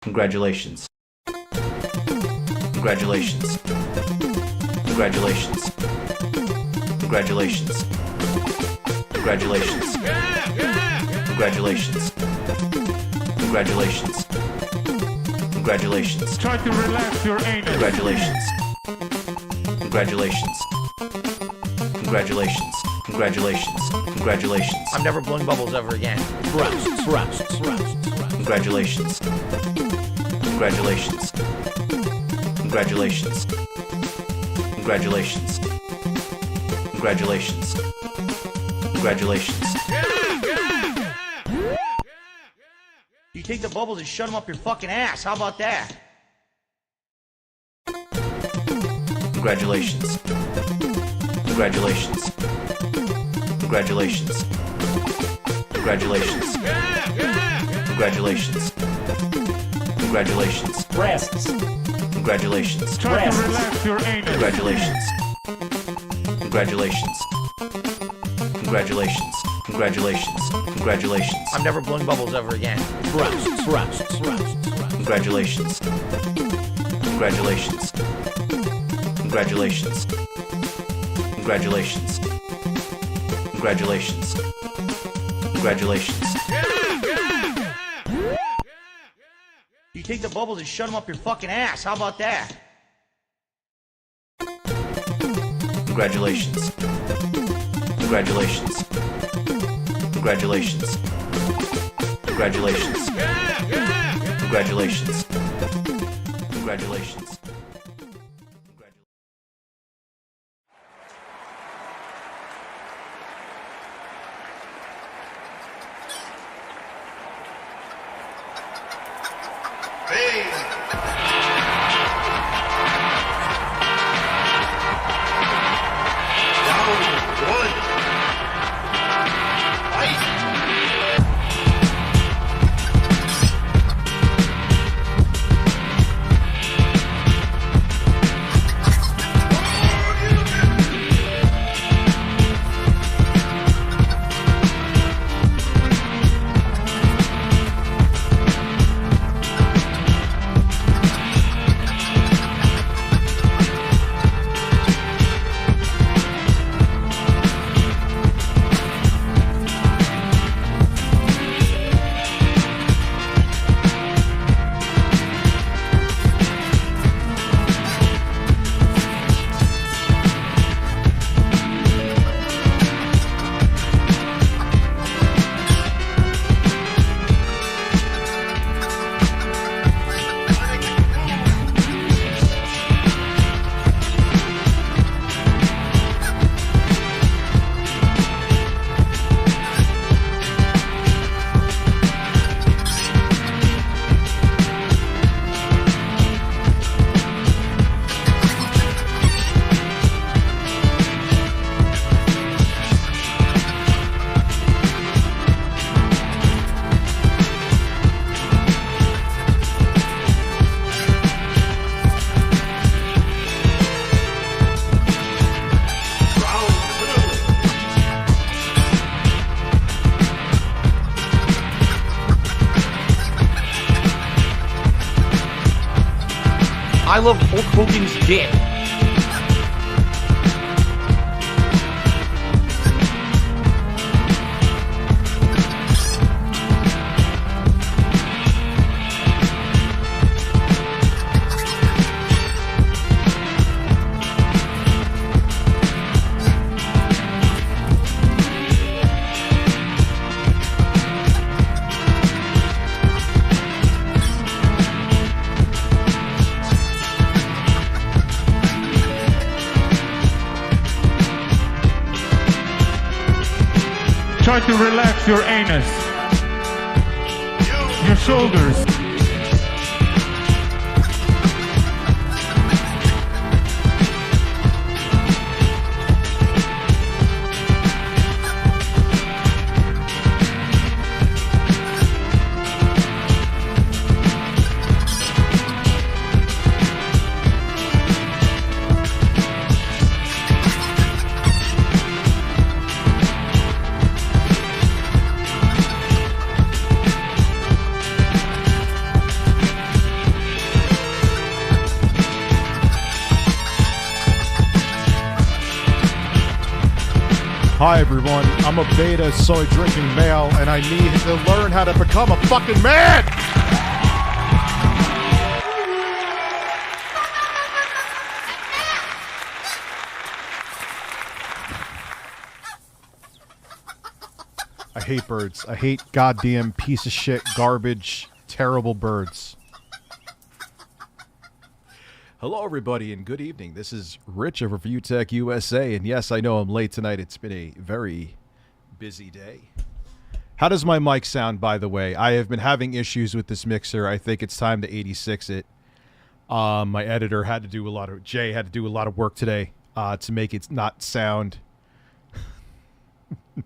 Congratulations. Congratulations. Congratulations. Congratulations. Congratulations. Congratulations. Congratulations. Congratulations. Try to relax your anus. Congratulations. Congratulations. Congratulations. Congratulations. Congratulations. I'm never blowing bubbles ever again. Thrust. Congratulations. Congratulations. Congratulations. Congratulations. Congratulations. Congratulations. You take the bubbles and shut them up your fucking ass. How about that? Congratulations. Congratulations. Congratulations. Congratulations. Congratulations. Congratulations. Breasts. Congratulations. Try to relax your anus. Congratulations. Congratulations. Congratulations. Congratulations. Congratulations. I'm never blowing bubbles ever again. Thrust. Congratulations. Congratulations. Congratulations. Congratulations. Congratulations. Congratulations. You take the bubbles and shut them up your fucking ass. How about that? Congratulations. Congratulations. Congratulations. Congratulations. Congratulations. Congratulations. I love Hulk Hogan's dick. Try to relax your anus. Your shoulders. Hi everyone, I'm a beta soy drinking male and I need to learn how to become a fucking man! I hate birds. I hate goddamn piece of shit, garbage, terrible birds. Hello, everybody, and good evening. This is Rich of ReviewTechUSA, and yes, I know I'm late tonight. It's been a very busy day. How does my mic sound, by the way? I have been having issues with this mixer. I think it's time to 86 it. My editor had to do a lot of... Jay had to do a lot of work today to make it not sound... It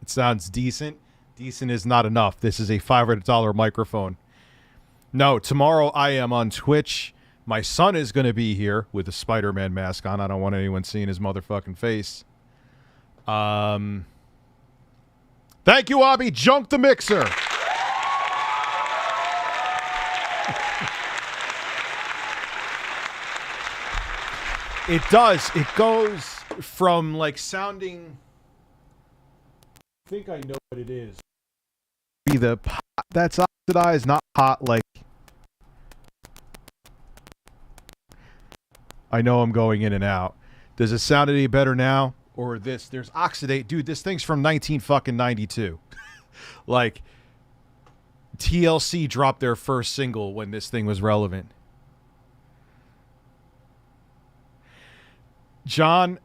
sounds decent. Decent is not enough. This is a $500 microphone. No, tomorrow I am on Twitch. My son is going to be here with a Spider-Man mask on. I don't want anyone seeing his motherfucking face. Thank you, Abby. Junk the mixer. It does. It goes from, like, sounding... I think I know what it is. Be the pot that's oxidized, not hot, like... I know I'm going in and out. Does it sound any better now? Or this? There's oxidate. Dude, this thing's from 1992. Like, TLC dropped their first single when this thing was relevant. John,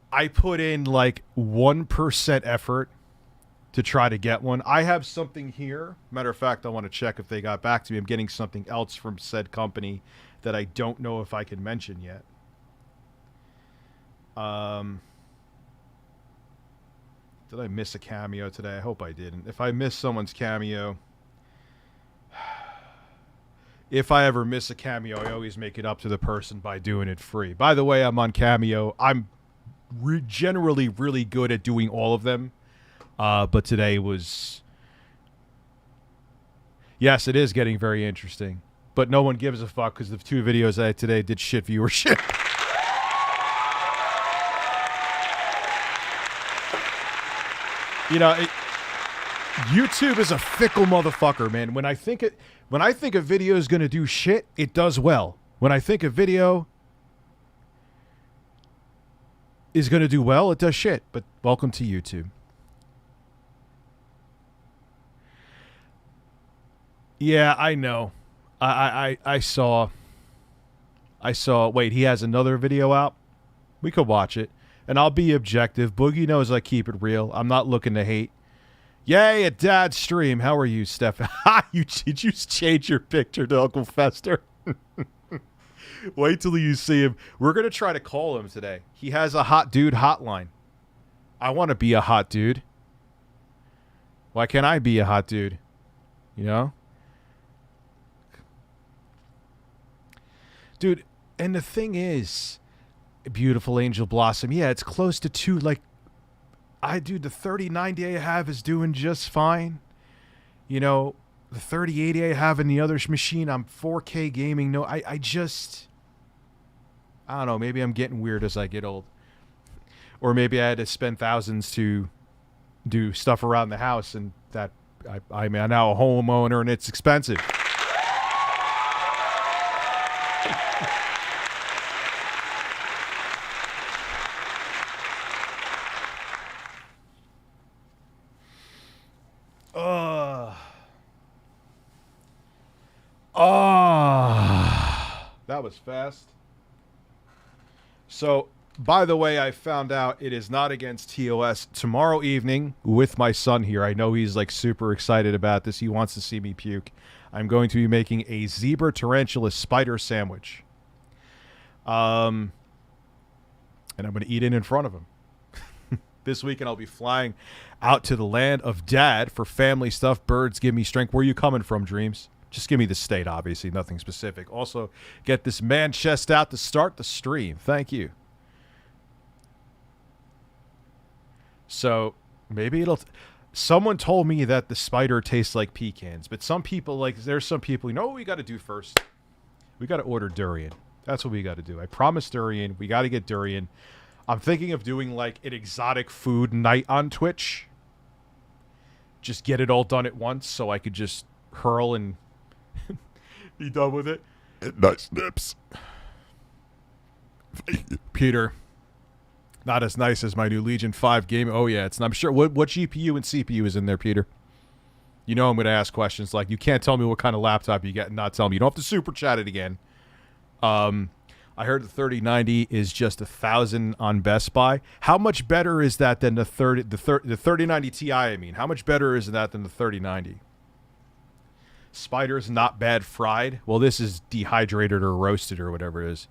I put in like 1% effort to try to get one. I have something here. Matter of fact, I want to check if they got back to me. I'm getting something else from said company that I don't know if I can mention yet. Did I miss a cameo today? I hope I didn't. If I missed someone's cameo, if I ever miss a cameo, I always make it up to the person by doing it free. By the way, I'm on Cameo. I'm generally really good at doing all of them, but today was... Yes, it is getting very interesting, but no one gives a fuck because the two videos I had today did shit viewership. You know, YouTube is a fickle motherfucker, man. When I think a video is gonna do shit, it does well. When I think a video is gonna do well, it does shit. But welcome to YouTube. Yeah, I know. I saw. Wait, he has another video out. We could watch it. And I'll be objective. Boogie knows I keep it real. I'm not looking to hate. Yay, at Dad's stream. How are you, Stefan? Did you change your picture to Uncle Fester? Wait till you see him. We're going to try to call him today. He has a hot dude hotline. I want to be a hot dude. Why can't I be a hot dude? You know? Dude, and the thing is... Beautiful Angel Blossom. Yeah, it's close to 2. Like, the 3090 I have is doing just fine. You know, the 3080 I have in the other machine, I'm 4K gaming. No, I don't know. Maybe I'm getting weird as I get old. Or maybe I had to spend thousands to do stuff around the house, and that I'm now a homeowner, and it's expensive. That was fast. So, by the way, I found out it is not against TOS tomorrow evening with my son here. I know he's like super excited about this. He wants to see me puke. I'm going to be making a zebra tarantula spider sandwich. And I'm going to eat it in front of him. This weekend I'll be flying out to the land of Dad for family stuff. Birds give me strength. Where are you coming from, Dreams? Just give me the state, obviously, nothing specific. Also, get this man chest out to start the stream. Thank you. So, maybe it'll... Someone told me that the spider tastes like pecans, but some people, like, there's some people, you know what we got to do first? We got to order durian. That's what we got to do. I promised durian. We got to get durian. I'm thinking of doing like an exotic food night on Twitch. Just get it all done at once so I could just hurl and be done with it. Nice nips. Peter, not as nice as my new Legion 5 game. Oh yeah, I'm sure. What GPU and CPU is in there, Peter? You know I'm going to ask questions like, you can't tell me what kind of laptop you get and not tell me. You don't have to super chat it again. I heard the 3090 is just $1,000 on Best Buy. How much better is that than the 3090 Ti? I mean, how much better is that than the 3090? Spider's not bad fried. Well, this is dehydrated or roasted or whatever it is.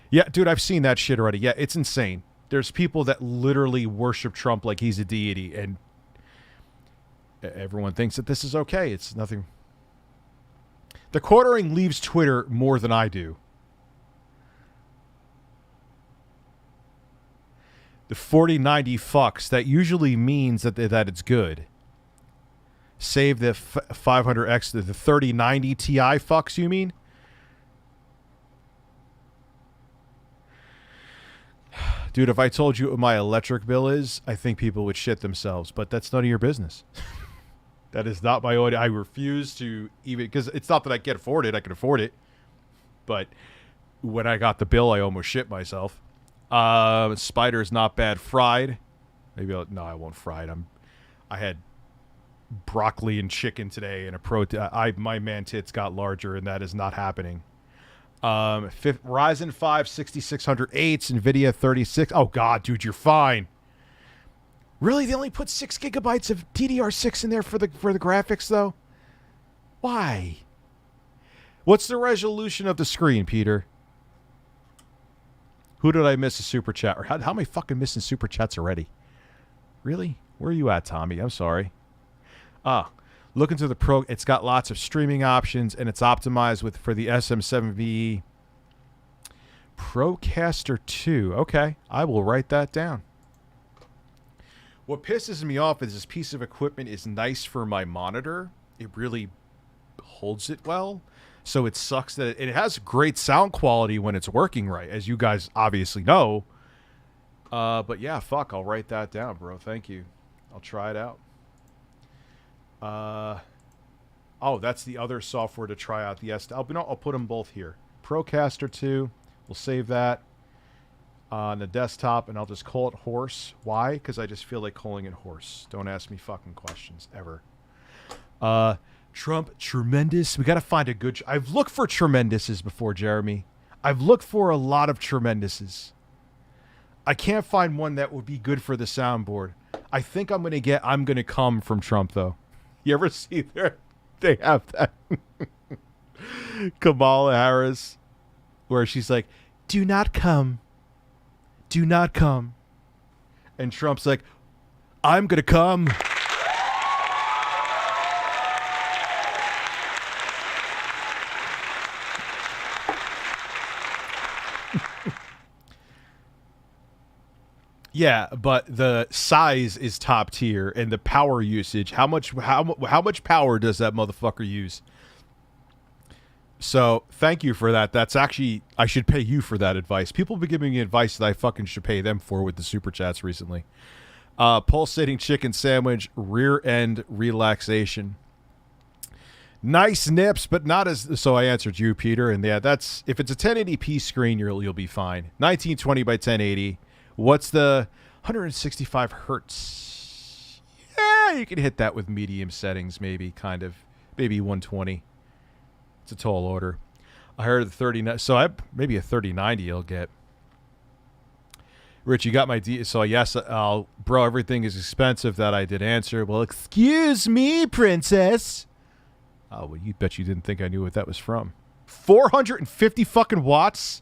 Yeah, dude, I've seen that shit already. Yeah, it's insane. There's people that literally worship Trump like he's a deity, and everyone thinks that this is okay. It's nothing. The quartering leaves Twitter more than I do. The 4090 fucks. That usually means that it's good. Save the 500X, the 3090 Ti fucks, you mean? Dude, if I told you what my electric bill is, I think people would shit themselves. But that's none of your business. That is not my audio. I refuse to even, because it's not that I can't afford it. I can afford it. But when I got the bill, I almost shit myself. Spider's not bad fried. Maybe no, I won't fry it. I had broccoli and chicken today and a protein. My man tits got larger, and that is not happening. Ryzen 5 6600H, NVIDIA 36. Oh God, dude, you're fine. Really? They only put 6 gigabytes of DDR6 in there for the graphics, though? Why? What's the resolution of the screen, Peter? Who did I miss a super chat? Or how am I fucking missing super chats already? Really? Where are you at, Tommy? I'm sorry. Look into the Pro. It's got lots of streaming options, and it's optimized for the SM7B Procaster 2. Okay, I will write that down. What pisses me off is this piece of equipment is nice for my monitor. It really holds it well. So it sucks that it has great sound quality when it's working right, as you guys obviously know. But yeah, fuck, I'll write that down, bro. Thank you. I'll try it out. Oh, that's the other software to try out. The I'll put them both here. Procaster 2. We'll save that on the desktop, and I'll just call it Horse. Why? Because I just feel like calling it Horse. Don't ask me fucking questions, ever. Trump, tremendous. We got to find a good... I've looked for tremendouses before, Jeremy. I've looked for a lot of tremendouses. I can't find one that would be good for the soundboard. I think I'm going to come from Trump, though. You ever see they have that Kamala Harris where she's like, do not come. Do not come. And Trump's like, I'm going to come. Yeah, but the size is top tier, and the power usage. How much power does that motherfucker use? So thank you for that. That's actually, I should pay you for that advice. People have been giving me advice that I fucking should pay them for with the super chats recently. Pulsating chicken sandwich, rear end relaxation. Nice nips, but not as. So I answered you, Peter, and yeah, that's if it's a 1080p screen, you'll be fine. 1920 by 1080. What's the 165 hertz? Yeah, you can hit that with medium settings, maybe, kind of. Maybe 120. It's a tall order. I heard the 30. So maybe a 3090 you'll get. Rich, you got my so yes, bro, everything is expensive. That I did answer. Well, excuse me, princess. Oh, well, you bet you didn't think I knew what that was from. 450 fucking watts?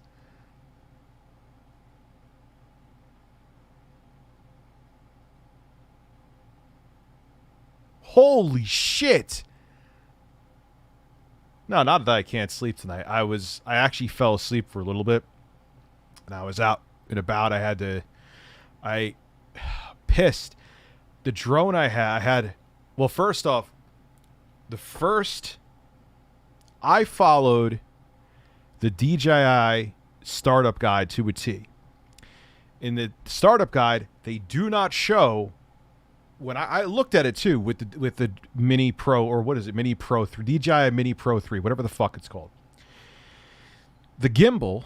Holy shit. No, not that I can't sleep tonight. I actually fell asleep for a little bit. And I was out and about. I pissed. The drone I had, well, first off, I followed the DJI startup guide to a T. in the startup guide, they do not show. When I looked at it too with the Mini Pro, or what is it, Mini Pro 3, DJI Mini Pro 3, whatever the fuck it's called. The gimbal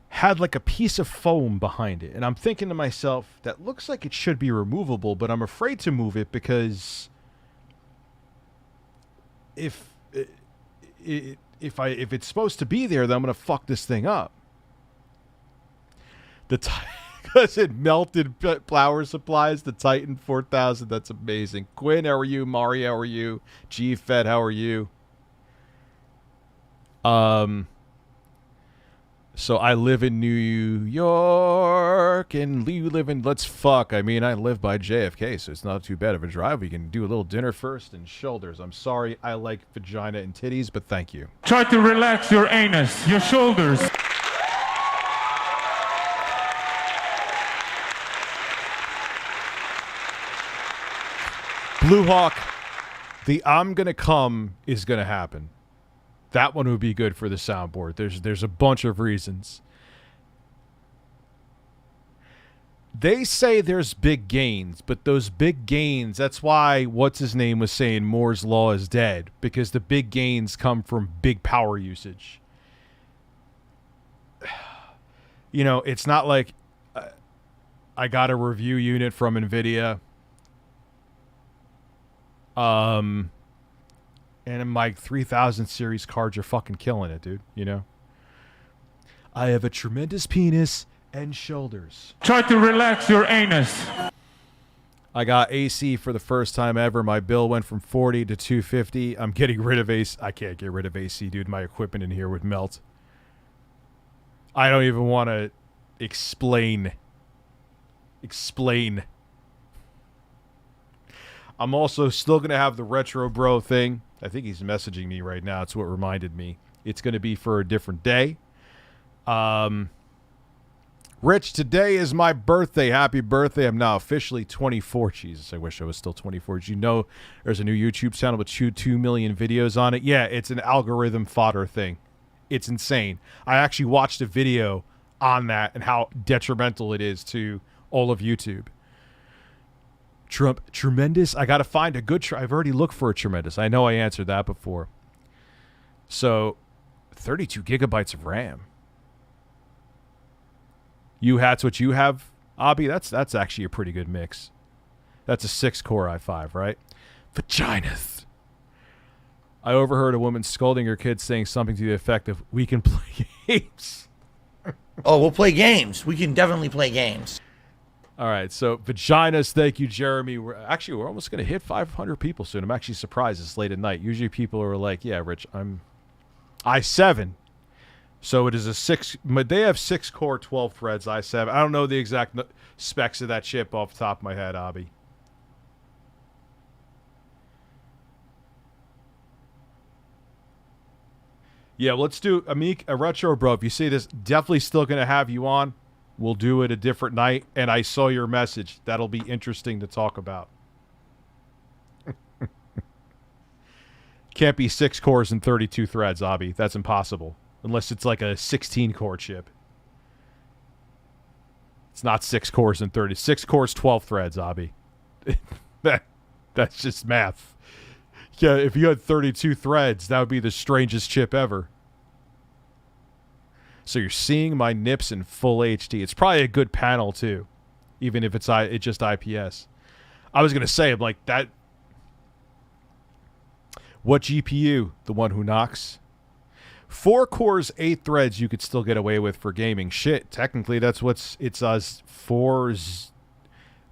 had like a piece of foam behind it, and I'm thinking to myself, that looks like it should be removable, but I'm afraid to move it because if it's supposed to be there, then I'm gonna fuck this thing up. Because it melted power supplies, the Titan 4000. That's amazing. Quinn, how are you? Mari, how are you? G Fed, how are you? So I live in New York, and you live in, let's fuck. I mean, I live by JFK, so it's not too bad of a drive. We can do a little dinner first and shoulders. I'm sorry, I like vagina and titties, but thank you. Try to relax your anus, your shoulders. Blue Hawk, the I'm gonna come is gonna happen. That one would be good for the soundboard. There's a bunch of reasons. They say there's big gains, but those big gains, that's why what's his name was saying Moore's Law is dead, because the big gains come from big power usage. You know, it's not like I got a review unit from NVIDIA. And my 3000 series cards are fucking killing it, dude. You know? I have a tremendous penis and shoulders. Try to relax your anus. I got AC for the first time ever. My bill went from 40 to 250. I'm getting rid of AC. I can't get rid of AC, dude. My equipment in here would melt. I don't even want to explain. I'm also still going to have the Retro Bro thing. I think he's messaging me right now. It's what reminded me. It's going to be for a different day. Rich, today is my birthday. Happy birthday. I'm now officially 24. Jesus, I wish I was still 24. Did you know there's a new YouTube channel with 2 million videos on it? Yeah, it's an algorithm fodder thing. It's insane. I actually watched a video on that and how detrimental it is to all of YouTube. Tremendous. I got to find a good. I've already looked for a tremendous. I know I answered that before. So, 32 gigabytes of RAM. That's what you have, Abby. That's actually a pretty good mix. That's a 6-core i5, right? Vaginas. I overheard a woman scolding her kids, saying something to the effect of, "We can play games." Oh, we'll play games. We can definitely play games. All right, so vaginas, thank you, Jeremy. We're almost going to hit 500 people soon. I'm actually surprised it's late at night. Usually people are like, yeah, Rich, I'm i7. So it is a 6, but they have 6-core, 12 threads, i7. I don't know the exact specs of that chip off the top of my head, Abby. Yeah, let's do a Retro Bro. If you see this, definitely still going to have you on. We'll do it a different night. And I saw your message. That'll be interesting to talk about. Can't be 6 cores and 32 threads, Abby. That's impossible. Unless it's like a 16-core chip. It's not 6 cores and 36 cores, 12 threads, Abby. That's just math. Yeah, if you had 32 threads, that would be the strangest chip ever. So you're seeing my nips in full HD. It's probably a good panel too, even if it's just IPS. I was gonna say, I'm like that. What GPU? The one who knocks. 4 cores, 8 threads. You could still get away with for gaming. Shit, technically that's it's 4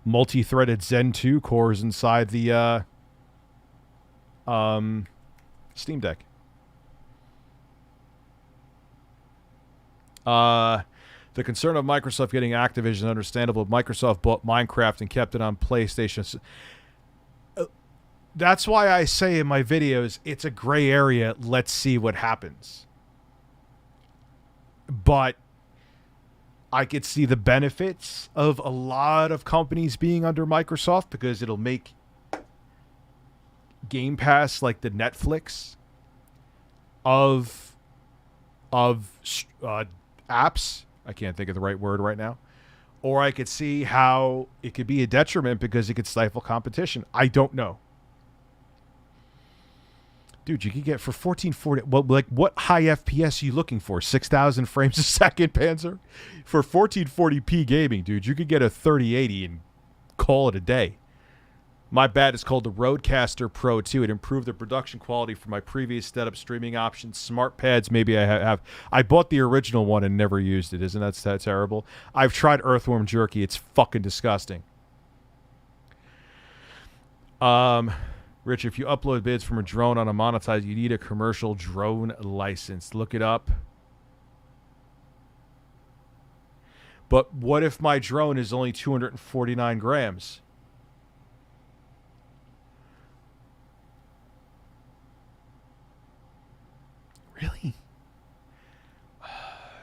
multi-threaded Zen 2 cores inside the Steam Deck. The concern of Microsoft getting Activision is understandable. Microsoft bought Minecraft and kept it on PlayStation. That's why I say in my videos, it's a gray area. Let's see what happens. But I could see the benefits of a lot of companies being under Microsoft because it'll make Game Pass like the Netflix of apps. I can't think of the right word right now. Or I could see how it could be a detriment because it could stifle competition. I don't know. Dude, you could get for 1440. Well, like, what high FPS are you looking for? 6,000 frames a second, Panzer? For 1440p gaming, dude, you could get a 3080 and call it a day. My bad, it's called the Rodecaster Pro 2. It improved the production quality for my previous setup, streaming options, smart pads. Maybe I have. I bought the original one and never used it. Isn't that terrible? I've tried Earthworm Jerky. It's fucking disgusting. Rich, if you upload bids from a drone on a monetize, you need a commercial drone license. Look it up. But what if my drone is only 249 grams? Really?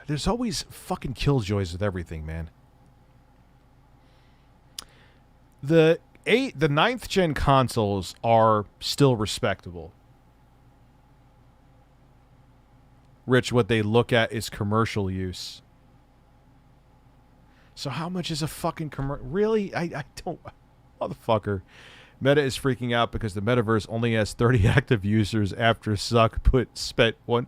There's always fucking killjoys with everything, man. The 9th gen consoles are still respectable. Rich, what they look at is commercial use. So how much is a fucking commercial? Really? I don't... Motherfucker. Meta is freaking out because the metaverse only has 30 active users after Zuck spent one.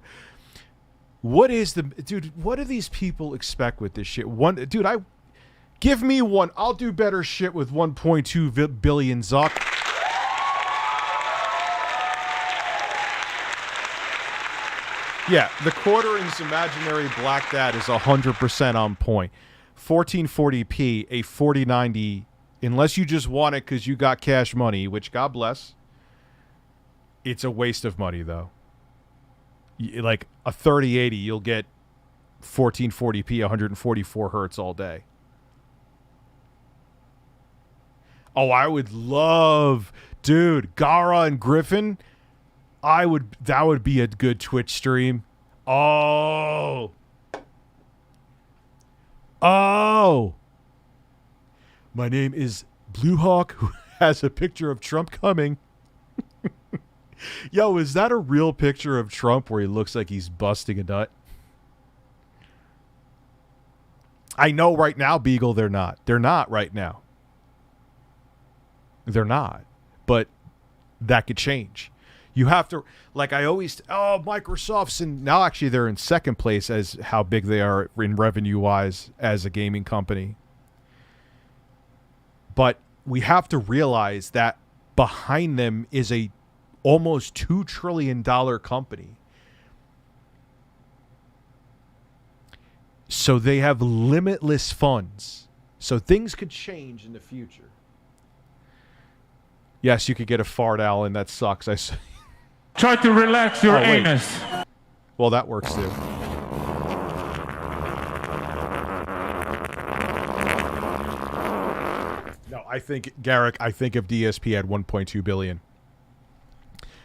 What is the... Dude, what do these people expect with this shit? Dude, give me one. I'll do better shit with 1.2 billion Zuck. Yeah, the quartering's imaginary black dad is 100% on point. 1440p, a 4090, unless you just want it because you got cash money, which God bless, it's a waste of money, though. Like a 3080, you'll get 1440p, 144 hertz all day. Oh, I would love, dude, Garaa and Griffin. That would be a good Twitch stream. Oh. My name is Blue Hawk, who has a picture of Trump coming. Yo, is that a real picture of Trump where he looks like he's busting a nut? I know right now, Beagle, they're not. They're not right now. They're not. But that could change. You have to, like I always, Microsoft's in, now actually they're in second place as how big they are in revenue-wise as a gaming company. But we have to realize that behind them is a almost $2 trillion company. So they have limitless funds. So things could change in the future. Yes, you could get a fart, Alan. That sucks. Try to relax your anus. Well, that works too. No, I think, Garrick, if DSP had 1.2 billion.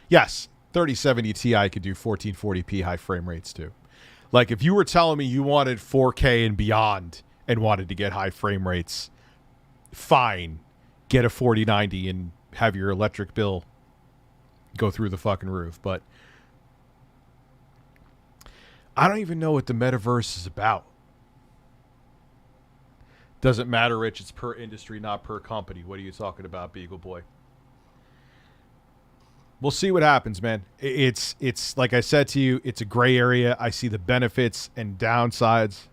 Yes, 3070 Ti could do 1440p high frame rates too. Like, if you were telling me you wanted 4K and beyond and wanted to get high frame rates, fine. Get a 4090 and have your electric bill go through the fucking roof. But I don't even know what the metaverse is about. Doesn't matter, Rich. It's per industry, not per company. What are you talking about, Beagle Boy? We'll see what happens, man. It's like I said to you, it's a gray area. I see the benefits and downsides.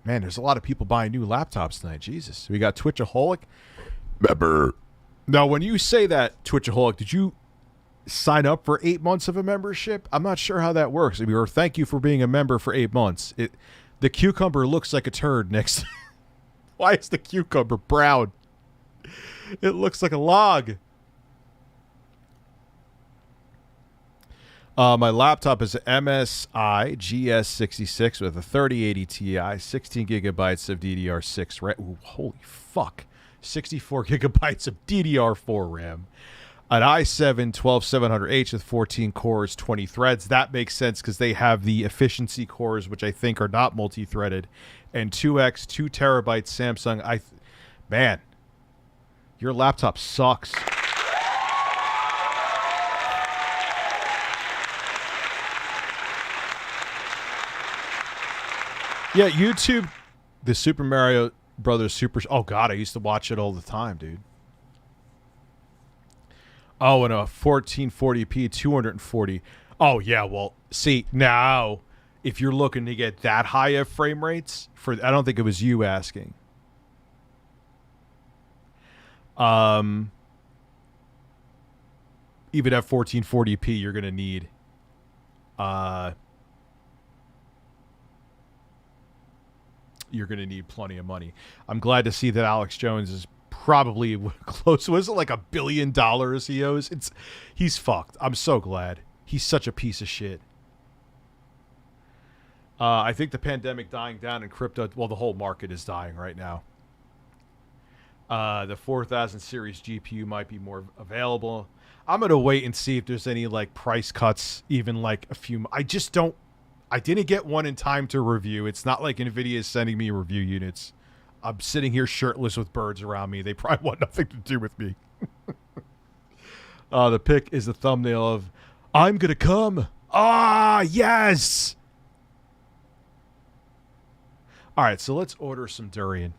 Man, there's a lot of people buying new laptops tonight. Jesus. We got Twitchaholic. Member. Now, when you say that, Twitchaholic, did you sign up for 8 months of a membership? I'm not sure how that works. Or thank you for being a member for 8 months. The cucumber looks like a turd next. Why is the cucumber brown? It looks like a log. My laptop is an MSI GS66 with a 3080 Ti, 16 gigabytes of DDR6 RAM. Ooh, holy fuck. 64 gigabytes of DDR4 RAM. An i7 12700H with 14 cores, 20 threads. That makes sense because they have the efficiency cores, which I think are not multi-threaded. And 2x, 2 terabytes Samsung. Man, your laptop sucks. Yeah, YouTube, the Super Mario Brothers Super. Oh God, I used to watch it all the time, dude. Oh, and a 1440p 240. Oh yeah, well, see now, if you're looking to get that high of frame rates, I don't think it was you asking. Even at 1440p, you're gonna need plenty of money. I'm glad to see that Alex Jones is probably close. Was it like $1 billion he owes? He's fucked. I'm so glad. He's such a piece of shit. I think the pandemic dying down in crypto. Well, the whole market is dying right now. The 4000 series GPU might be more available. I'm gonna wait and see if there's any like price cuts. Even like a few. I didn't get one in time to review. It's not like NVIDIA is sending me review units. I'm sitting here shirtless with birds around me. They probably want nothing to do with me. The pic is the thumbnail of I'm gonna come. Ah, yes. All right, so let's order some durian.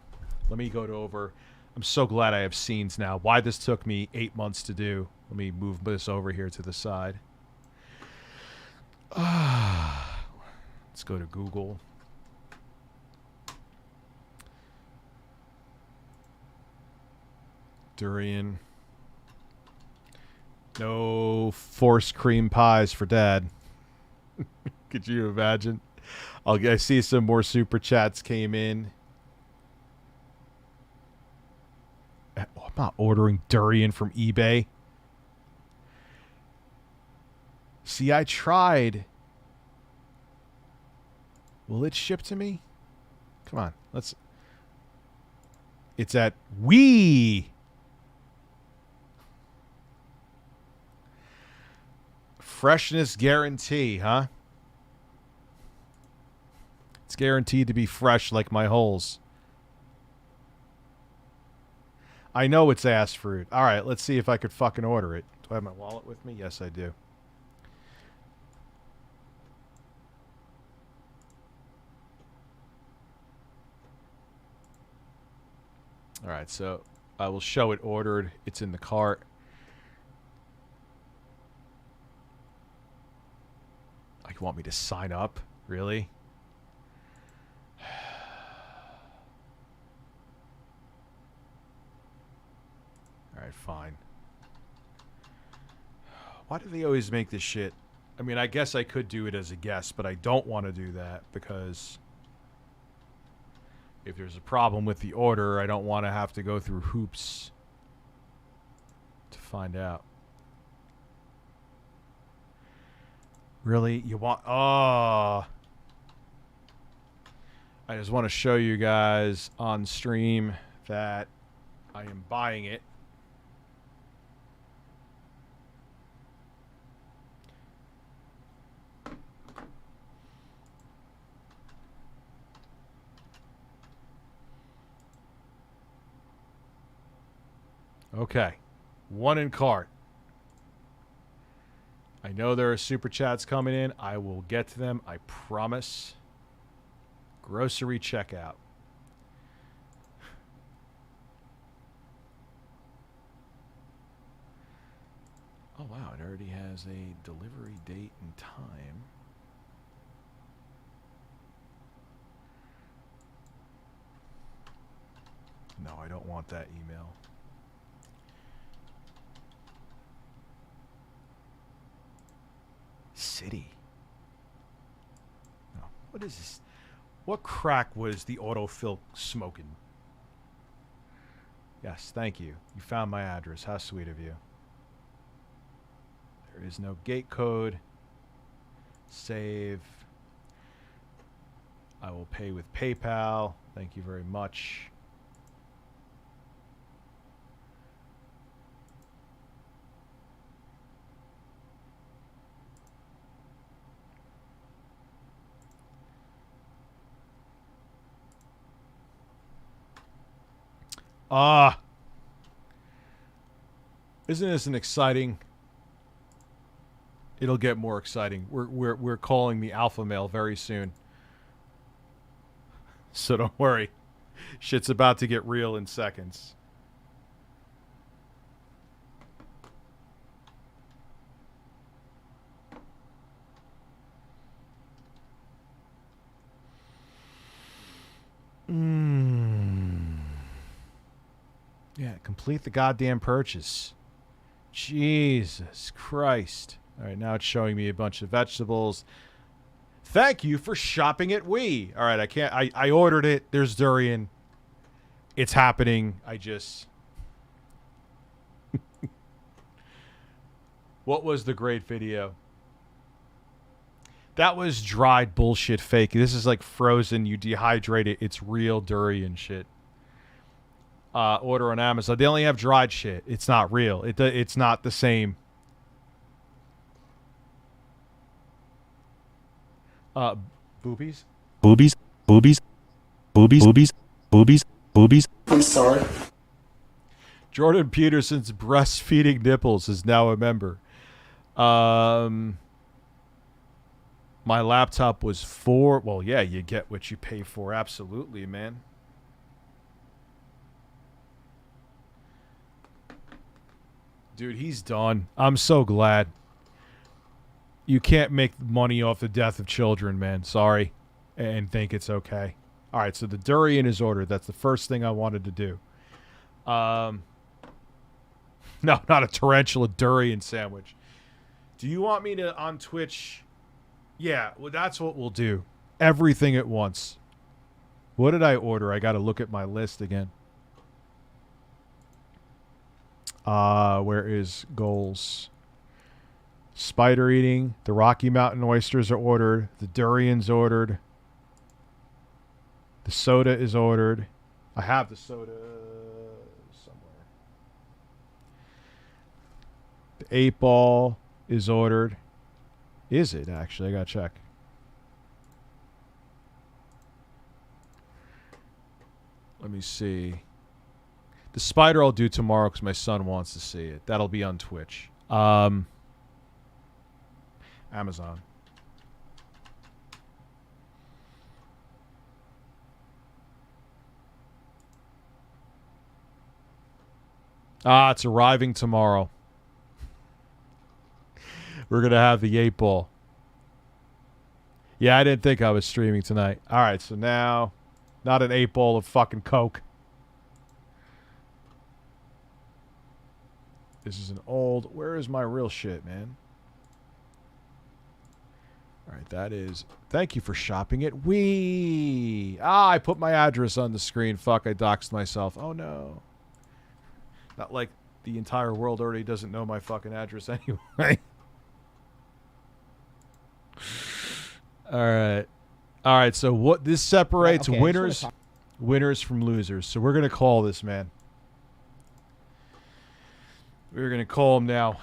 Let me go over. I'm so glad I have scenes now. Why this took me 8 months to do. Let me move this over here to the side. Let's go to Google. Durian. No forced cream pies for Dad. Could you imagine? I see some more super chats came in. Oh, I'm not ordering durian from eBay. See, I tried. Will it ship to me? Come on, let's. It's at Wii. Freshness guarantee, huh? It's guaranteed to be fresh like my holes. I know it's ass fruit. All right, let's see if I could fucking order it. Do I have my wallet with me? Yes, I do. All right, so I will show it ordered. It's in the cart. Oh, you want me to sign up? Really? All right, fine. Why do they always make this shit? I mean, I guess I could do it as a guest, but I don't want to do that because if there's a problem with the order, I don't want to have to go through hoops to find out. Really? You want... Oh. I just want to show you guys on stream that I am buying it. Okay. One in cart. I know there are super chats coming in. I will get to them. I promise. Grocery checkout. Oh, wow. It already has a delivery date and time. No, I don't want that email. City. No. What is this? What crack was the autofill smoking? Yes, thank you. You found my address. How sweet of you. There is no gate code. Save. I will pay with PayPal. Thank you very much. Isn't this an exciting? It'll get more exciting. We're calling the alpha male very soon. So don't worry. Shit's about to get real in seconds. Yeah, complete the goddamn purchase. Jesus Christ. All right, now it's showing me a bunch of vegetables. Thank you for shopping at Wii. All right, I can't. I ordered it. There's durian. It's happening. I just. What was the great video? That was dried bullshit fake. This is like frozen. You dehydrate it. It's real durian shit. Order on Amazon. They only have dried shit. It's not real. It's not the same. Boobies? Boobies, boobies, boobies, boobies, boobies, boobies. I'm sorry. Jordan Peterson's breastfeeding nipples is now a member. My laptop was $4. Well, yeah, you get what you pay for. Absolutely, man. Dude, he's done. I'm so glad. You can't make money off the death of children, man. Sorry. And think it's okay. All right, so the durian is ordered. That's the first thing I wanted to do. No, not a tarantula durian sandwich. Do you want me to, on Twitch? Yeah, well, that's what we'll do. Everything at once. What did I order? I got to look at my list again. Where is goals? Spider eating. The Rocky Mountain oysters are ordered. The durian's ordered. The soda is ordered. I have the soda somewhere. The 8-ball is ordered. Is it actually? I gotta check. Let me see. The spider I'll do tomorrow because my son wants to see it. That'll be on Twitch. Amazon. It's arriving tomorrow. We're going to have the 8-ball. Yeah, I didn't think I was streaming tonight. All right, so now, not an 8-ball of fucking Coke. This is an old... Where is my real shit, man? All right, that is... Thank you for shopping at Wii. I put my address on the screen. Fuck, I doxed myself. Oh, no. Not like the entire world already doesn't know my fucking address anyway. All right. All right, so what this separates winners from losers. So we're going to call this man. We're going to call him now.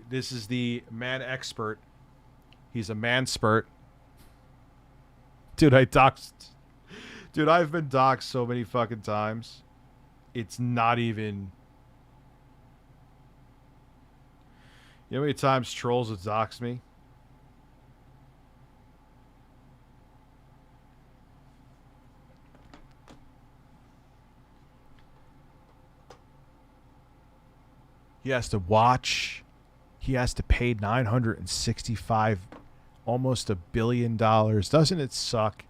This is the man expert. He's a manspert. Dude, Dude, I've been doxxed so many fucking times. It's not even... You know how many times trolls have doxed me? He has to watch. He has to pay $965, almost $1 billion. Doesn't it suck?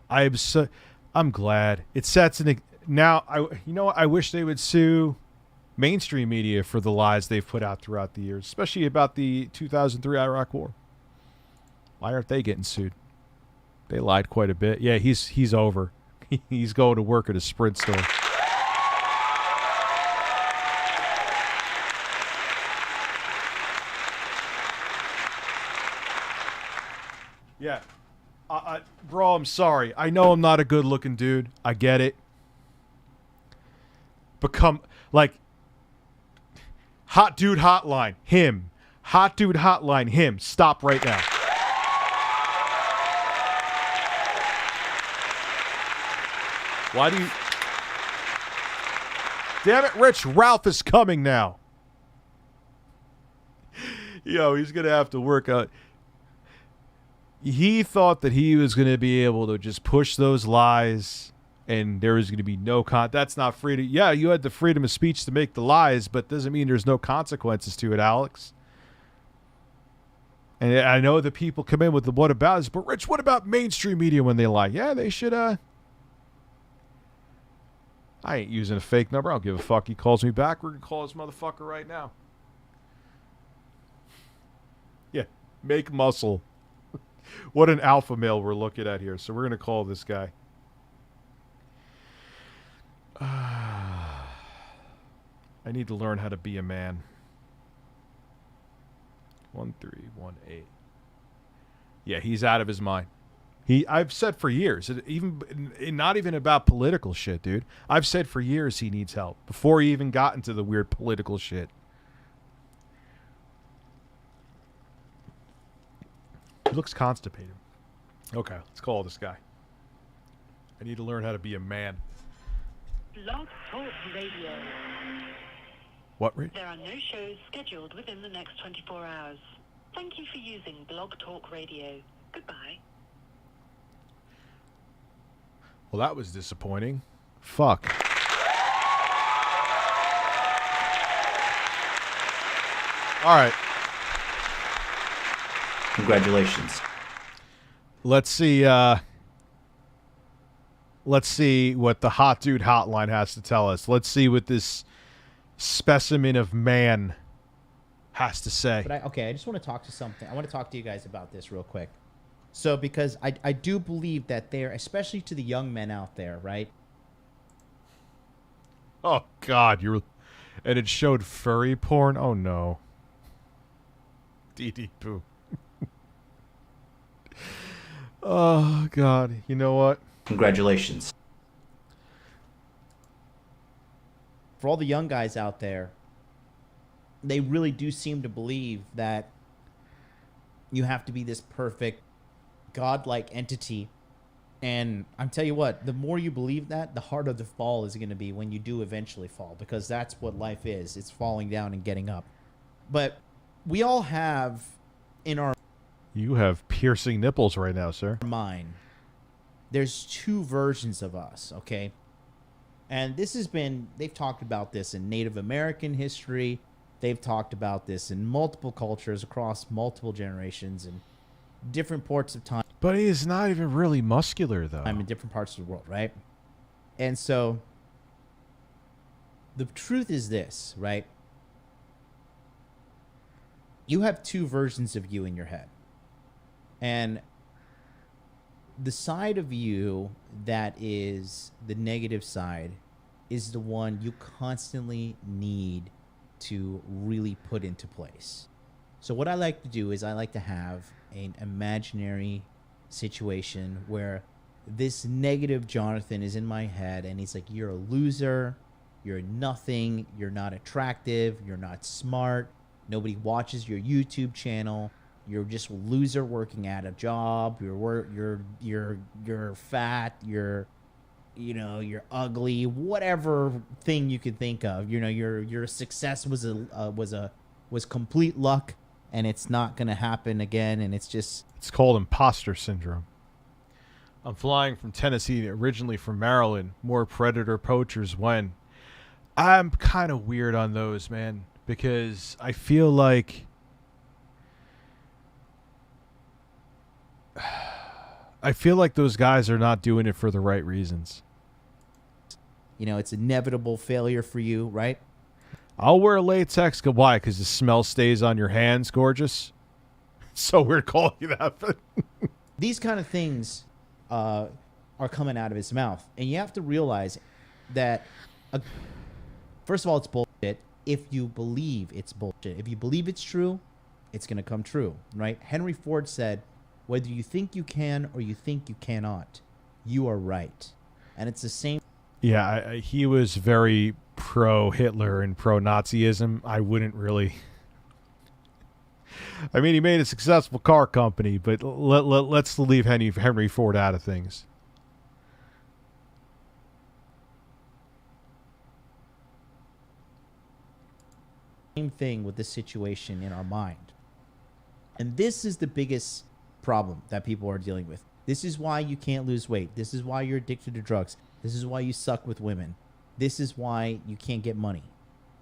I'm glad it sets an. Now I wish they would sue mainstream media for the lies they've put out throughout the years, especially about the 2003 Iraq War. Why aren't they getting sued? They lied quite a bit. Yeah, he's over. He's going to work at a Sprint store. Yeah. Bro, I'm sorry. I know I'm not a good-looking dude. I get it. Become, like, hot dude hotline, him. Hot dude hotline, him. Stop right now. Why do you... Damn it, Rich. Ralph is coming now. Yo, he's going to have to work out... he thought that he was going to be able to just push those lies and there was going to be no that's not freedom. Yeah, you had the freedom of speech to make the lies, but doesn't mean there's no consequences to it, Alex. And I know that people come in with the what about, but Rich, what about mainstream media when they lie? Yeah, they should, I ain't using a fake number. I don't give a fuck. He calls me back. We're going to call this motherfucker right now. Yeah, make muscle. What an alpha male we're looking at here. So we're going to call this guy. I need to learn how to be a man. 1318. Yeah, he's out of his mind. I've said for years, not even about political shit, dude. I've said for years he needs help before he even got into the weird political shit. He looks constipated. Okay, let's call this guy. I need to learn how to be a man. Blog Talk Radio. What, Rich? There are no shows scheduled within the next 24 hours. Thank you for using Blog Talk Radio. Goodbye. Well, that was disappointing. Fuck. All right. Congratulations. Let's see what the Hot Dude Hotline has to tell us. Let's see what this specimen of man has to say. But I just want to talk to something. I want to talk to you guys about this real quick. So, because I do believe that there, especially to the young men out there, right? Oh, God. And it showed furry porn? Oh, no. DD poo. Oh, God. You know what? Congratulations. For all the young guys out there, they really do seem to believe that you have to be this perfect, godlike entity. And I'm tell you what, the more you believe that, the harder the fall is going to be when you do eventually fall, because that's what life is. It's falling down and getting up. But we all have in our You have piercing nipples right now, sir. mind, there's two versions of us, okay? And this has been, they've talked about this in Native American history. They've talked about this in multiple cultures across multiple generations and different parts of time. But he is not even really muscular, though. I'm in different parts of the world, right? And so the truth is this, right? You have two versions of you in your head. And the side of you that is the negative side is the one you constantly need to really put into place. So what I like to do is I like to have an imaginary situation where this negative Jonathan is in my head and he's like, you're a loser, you're nothing, you're not attractive, you're not smart, nobody watches your YouTube channel, you're just a loser working at a job, you're fat, you're ugly, whatever thing you could think of. You know, your success was complete luck, and it's not going to happen again, and it's called imposter syndrome. I'm flying from Tennessee, originally from Maryland. More predator poachers when. I'm kind of weird on those, man, because I feel like those guys are not doing it for the right reasons. You know, it's inevitable failure for you, right? I'll wear latex. Why? Because the smell stays on your hands, gorgeous? So weird calling you that. These kind of things are coming out of his mouth. And you have to realize that, first of all, it's bullshit. If you believe it's bullshit. If you believe it's true, it's going to come true, right? Henry Ford said, whether you think you can or you think you cannot, you are right. And it's the same. Yeah, he was very pro-Hitler and pro-Nazism. I wouldn't really. I mean, he made a successful car company, but let's leave Henry Ford out of things. Same thing with this situation in our mind. And this is the biggest problem that people are dealing with. This is why you can't lose weight. This is why you're addicted to drugs. This is why you suck with women. This is why you can't get money.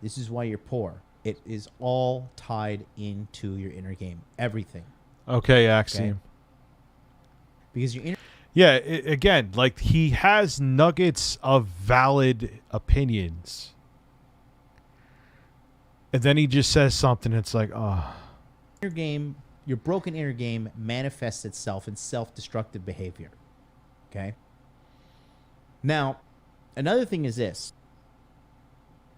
This is why you're poor. It is all tied into your inner game. Everything. Okay, Axiom. Okay? Because your inner... Yeah, again, like, he has nuggets of valid opinions. And then he just says something, it's like, oh. Inner game, your broken inner game manifests itself in self-destructive behavior. Okay? Now, another thing is this.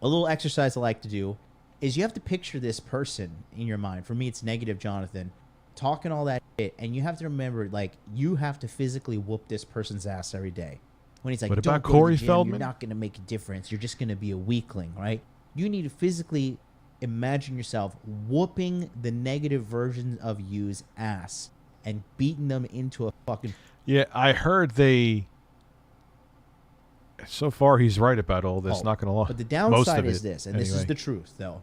A little exercise I like to do is you have to picture this person in your mind. For me, it's negative Jonathan talking all that shit, and you have to remember, like, you have to physically whoop this person's ass every day. When he's like, what don't about go Corey to the gym, Feldman? you're not going to make a difference. You're just going to be a weakling, right? You need to physically imagine yourself whooping the negative version of you's ass and beating them into a fucking... Yeah, I heard they... So far, he's right about all this, not going to lie. But the Most downside of is it, this, and this is anyway. the truth, though.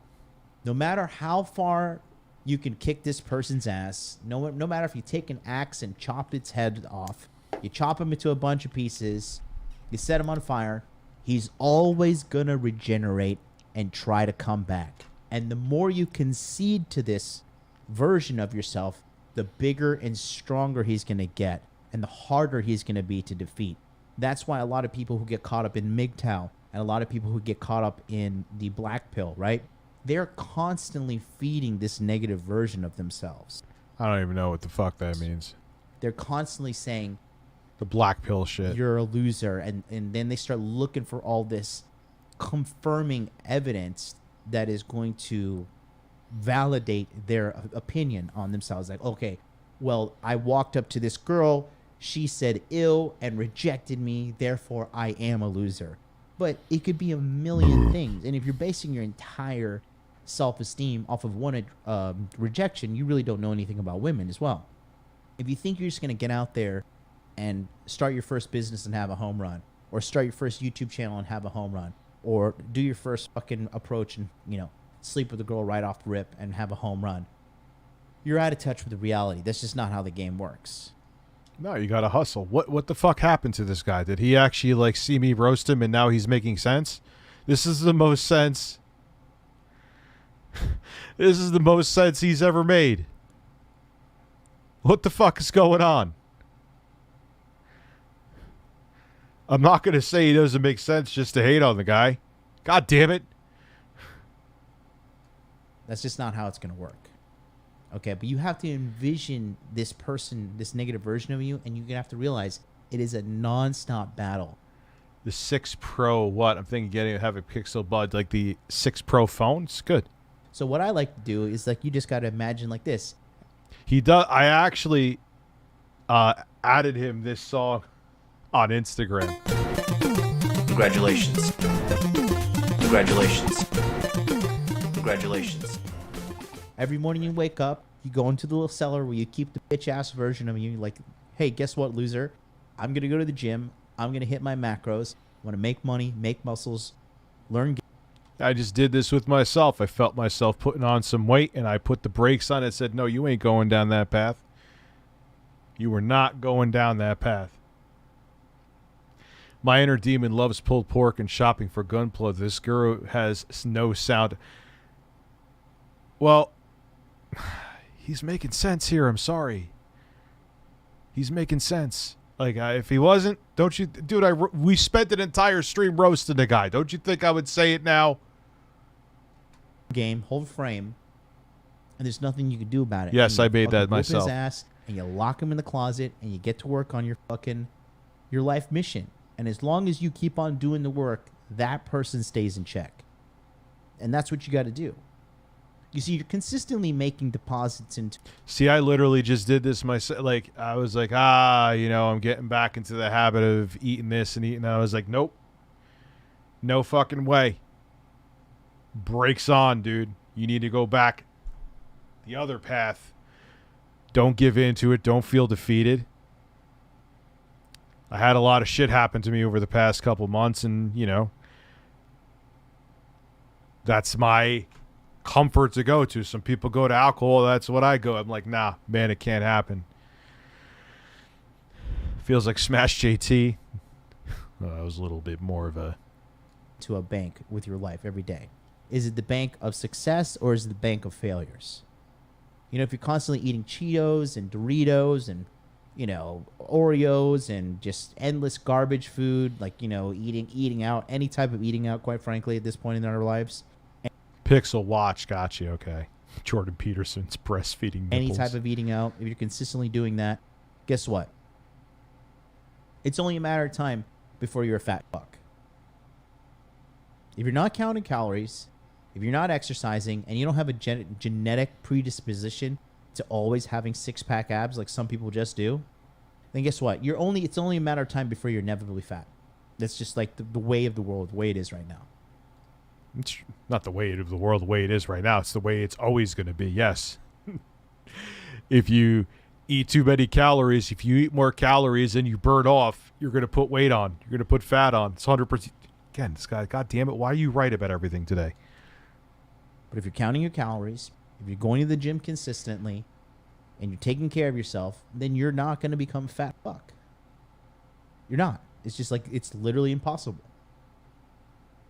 No matter how far you can kick this person's ass, no matter if you take an axe and chop its head off, you chop him into a bunch of pieces, you set him on fire, he's always going to regenerate and try to come back. And the more you concede to this version of yourself, the bigger and stronger he's going to get, and the harder he's going to be to defeat. That's why a lot of people who get caught up in MGTOW and a lot of people who get caught up in the black pill, right? They're constantly feeding this negative version of themselves. I don't even know what the fuck that means. They're constantly saying, The black pill shit. you're a loser. And then they start looking for all this confirming evidence that is going to validate their opinion on themselves. Like, okay, well, I walked up to this girl. She said ill and rejected me. Therefore, I am a loser. But it could be a million things. And if you're basing your entire self-esteem off of one rejection, you really don't know anything about women as well. If you think you're just going to get out there and start your first business and have a home run, or start your first YouTube channel and have a home run, or do your first fucking approach and, you know, sleep with a girl right off the rip and have a home run, you're out of touch with the reality. That's just not how the game works. No, you gotta hustle. What the fuck happened to this guy? Did he actually, like, see me roast him and now he's making sense? This is the most sense... This is the most sense he's ever made. What the fuck is going on? I'm not going to say he doesn't make sense just to hate on the guy. God damn it. That's just not how it's going to work. Okay, but you have to envision this person, this negative version of you, and you're going to have to realize it is a non-stop battle. The 6 Pro, what? I'm thinking getting have a Pixel Bud, like the 6 Pro phone. It's good. So what I like to do is, like, you just got to imagine like this. He does. I actually added him this song on Instagram. Congratulations. Congratulations. Congratulations. Every morning you wake up, you go into the little cellar where you keep the bitch-ass version of you. Like, hey, guess what, loser? I'm going to go to the gym. I'm going to hit my macros. I want to make money, make muscles, learn. I just did this with myself. I felt myself putting on some weight, and I put the brakes on it. Said, no, you ain't going down that path. You were not going down that path. My inner demon loves pulled pork and shopping for gunpowder. This girl has no sound. Well, he's making sense here. I'm sorry. He's making sense. Like, if he wasn't, don't you... Dude, we spent an entire stream roasting the guy. Don't you think I would say it now? Game, hold frame, and there's nothing you can do about it. Yes, And I you made fucking that whoop myself. his ass, and you lock him in the closet, and you get to work on your life mission. And as long as you keep on doing the work, that person stays in check. And that's what you got to do. You see, you're consistently making deposits into... See, I literally just did this myself. Like, I was like, I'm getting back into the habit of eating this and eating that. I was like, nope. No fucking way. Brakes on, dude. You need to go back the other path. Don't give in to it. Don't feel defeated. I had a lot of shit happen to me over the past couple months, and, you know, that's my comfort to go to. Some people go to alcohol. That's what I go. I'm like, nah, man, it can't happen. Feels like Smash JT. That was a little bit more of a... To a bank with your life every day. Is it the bank of success or is it the bank of failures? You know, if you're constantly eating Cheetos and Doritos and, you know, Oreos and just endless garbage food, like, you know, eating out, any type of eating out, quite frankly, at this point in our lives. Pixel Watch got you, okay. Jordan Peterson's breastfeeding nipples. Any type of eating out, if you're consistently doing that, guess what? It's only a matter of time before you're a fat fuck. If you're not counting calories, if you're not exercising, and you don't have a genetic predisposition to always having six-pack abs like some people just do, then guess what? It's only a matter of time before you're inevitably fat. That's just like the way of the world, the way it is right now. It's not the way of the world, the way it is right now. It's the way it's always going to be, yes. If you eat too many calories, if you eat more calories than you burn off, you're going to put weight on. You're going to put fat on. It's 100%. Again, this guy, God damn it, why are you right about everything today? But if you're counting your calories, if you're going to the gym consistently, and you're taking care of yourself, then you're not going to become a fat fuck. You're not. It's just like, it's literally impossible.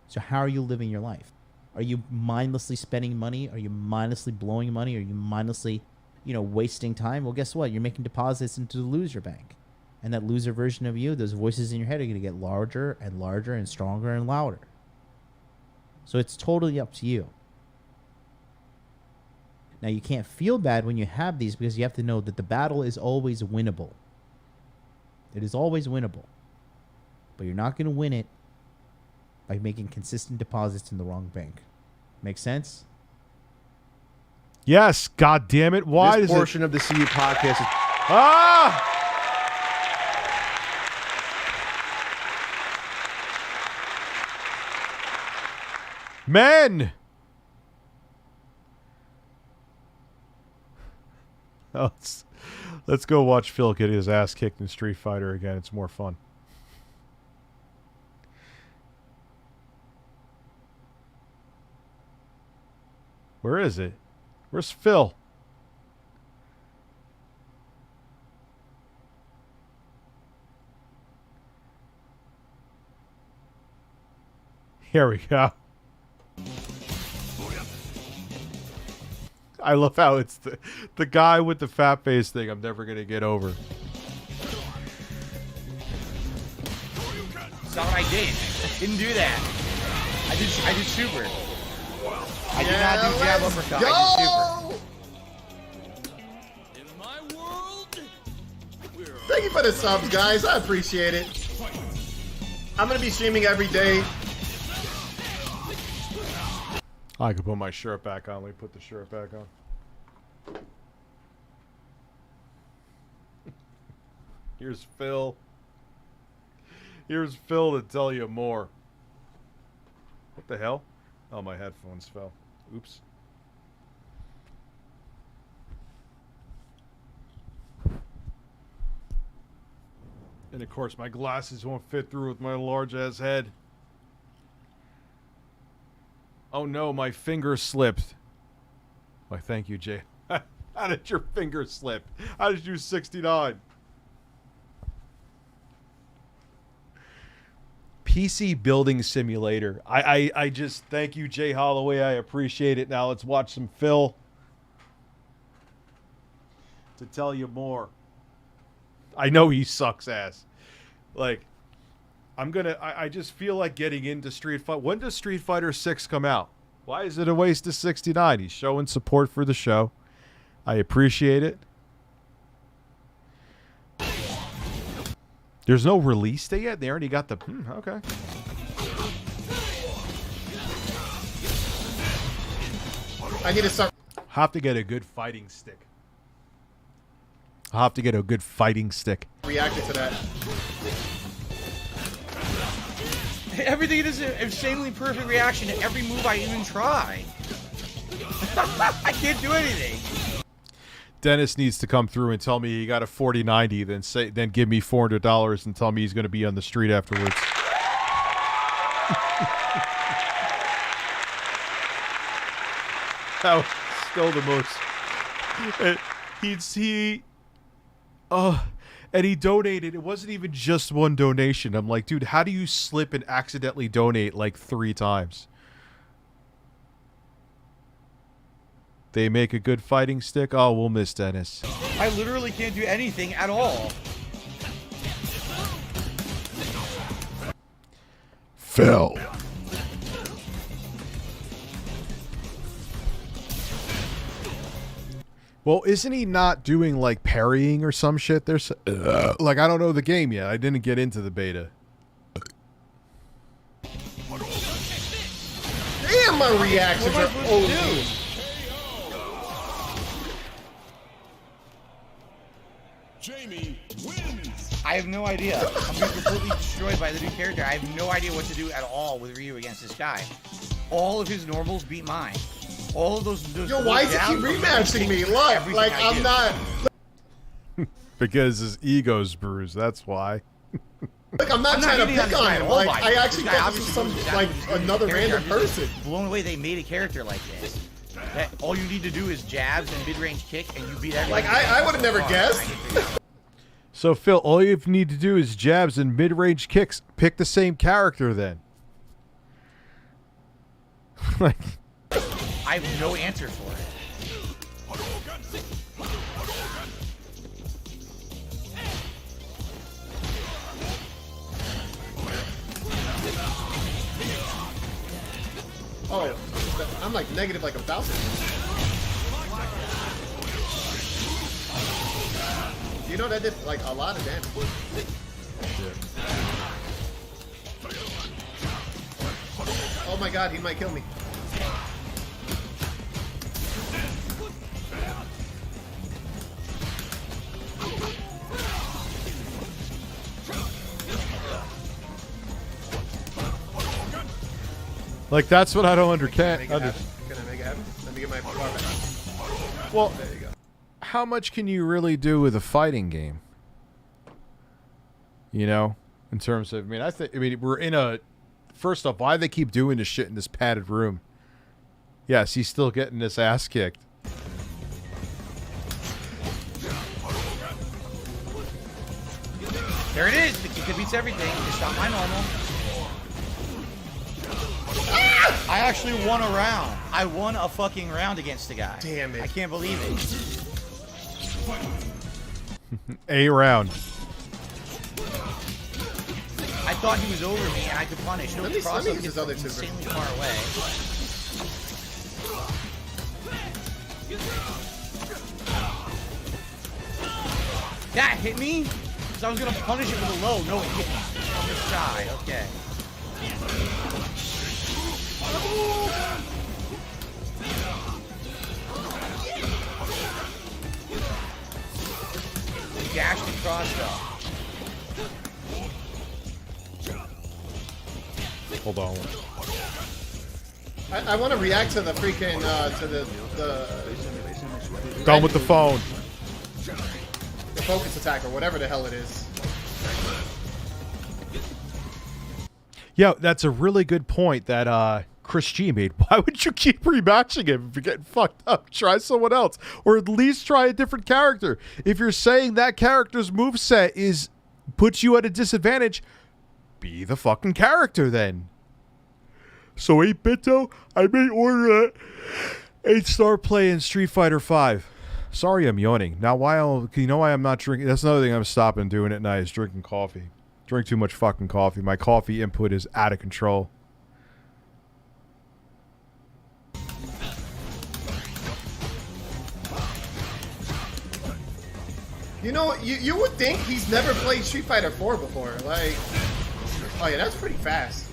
So how are you living your life? Are you mindlessly spending money? Are you mindlessly blowing money? Are you mindlessly, you know, wasting time? Well, guess what? You're making deposits into the loser bank. And that loser version of you, those voices in your head are going to get larger and larger and stronger and louder. So it's totally up to you. Now, you can't feel bad when you have these because you have to know that the battle is always winnable. It is always winnable. But you're not going to win it by making consistent deposits in the wrong bank. Make sense? Yes, God damn it. Why this does portion of the CU podcast is... Ah! Men! Oh, let's go watch Phil get his ass kicked in Street Fighter again. It's more fun. Where is it? Where's Phil? Here we go. I love how it's the guy with the fat face thing I'm never going to get over. That's not what I did. Didn't do that. I did super. I did not do jab uppercut. I did super. Thank you for the subs, guys. I appreciate it. I'm going to be streaming every day. I could put my shirt back on. Let me put the shirt back on. Here's Phil. Here's Phil to tell you more. What the hell? Oh, my headphones fell. Oops. And of course, my glasses won't fit through with my large-ass head. Oh no, my finger slipped. Why, thank you, Jay. How did your finger slip? How did you 69? PC Building Simulator. I just thank you, Jay Holloway. I appreciate it. Now let's watch some Phil to tell you more. I know he sucks ass. Like, I just feel like getting into Street Fighter. When does Street Fighter 6 come out? Why is it a waste of 69? He's showing support for the show. I appreciate it. There's no release date yet? They already got the... okay. I need to start... Have to get a good fighting stick. I'll have to get a good fighting stick. reacting to that. Everything is an insanely perfect reaction to every move I even try. I can't do anything. Dennis needs to come through and tell me he got a 40-90, then give me $400 and tell me he's going to be on the street afterwards. That was still the most. And he donated. It wasn't even just one donation. I'm like, dude, how do you slip and accidentally donate like 3 times? They make a good fighting stick? Oh, we'll miss Dennis. I literally can't do anything at all. Phil. Well, isn't he not doing like parrying or some shit? There's like, I don't know the game yet. I didn't get into the beta. Damn, my reactions are OD. Jamie wins. I have no idea. I'm being completely destroyed by the new character. I have no idea what to do at all with Ryu against this guy. All of his normals beat mine. All of those Yo, why does he keep rematching me? Look, like I'm not. Because his ego's bruised. That's why. Like I'm not trying to pick on him. Like I actually thought this was some like another random person. Blown away they made a character like this. That all you need to do is jabs and mid-range kick, and you beat everyone. Like I would have never guessed. So Phil, all you need to do is jabs and mid-range kicks. Pick the same character then. Like, I have no answer for it. Oh, I'm like negative like 1,000. You know that did like a lot of damage. Oh my god, he might kill me. like that's what I don't understand. Can I make it happen? Let me get my bar back. Well, there you go. how much can you really do with a fighting game? You know, in terms of, I mean, we're in a. First off, why do they keep doing this shit in this padded room? Yes, he's still getting his ass kicked. There it is. The kick that beats everything. It's not my normal. I actually won a round. I won a fucking round against the guy. Damn it. I can't believe it. A round. I thought he was over me and I could punish. No, Let me cross use up his gets other two. insanely far away. That hit me? So I was gonna punish it with a low. No, it hit me on the side. Okay. He dashed across though. Hold on. I want to react to the freaking to the Done with the phone. focus attack or whatever the hell it is. Yeah, that's a really good point that Chris G made. Why would you keep rematching him if you're getting fucked up? Try someone else, or at least try a different character. If you're saying that character's moveset puts you at a disadvantage, be the fucking character then. So 8-Bito, I may order a 8-star play in Street Fighter V. Sorry, I'm yawning. Now, you know why I'm not drinking? That's another thing I'm stopping doing at night is drinking coffee. Drink too much fucking coffee. My coffee input is out of control. You know, you would think he's never played Street Fighter 4 before. Like, oh yeah, that's pretty fast.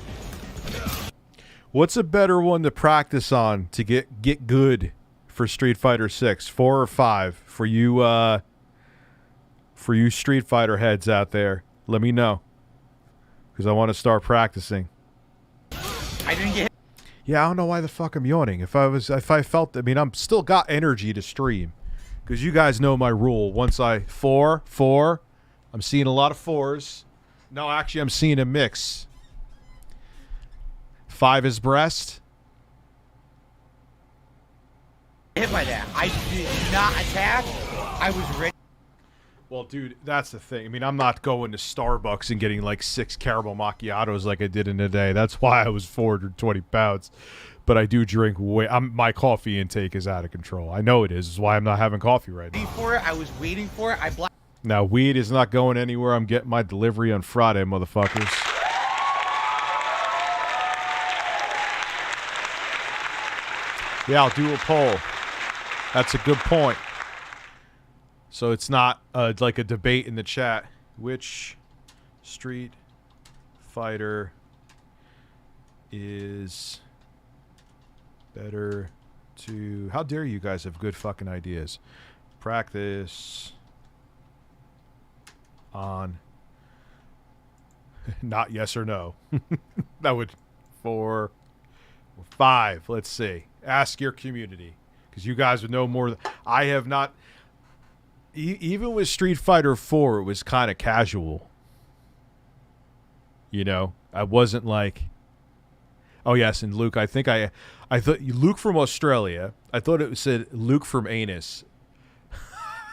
What's a better one to practice on to get good for Street Fighter 6, 4 or 5? For you Street Fighter heads out there, let me know, because I want to start practicing. I didn't get. Yeah, I don't know why the fuck I'm yawning. If I felt, I'm still got energy to stream, because you guys know my rule. Once I four, I'm seeing a lot of 4s. No, actually, I'm seeing a mix. 5 is breast. Hit by that. I did not attack. I was ready. Well, dude, that's the thing. I mean, I'm not going to Starbucks and getting like 6 caramel macchiatos like I did in a day. That's why I was 420 pounds. But I do drink way. My coffee intake is out of control. I know it is. It's why I'm not having coffee right now. I was waiting for it. Now, weed is not going anywhere. I'm getting my delivery on Friday, motherfuckers. Yeah, I'll do a poll. That's a good point. So it's not like a debate in the chat. Which Street Fighter is better to... How dare you guys have good fucking ideas. Practice on... Not yes or no. That would... 4 or 5. Let's see. Ask your community. Because you guys would know more. I have not... Even with Street Fighter 4, it was kind of casual. You know? I wasn't like... Oh, yes, and Luke, I thought... Luke from Australia. I thought it said Luke from Anus.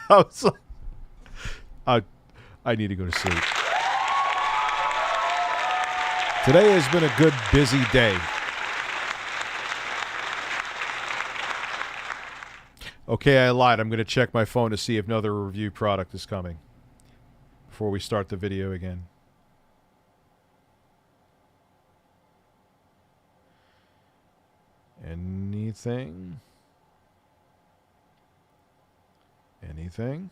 I was like... I need to go to sleep. Today has been a good, busy day. Okay, I lied. I'm going to check my phone to see if another review product is coming before we start the video again. Anything? Anything?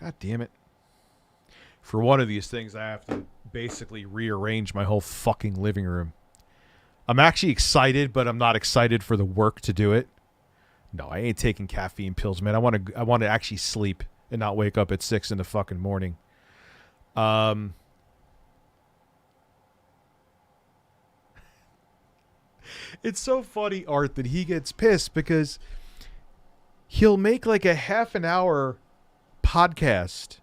God damn it. For one of these things, I have to basically rearrange my whole fucking living room. I'm actually excited, but I'm not excited for the work to do it. No, I ain't taking caffeine pills, man. I want to actually sleep and not wake up at 6 in the fucking morning. It's so funny, Art, that he gets pissed because he'll make like a half an hour podcast.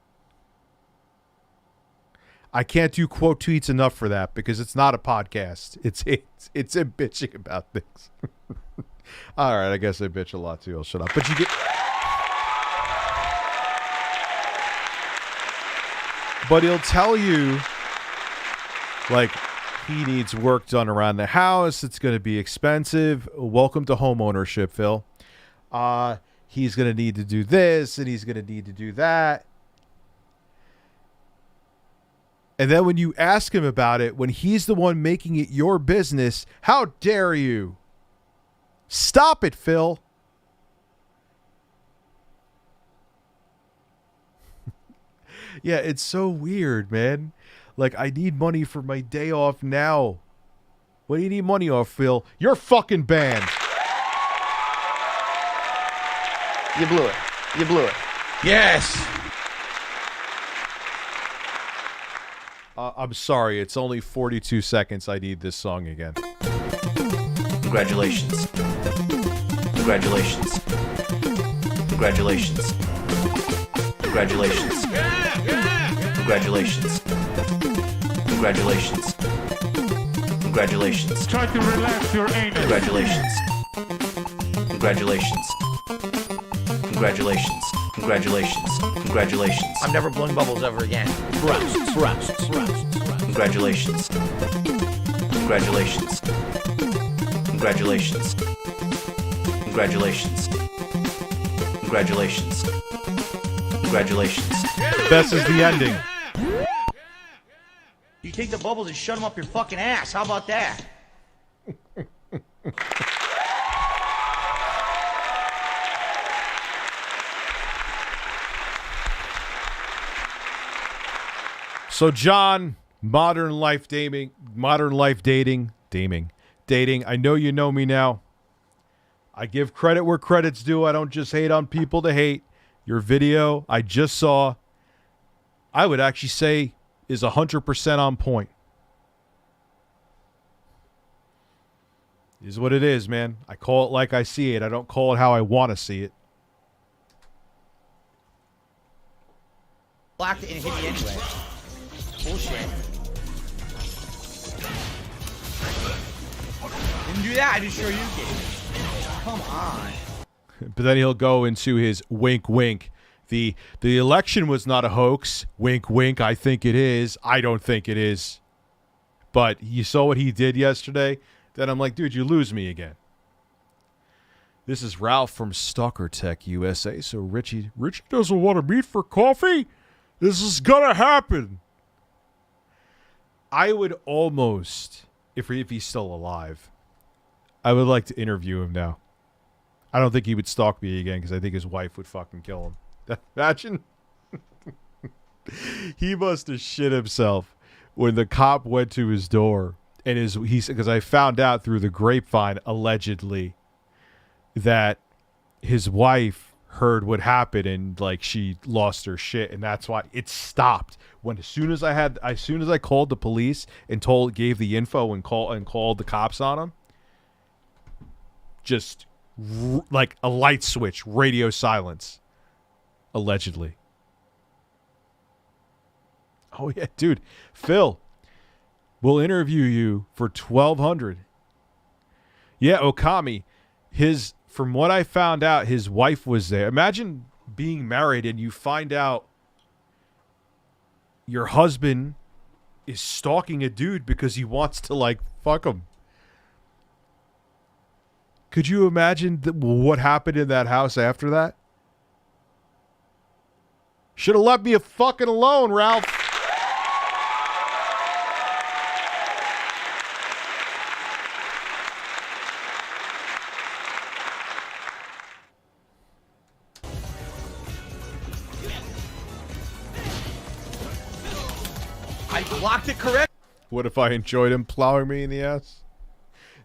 I can't do quote tweets enough for that because it's not a podcast. It's him bitching about things. All right, I guess I bitch a lot too. I'll shut up. But you get... But he'll tell you, like, he needs work done around the house. It's going to be expensive. Welcome to home ownership, Phil. He's going to need to do this, and he's going to need to do that. And then when you ask him about it, when he's the one making it your business, how dare you? Stop it, Phil. Yeah, it's so weird, man. Like, I need money for my day off now. What do you need money off, Phil? You're fucking banned. You blew it. You blew it. Yes. I'm sorry. It's only 42 seconds. I need this song again. Congratulations. Congratulations. Congratulations. Congratulations. Congratulations. Congratulations. Congratulations. Try to relax your anus. Congratulations. Congratulations. Congratulations. Congratulations. Congratulations. I'm never blowing bubbles ever again. Congratulations. Congratulations. Congratulations. Congratulations. Congratulations. Congratulations. Best is the ending. You take the bubbles and shut them up your fucking ass. How about that? So, John, modern life dating. I know you know me now. I give credit where credit's due. I don't just hate on people to hate. Your video I just saw, I would actually say, is 100% on point. It is what it is, man. I call it like I see it. I don't call it how I want to see it. Blocked it and hit you anyway. Bullshit. Didn't do that. I just show you did. Come on. But then he'll go into his wink, wink. The election was not a hoax. Wink, wink. I think it is. I don't think it is. But you saw what he did yesterday? Then I'm like, dude, you lose me again. This is Ralph from StalkerTechUSA. So Richie doesn't want to meet for coffee? This is gonna happen. I would almost, if he's still alive, I would like to interview him now. I don't think he would stalk me again because I think his wife would fucking kill him. Imagine. He must have shit himself when the cop went to his door and because I found out through the grapevine allegedly that his wife heard what happened and like she lost her shit, and that's why it stopped. As soon as I called the police and gave the info and called the cops on him, just like a light switch, radio silence. Allegedly. Oh yeah, dude. Phil, we'll interview you for $1,200. Yeah, Okami. From what I found out, his wife was there. Imagine being married and you find out your husband is stalking a dude because he wants to like fuck him. Could you imagine what happened in that house after that? Should have left me fucking alone, Ralph. I blocked it correct. What if I enjoyed him plowing me in the ass?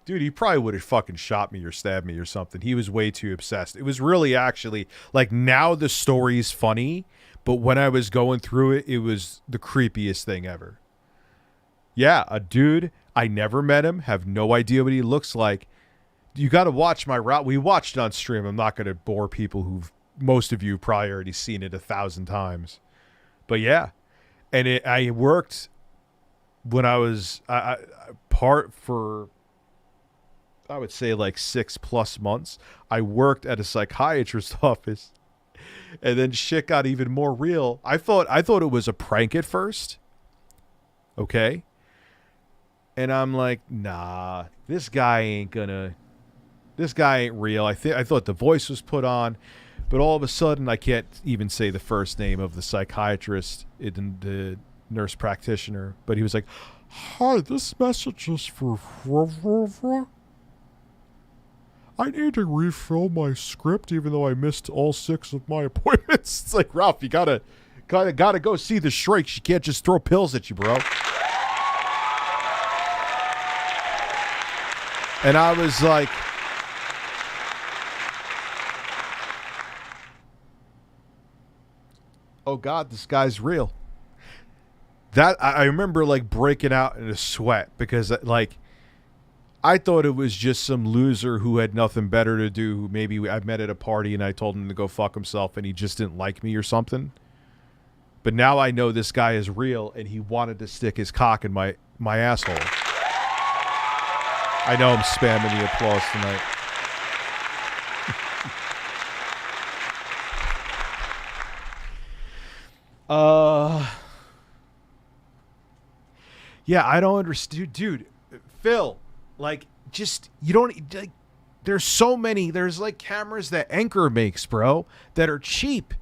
Dude, he probably would have fucking shot me or stabbed me or something. He was way too obsessed. It was really actually, like, now the story's funny, but when I was going through it, it was the creepiest thing ever. Yeah, a dude, I never met him, have no idea what he looks like. You got to watch my route. We watched it on stream. I'm not going to bore people most of you probably already seen it 1,000 times. But yeah, and I worked when I was I would say like 6+ months. I worked at a psychiatrist's office, and then shit got even more real. I thought it was a prank at first. Okay. And I'm like, nah, this guy ain't real. I thought the voice was put on, but all of a sudden I can't even say the first name of the psychiatrist, the nurse practitioner, but he was like, hi, this message is for I need to refill my script even though I missed all 6 of my appointments. It's like, Ralph, you gotta go see the shrink. She can't just throw pills at you, bro. And I was like, oh God, this guy's real. That I remember like breaking out in a sweat because like I thought it was just some loser who had nothing better to do. Who maybe I met at a party and I told him to go fuck himself and he just didn't like me or something. But now I know this guy is real and he wanted to stick his cock in my asshole. I know I'm spamming the applause tonight. Yeah, I don't understand, dude. Phil, like, just you don't like. There's so many. There's like cameras that Anchor makes, bro, that are cheap.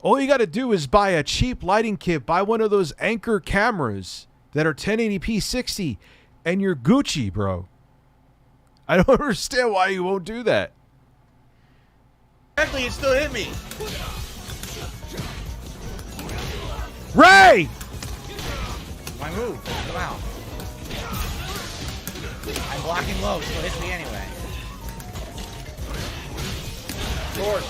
All you got to do is buy a cheap lighting kit. Buy one of those Anchor cameras that are 1080p 60, and you're Gucci, bro. I don't understand why you won't do that. Exactly, it still hit me. Ray! My move. Come out. I'm blocking low, so it hits me anyway. Lord.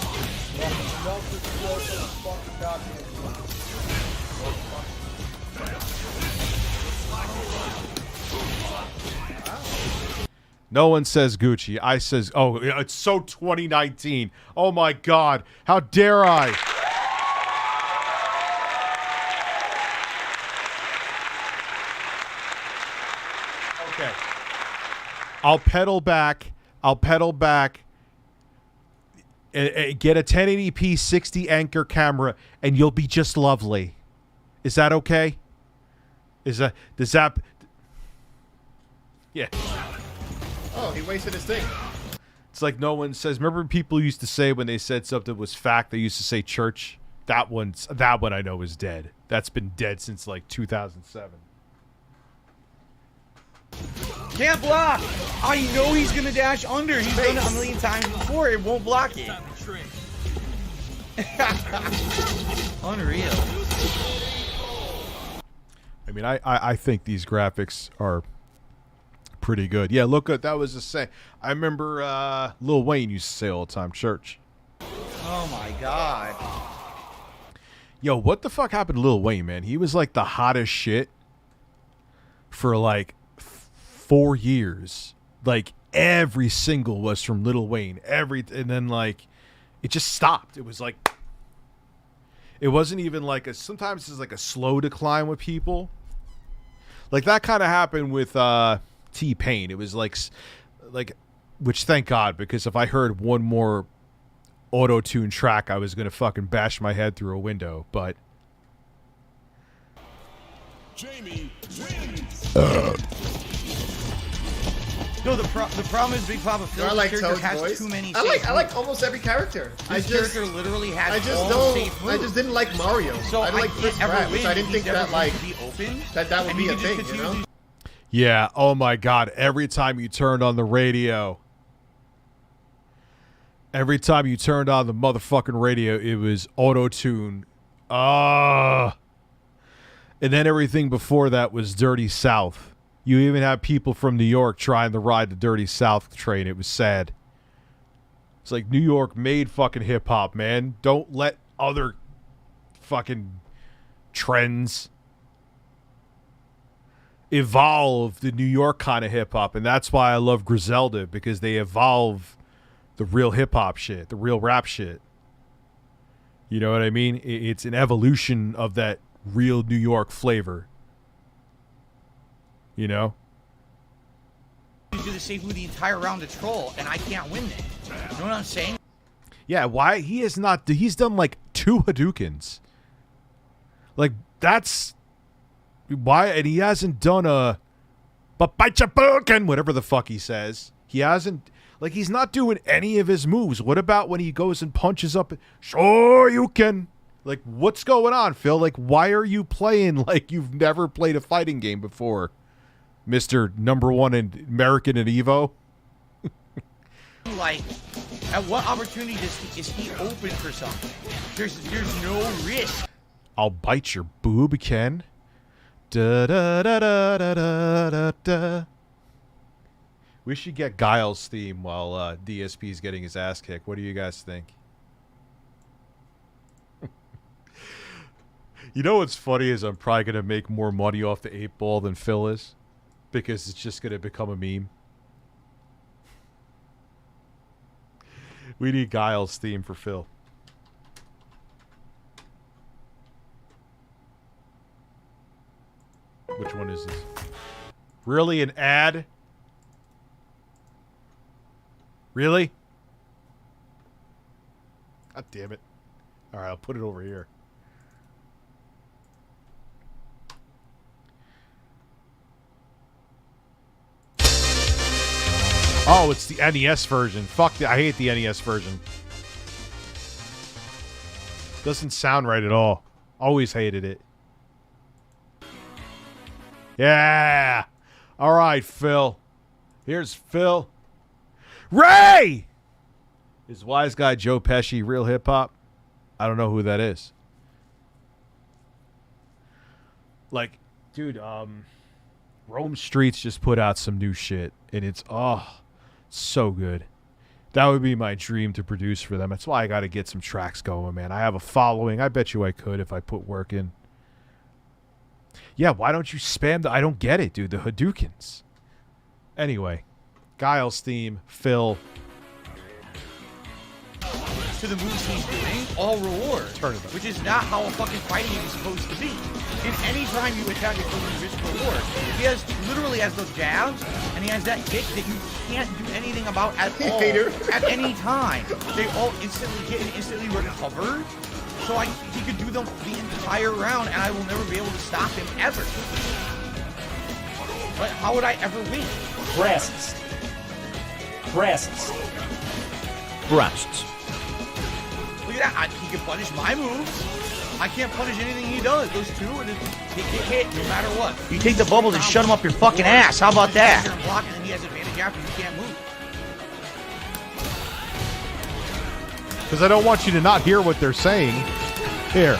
No one says Gucci. I says, oh, it's so 2019. Oh my God. How dare I? Okay. I'll pedal back. Get a 1080p 60 anchor camera, and you'll be just lovely. Is that okay? Does that? Yeah. Oh, he wasted his thing. It's like no one says. Remember, people used to say when they said something was fact, they used to say church. That one I know is dead. That's been dead since like 2007. Can't block. I know he's gonna dash under. He's done it a million times before. It won't block it. Unreal. I mean, I think these graphics are pretty good. Yeah, look at that was the same. I remember Lil Wayne used to say all the time, church. Oh my god. Yo, what the fuck happened to Lil Wayne, man? He was like the hottest shit for like 4 years. Like every single was from Lil Wayne. And then like it just stopped. It was like it wasn't even like sometimes it's like a slow decline with people. Like that kind of happened with T-Pain. It was like which thank God, because if I heard one more auto-tune track, I was gonna fucking bash my head through a window. But Jamie wins. No, the problem is Big Papa Phil's I like character Toad's has voice. too many. I like almost every character. His character literally has I just all don't. safe moves. I just didn't like Mario. So I like Chris ever Pratt, which win. I didn't think He's never that like going to be open, that would be a thing. You know. yeah, oh my God! Every time you turned on the radio. Every time you turned on the motherfucking radio, it was auto-tune. And then everything before that was Dirty South. You even had people from New York trying to ride the Dirty South train. It was sad. It's like New York made fucking hip-hop, man. Don't let other fucking trends evolve the New York kind of hip-hop. And that's why I love Griselda, because they evolve the real hip-hop shit, the real rap shit. You know what I mean? It's an evolution of that real New York flavor. You know? You do the safe move the entire round to troll, and I can't win it. You know what I'm saying? Yeah, why? He's done like 2 Hadoukens. Like, that's... Why? And he hasn't done a... whatever the fuck he says. He hasn't... Like, he's not doing any of his moves. What about when he goes and punches up? Sure you can. Like, what's going on, Phil? Like, why are you playing like you've never played a fighting game before, Mr. #1 in American and Evo? Like, at what opportunity is he open for something? There's no risk. I'll bite your boob, Ken. Da da da da da da da. We should get Guile's theme while DSP's getting his ass kicked. What do you guys think? You know what's funny is I'm probably going to make more money off the 8-ball than Phil is. Because it's just going to become a meme. We need Guile's theme for Phil. Which one is this? Really? An ad? Really? God damn it. Alright, I'll put it over here. Oh, it's the NES version. Fuck, I hate the NES version. Doesn't sound right at all. Always hated it. Yeah! Alright, Phil. Here's Phil. Ray! Is Wise Guy Joe Pesci real hip-hop? I don't know who that is. Like, dude, Rome Streets just put out some new shit, and it's, so good. That would be my dream to produce for them. That's why I got to get some tracks going, man. I have a following. I bet you I could if I put work in. Yeah, why don't you spam I don't get it, dude. The Hadoukens. Anyway. Guile's theme, Phil. to the moves he's doing, all reward. Which is not how a fucking fighting game is supposed to be. And any time you attack a opponent with reward, he literally has those jabs, and he has that kick that you can't do anything about at all. At any time. They all instantly hit and instantly recover. So he could do them the entire round, and I will never be able to stop him ever. But how would I ever win? Breasts. Breasts. Breasts. Look at that. He can punish my moves. I can't punish anything he does. Those two, and hit no matter what. You take the bubbles and shut him up your fucking ass. How about that? Block, and then he has advantage after you can't move. Because I don't want you to not hear what they're saying. Here.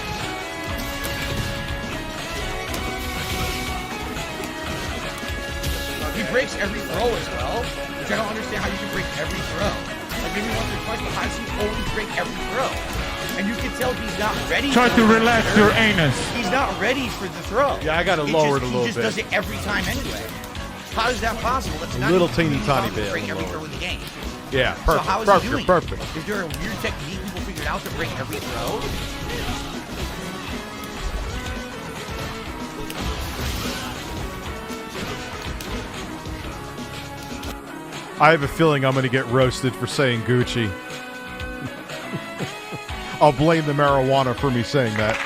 He breaks every throw as well, which I don't understand how you can break every throw. Like maybe once or twice, but how does he always break every throw? And you can tell he's not ready. Try to relax your anus. He's not ready for the throw. Yeah, I gotta lower it a little bit. He just does it every time anyway. How is that possible? That's A little teeny tiny bit. Break every throw in the game. Yeah, perfect. So how is he doing? Perfect. Is there a weird technique people figured out to break every throw? I have a feeling I'm going to get roasted for saying Gucci. I'll blame the marijuana for me saying that.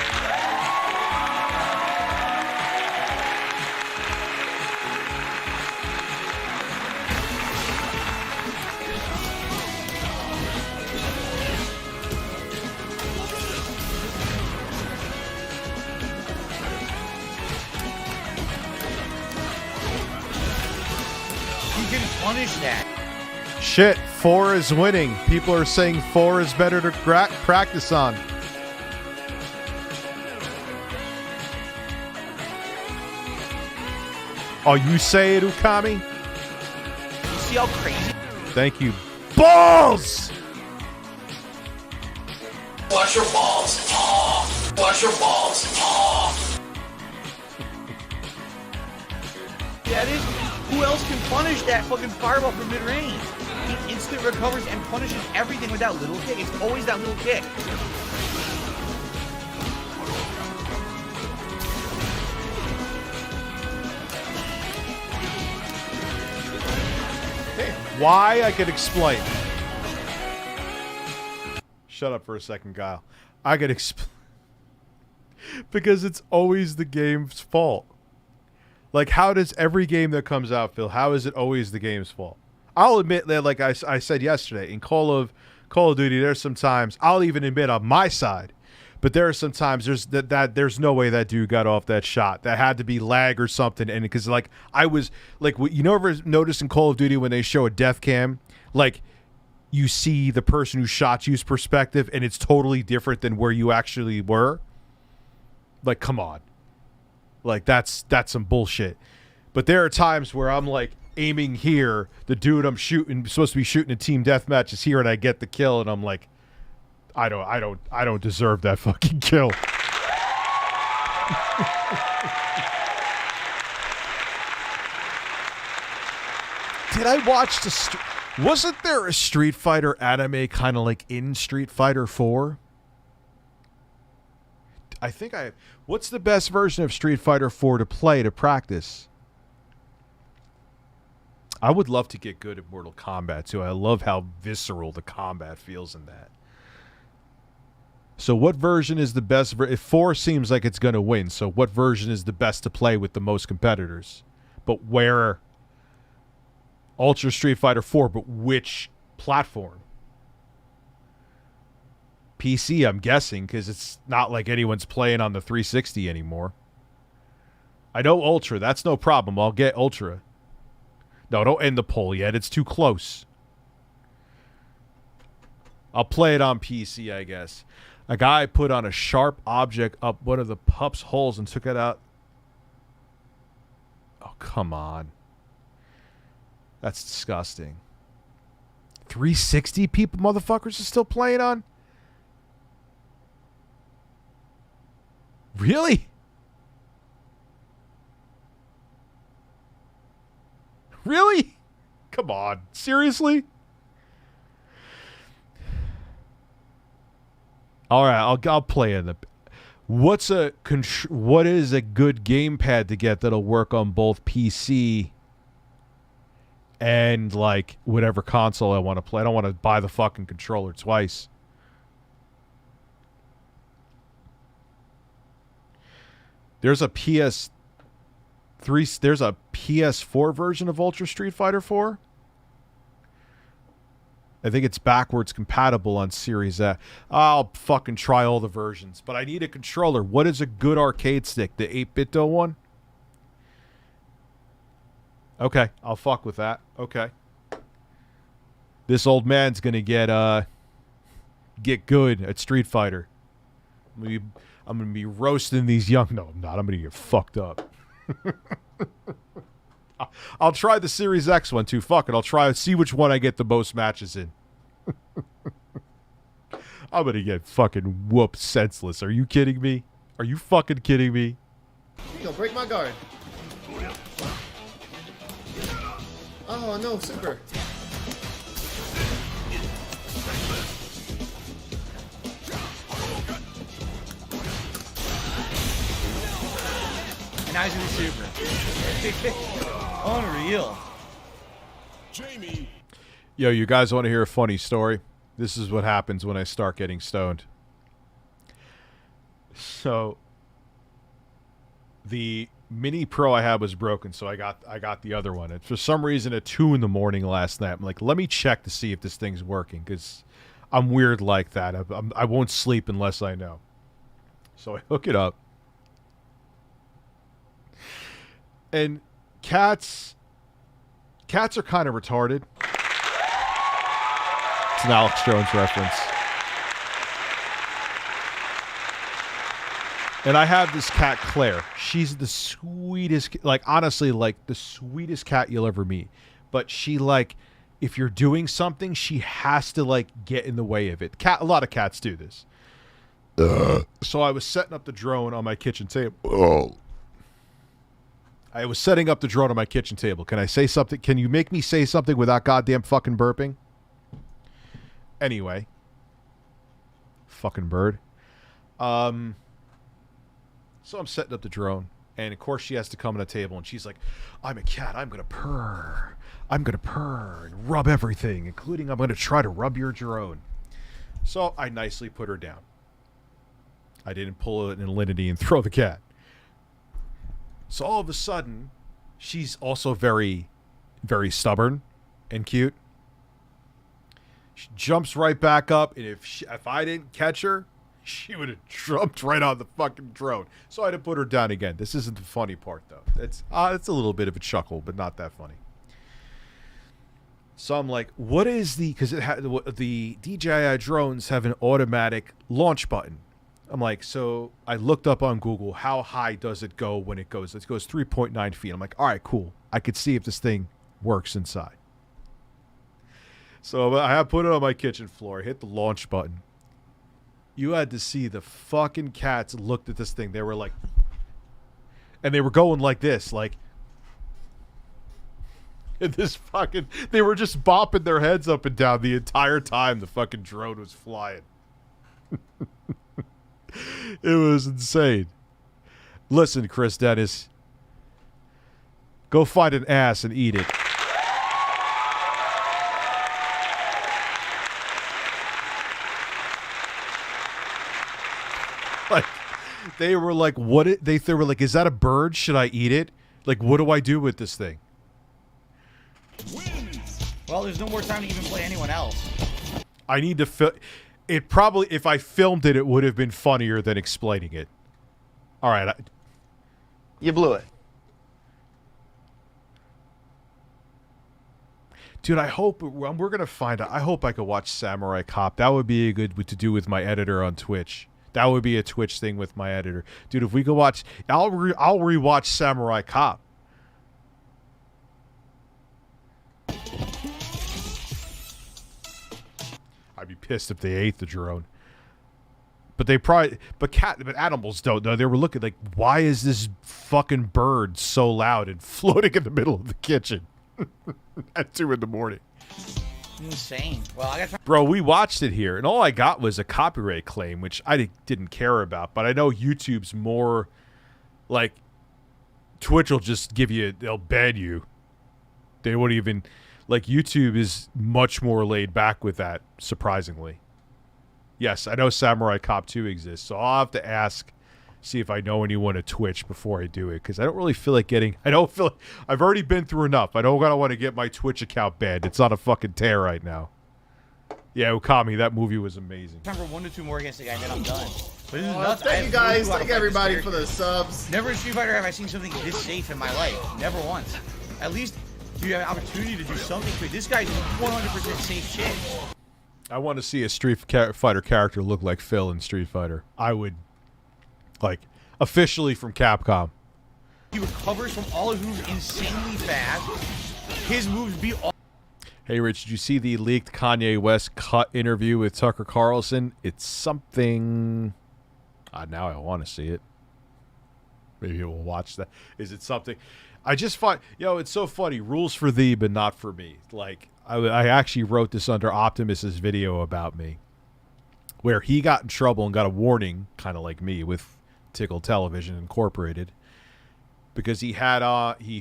Punish that. Shit, 4 is winning. People are saying 4 is better to practice on. Oh, you say it, Ukami? You see how crazy? Thank you. Balls! Watch your balls. Oh. Watch your balls. Oh. That is. Who else can punish that fucking fireball from mid-range? He instant recovers and punishes everything with that little kick. It's always that little kick. Why? I could explain. Shut up for a second, Kyle. I could explain. Because it's always the game's fault. Like, how does every game that comes out feel? How is it always the game's fault? I'll admit that, like I said yesterday, in Call of Duty, there's some times, I'll even admit on my side, but there are some times there's no way that dude got off that shot. That had to be lag or something. And because, like, I was, like, you never notice in Call of Duty when they show a death cam, like, you see the person who shot you's perspective, and it's totally different than where you actually were? Like, come on. Like, that's some bullshit. But there are times where I'm like aiming here, the dude I'm supposed to be shooting a team deathmatch is here, and I get the kill, and I'm like, I don't deserve that fucking kill. Did I watch wasn't there a Street Fighter anime kind of like in Street Fighter 4? I think what's the best version of Street Fighter 4 to play, to practice? I would love to get good at Mortal Kombat too. I love how visceral the combat feels in that. So what version is the best? If 4 seems like it's going to win, so what version is the best to play with the most competitors? But where? Ultra Street Fighter 4, but which platform? PC, I'm guessing, because it's not like anyone's playing on the 360 anymore. I know Ultra. That's no problem. I'll get Ultra. No, don't end the poll yet. It's too close. I'll play it on PC, I guess. A guy put on a sharp object up one of the pup's holes and took it out. Oh, come on. That's disgusting. 360 people, motherfuckers, are still playing on? Really? Really? Come on. Seriously? All right, I'll play in the. What is a good gamepad to get that'll work on both PC and like whatever console I want to play? I don't want to buy the fucking controller twice. There's a PS3. There's a PS4 version of Ultra Street Fighter 4. I think it's backwards compatible on Series X. I'll fucking try all the versions, but I need a controller. What is a good arcade stick? The 8-bit one? Okay, I'll fuck with that. Okay. This old man's gonna get good at Street Fighter. I'm gonna be roasting these young. No, I'm not. I'm gonna get fucked up. I'll try the Series X one too. Fuck it. I'll try see which one I get the most matches in. I'm gonna get fucking whooped senseless. Are you kidding me? Are you fucking kidding me? Yo, break my guard. Oh no, super. And now he's gonna super. Unreal. Jamie. Yo, you guys want to hear a funny story? This is what happens when I start getting stoned. So, the Mini Pro I had was broken, so I got the other one. And for some reason, at 2 in the morning last night, I'm like, let me check to see if this thing's working, because I'm weird like that. I won't sleep unless I know. So I hook it up. And cats are kind of retarded. It's an Alex Jones reference. And I have this cat, Claire. She's the sweetest, like, honestly, like, the sweetest cat you'll ever meet. But she, like, if you're doing something, she has to, like, get in the way of it. A lot of cats do this. So I was setting up the drone on my kitchen table. I was setting up the drone on my kitchen table. Can I say something? Can you make me say something without goddamn fucking burping? Anyway. Fucking bird. So I'm setting up the drone. And, of course, she has to come on the table. And she's like, I'm a cat. I'm going to purr. I'm going to purr and rub everything, including I'm going to try to rub your drone. So I nicely put her down. I didn't pull an alinity and throw the cat. So all of a sudden, she's also very, very stubborn and cute. She jumps right back up, and if I didn't catch her, she would have jumped right on the fucking drone. So I had to put her down again. This isn't the funny part, though. It's a little bit of a chuckle, but not that funny. So I'm like, what is because the DJI drones have an automatic launch button. I'm like, so I looked up on Google, how high does it go when it goes? It goes 3.9 feet. I'm like, all right, cool. I could see if this thing works inside. So I put it on my kitchen floor, hit the launch button. You had to see the fucking cats looked at this thing. They were like, and they were going like this, like, and this fucking, they were just bopping their heads up and down the entire time the fucking drone was flying. It was insane. Listen, Chris Dennis, go find an ass and eat it. Like, they were like, they were like, is that a bird? Should I eat it? Like, what do I do with this thing? Well, there's no more time to even play anyone else. I need to film. It probably, if I filmed it, it would have been funnier than explaining it. All right. You blew it. Dude, I hope we're going to find out. I hope I could watch Samurai Cop. That would be a good to do with my editor on Twitch. That would be a Twitch thing with my editor. Dude, if we could watch, I'll rewatch Samurai Cop. I'd be pissed if they ate the drone. But they probably, but animals don't know. They were looking like, why is this fucking bird so loud and floating in the middle of the kitchen at 2 in the morning? Insane. Well, I got. Bro, we watched it here, and all I got was a copyright claim, which I didn't care about. But I know YouTube's more like Twitch will just give you, they'll ban you. They won't even, like, YouTube is much more laid back with that, surprisingly. Yes, I know Samurai Cop 2 exists, so I'll have to ask, see if I know anyone at Twitch before I do it, because I don't really feel like I've already been through enough. I don't want to get my Twitch account banned. It's on a fucking tear right now. Yeah, Okami, that movie was amazing. Time for 1 to 2 more against the guy, and then I'm done. But this is nuts. Thank you guys. Thank everybody for the subs. Never in Street Fighter have I seen something this safe in my life. Never once. At least you have an opportunity to do something to it. This guy's 100% safe shit. I want to see a Street Fighter character look like Phil in Street Fighter. I would, like, officially from Capcom. He recovers from all his moves insanely fast. His moves beat all. Hey, Rich, did you see the leaked Kanye West cut interview with Tucker Carlson? It's something. Now I want to see it. Maybe we'll watch that. Is it something? I just find, it's so funny. Rules for thee, but not for me. Like, I actually wrote this under Optimus's video about me, where he got in trouble and got a warning, kind of like me, with Tickle Television Incorporated, because he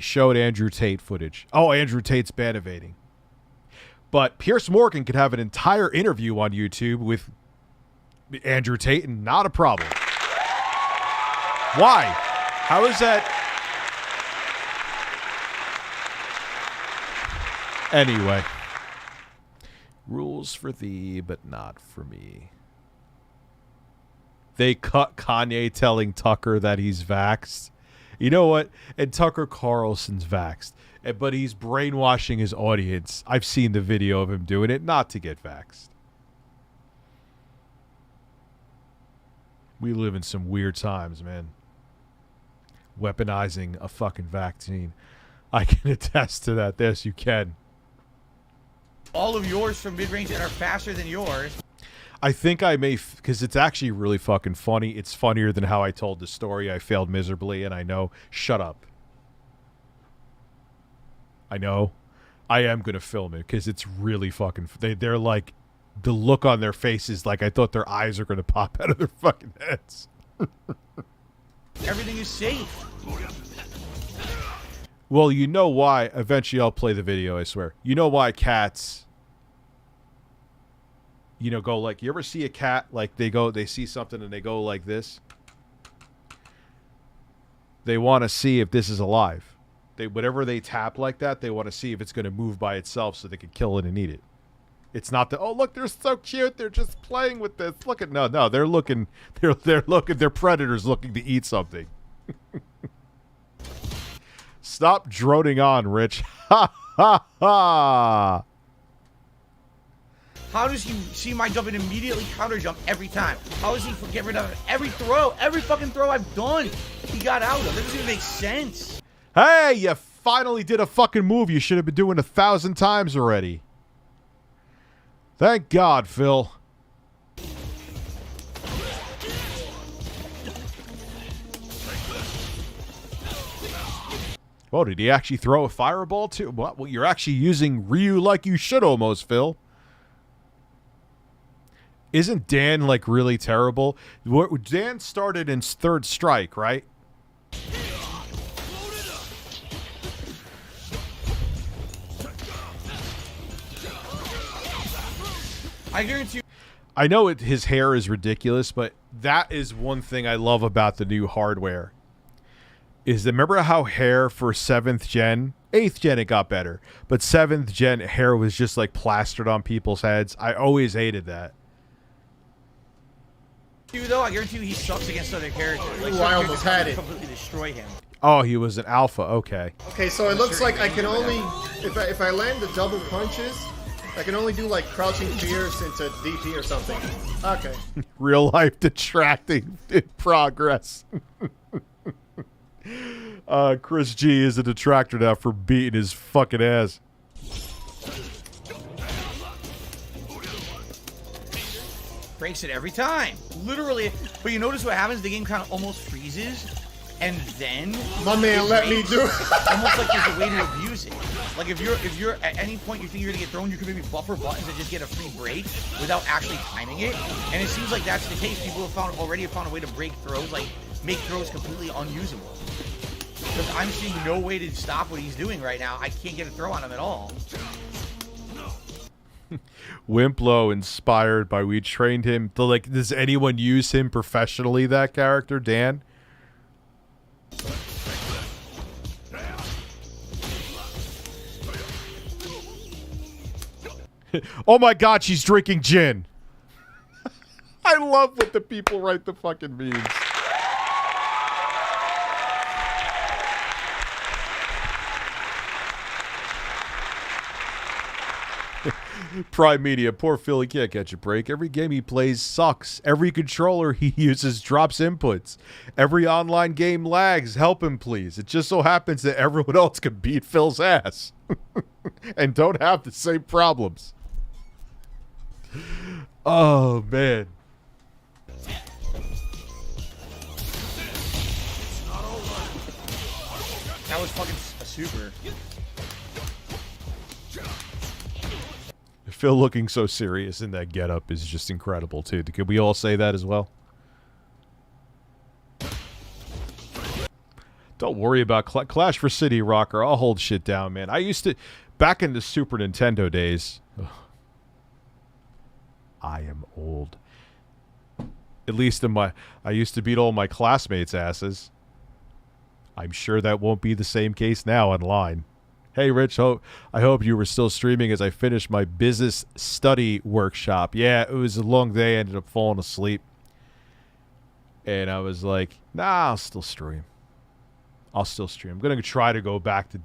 showed Andrew Tate footage. Oh, Andrew Tate's ban evading. But Piers Morgan could have an entire interview on YouTube with Andrew Tate and not a problem. Why? How is that? Anyway. Rules for thee, but not for me. They cut Kanye telling Tucker that he's vaxxed. You know what? And Tucker Carlson's vaxxed. But he's brainwashing his audience. I've seen the video of him doing it not to get vaxxed. We live in some weird times, man. Weaponizing a fucking vaccine. I can attest to that. Yes, you can. All of yours from mid-range that are faster than yours. I think I may, because it's actually really fucking funny. It's funnier than how I told the story. I failed miserably, and I know. Shut up. I know. I am going to film it, because it's really fucking... They're like... The look on their faces, like I thought their eyes are going to pop out of their fucking heads. Everything is safe. Well, you know why. Eventually, I'll play the video, I swear. You know why cats... go like... You ever see a cat, like, they see something and they go like this? They want to see if this is alive. Whatever they tap like that, they want to see if it's going to move by itself so they can kill it and eat it. It's not the, oh, look, they're so cute. They're just playing with this. Look at, no, they're looking, they're predators looking to eat something. Stop droning on, Rich. Ha, ha, ha. How does he see my jump and immediately counter jump every time? How does he get rid of it? Every fucking throw I've done, he got out of. That doesn't even make sense. Hey, you finally did a fucking move you should have been doing 1,000 times already. Thank God, Phil. Oh, did he actually throw a fireball too? Well, you're actually using Ryu like you should almost, Phil. Isn't Dan, like, really terrible? Dan started in Third Strike, right? I guarantee you. I know his hair is ridiculous, but that is one thing I love about the new hardware. Remember how hair for 7th gen? 8th gen it got better, but 7th gen hair was just like plastered on people's heads. I always hated that. Though, I guarantee you he sucks against other characters. Like, ooh, I almost had it. Completely destroy him. Oh, he was an alpha. Okay. Okay, so it looks like I can only, if I land the double punches, I can only do like crouching fierce into DP or something. Okay. Real life detracting in progress. Chris G is a detractor now for beating his fucking ass. Breaks it every time. Literally. But you notice what happens? The game kind of almost freezes. And then... My man let me do it. Almost like there's a way to abuse it. Like if you're at any point you think you're gonna get thrown, you can maybe buffer buttons and just get a free break without actually timing it. And it seems like that's the case. People have already found a way to break throws, like make throws completely unusable. Because I'm seeing no way to stop what he's doing right now. I can't get a throw on him at all. Wimplo inspired by we trained him to, like, does anyone use him professionally, that character, Dan? Oh my god, she's drinking gin. I love what the people write the fucking memes. Prime Media, poor Philly can't catch a break. Every game he plays sucks. Every controller he uses drops inputs. Every online game lags. Help him, please. It just so happens that everyone else can beat Phil's ass. And don't have the same problems. Oh, man. That was fucking a super. Phil looking so serious in that getup is just incredible, too. Could we all say that as well? Don't worry about Clash for City Rocker. I'll hold shit down, man. I used to... Back in the Super Nintendo days... Ugh, I am old. At least in my... I used to beat all my classmates' asses. I'm sure that won't be the same case now online. Hey, Rich, I hope you were still streaming as I finished my business study workshop. Yeah, it was a long day. I ended up falling asleep. And I was like, nah, I'll still stream. I'll still stream. I'm going to try to go back to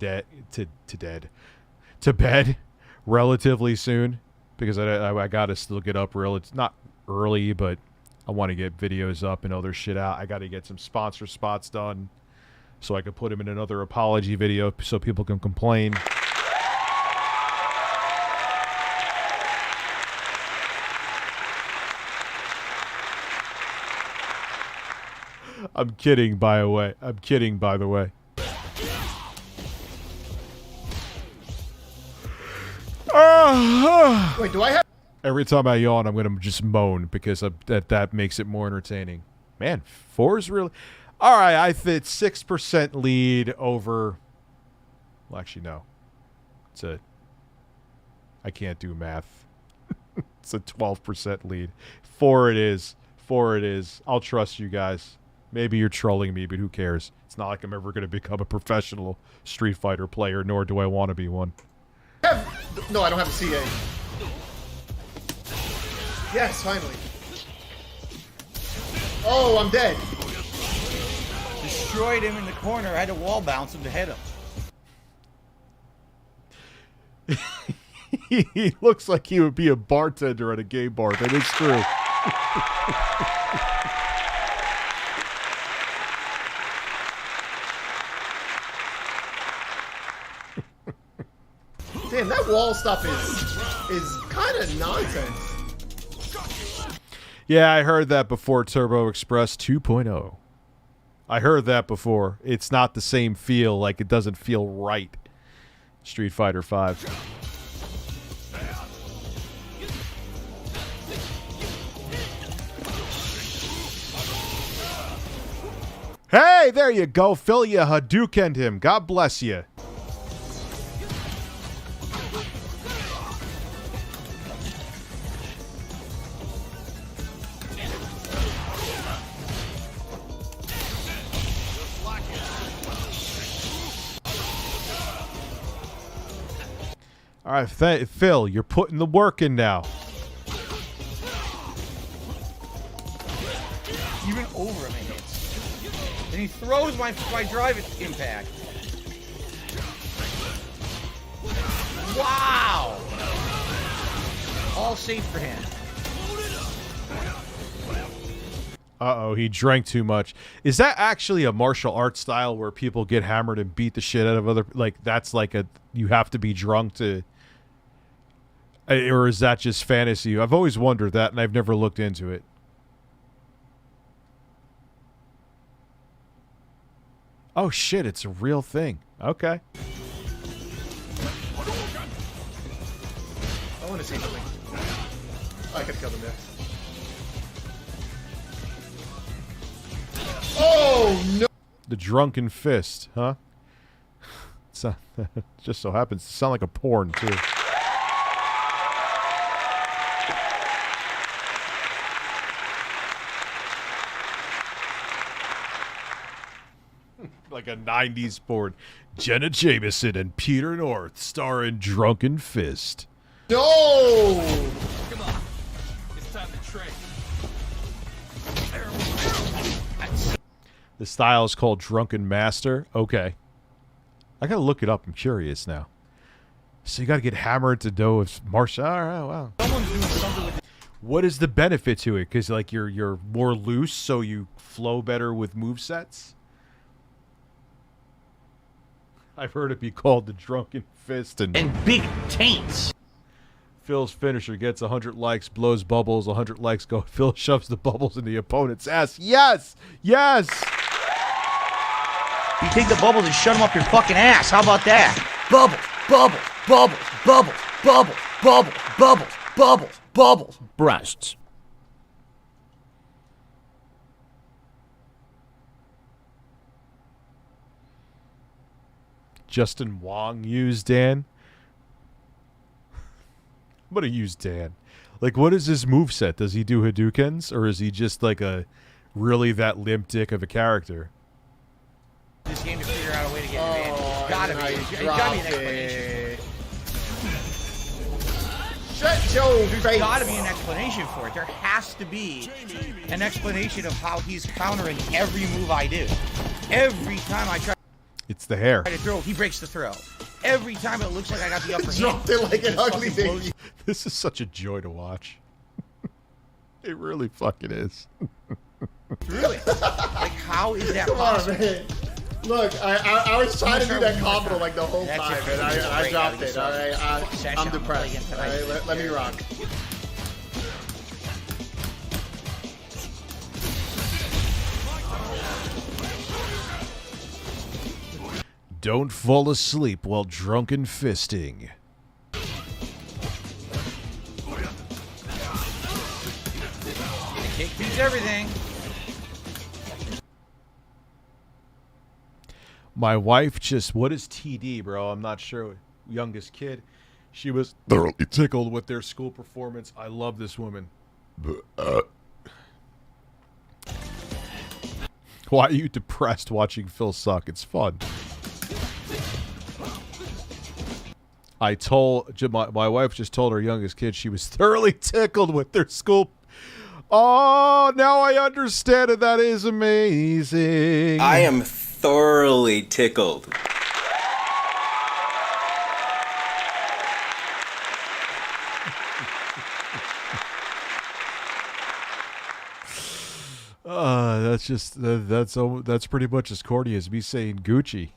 bed relatively soon. Because I got to still get up not early, but I want to get videos up and other shit out. I got to get some sponsor spots done. So I could put him in another apology video so people can complain. I'm kidding, by the way. Wait, do I have... Every time I yawn, I'm going to just moan because that makes it more entertaining. Man, 4 is really... All right, I think 6% lead over... Well, actually, no. I can't do math. It's a 12% lead. 4 it is. I'll trust you guys. Maybe you're trolling me, but who cares? It's not like I'm ever going to become a professional Street Fighter player, nor do I want to be one. No, I don't have a CA. Yes, finally. Oh, I'm dead. Destroyed him in the corner. I had to wall bounce him to hit him. He looks like he would be a bartender at a gay bar. That is true. Damn, that wall stuff is kind of nonsense. Yeah, I heard that before Turbo Express 2.0. I heard that before. It's not the same feel. Like, it doesn't feel right. Street Fighter 5. Hey, there you go. Phil, you Hadoukened him. God bless you. All right, Phil, you're putting the work in now. Even over him, it hits. And he throws my drive impact. Wow! All safe for him. Uh-oh, he drank too much. Is that actually a martial arts style where people get hammered and beat the shit out of other... Like, that's like a... You have to be drunk to... Or is that just fantasy? I've always wondered that, and I've never looked into it. Oh, shit, it's a real thing. Okay. I want to see something. I could kill them there. Oh no! The Drunken Fist, huh? Just so happens to sound like a porn too. Like a 90s porn. Jenna Jameson and Peter North star in Drunken Fist. No! Come on. It's time to trade. The style is called Drunken Master. Okay. I gotta look it up. I'm curious now. So you gotta get hammered to know if martial. All right, wow. Someone's doing something with What is the benefit to it? Because like you're more loose, so you flow better with movesets. I've heard it be called the Drunken Fist and big taints. Phil's finisher gets 100 likes, blows bubbles, 100 likes go. Phil shoves the bubbles in the opponent's ass. Yes! Yes! You take the bubbles and shut them up your fucking ass. How about that? Bubbles, bubbles, bubbles, bubbles, bubbles, bubbles, bubbles, bubbles, bubbles. Breasts. Justin Wong used Dan. I'm gonna use Dan. Like, what is his moveset? Does he do Hadoukens? Or is he just like a really that limp dick of a character? This game to figure out a way to get advantage. It's gotta be. It's gotta be an explanation. Shut your face. There's gotta be an explanation for it. There has to be an explanation of how he's countering every move I do. Every time I try It's the hair. to throw, he breaks the throw. Every time it looks like I got the upper hand. Dropped it like an ugly baby. This is such a joy to watch. It really fucking is. Really? Like, how is that Come possible? on, man. Look, I was trying to do that combo like the whole That's time, it. and I Great. dropped it. All right, I'm depressed. Again All tonight. right, let me rock. Don't fall asleep while drunken fisting. Kick beats everything. My wife just, what is TD, bro? I'm not sure. Youngest kid. She was thoroughly tickled with their school performance. I love this woman. Why are you depressed watching Phil suck? It's fun. My wife just told her youngest kid she was thoroughly tickled with their school. Oh, now I understand it. That is amazing. I am thoroughly tickled. That's pretty much as corny as me saying Gucci.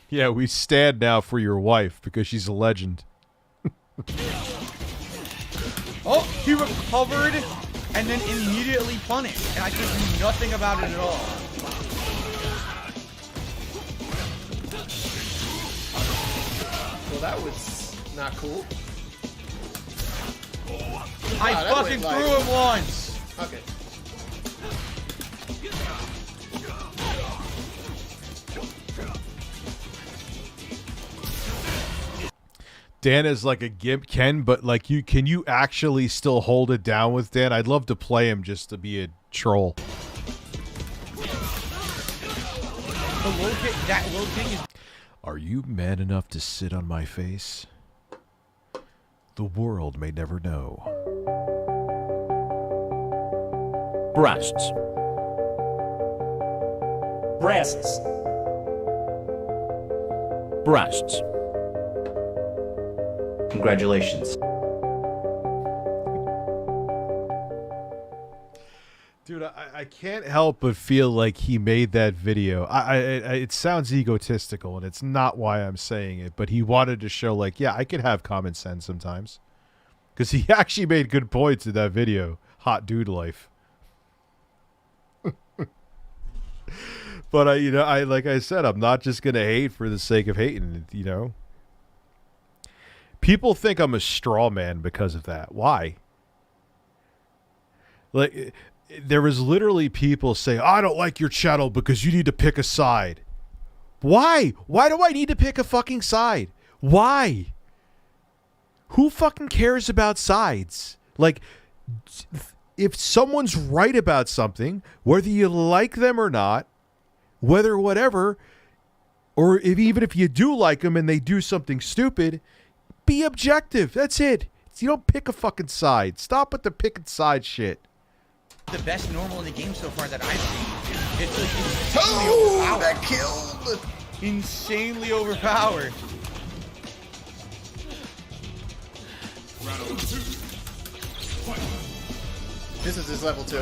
Yeah, we stand now for your wife because she's a legend. Oh, he recovered and then immediately punished, and I could do nothing about it at all. Well, that was not cool. I fucking threw him once. Okay. Dan is like a gimp, Ken, but like can you actually still hold it down with Dan? I'd love to play him just to be a troll. The low kick, that low kick is. Are you man enough to sit on my face? The world may never know. Breasts. Breasts. Breasts. Congratulations. Dude, I can't help but feel like he made that video. It sounds egotistical, and it's not why I'm saying it, but he wanted to show, like, yeah, I can have common sense sometimes. Because he actually made good points in that video. Hot dude life. But I like I said, I'm not just gonna hate for the sake of hating. People think I'm a straw man because of that. Why? Like, there was literally people say, I don't like your channel because you need to pick a side. Why? Why do I need to pick a fucking side? Why? Who fucking cares about sides? Like, if someone's right about something, whether you like them or not, whether whatever, or even if you do like them and they do something stupid, be objective. That's it. You don't pick a fucking side. Stop with the picking side shit. The best normal in the game so far that I've seen. It's like insanely overpowered. That killed! Insanely overpowered. This is his level 2.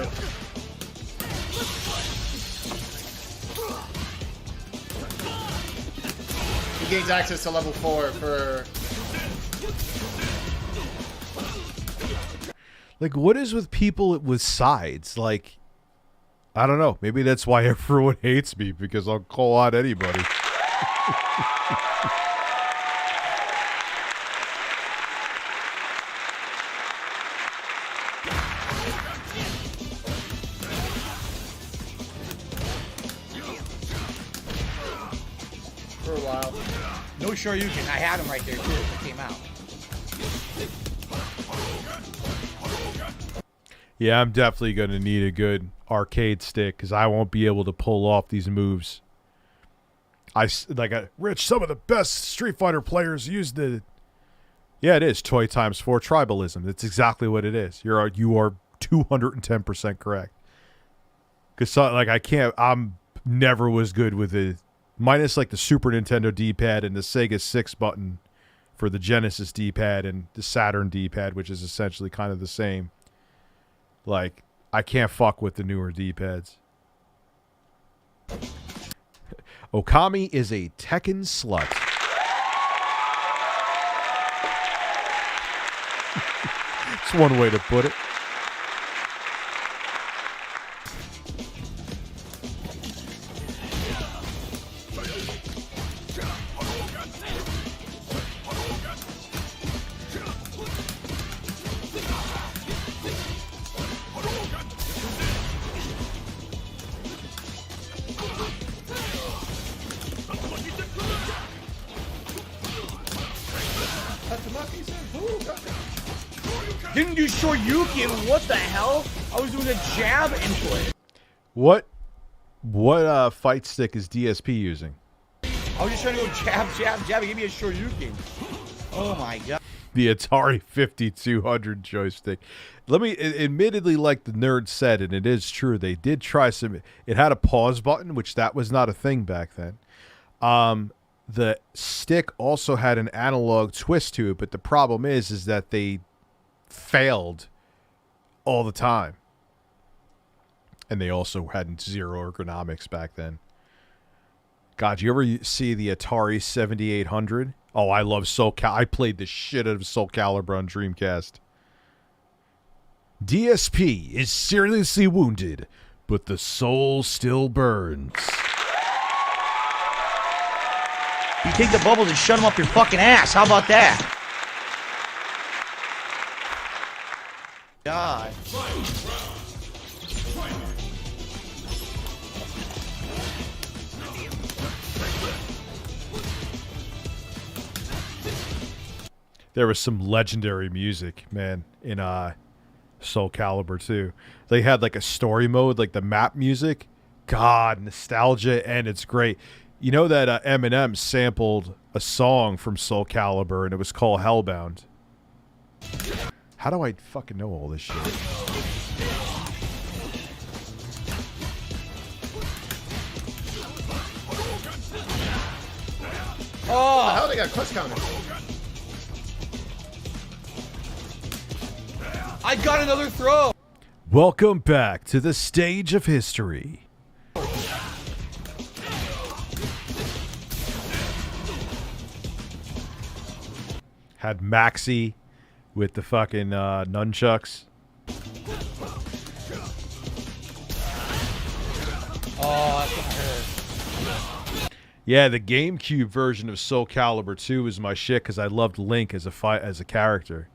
He gains access to level 4 for... Like, what is with people with sides? Like, I don't know. Maybe that's why everyone hates me, because I'll call out anybody. For a while. No Shoryuken. I had him right there, too. It came out. Yeah, I'm definitely going to need a good arcade stick because I won't be able to pull off these moves. Rich, some of the best Street Fighter players use the... Yeah, it is. Toy times 4 tribalism. That's exactly what it is. You are 210% correct. Because, I'm never was good with it. Minus, like, the Super Nintendo D-pad and the Sega 6 button for the Genesis D-pad and the Saturn D-pad, which is essentially kind of the same. Like, I can't fuck with the newer D-pads. Okami is a Tekken slut. It's one way to put it. Didn't do Shoryuken. What the hell? I was doing a jab input. What fight stick is DSP using? I was just trying to go jab, jab, jab. Give me a Shoryuken. Oh my god. The Atari 5200 joystick. Admittedly, like the nerd said, and it is true, they did try some. It had a pause button, which that was not a thing back then. The stick also had an analog twist to it, but the problem is that they failed all the time. And they also had zero ergonomics back then. God, you ever see the Atari 7800? Oh, I love Soul Calibur. I played the shit out of Soul Calibur on Dreamcast. DSP is seriously wounded, but the soul still burns. You take the bubbles and shut them up your fucking ass. How about that? God. There was some legendary music, man, in Soul Calibur 2. They had like a story mode, like the map music. God, nostalgia, and it's great. You know that Eminem sampled a song from Soul Calibur, and it was called Hellbound. How do I fucking know all this shit? Oh! How they got clutch counter? I got another throw! Welcome back to the stage of history. Had Maxi with the fucking nunchucks. Oh, that's gonna hurt. Yeah, the GameCube version of Soul Calibur 2 was my shit because I loved Link as a character.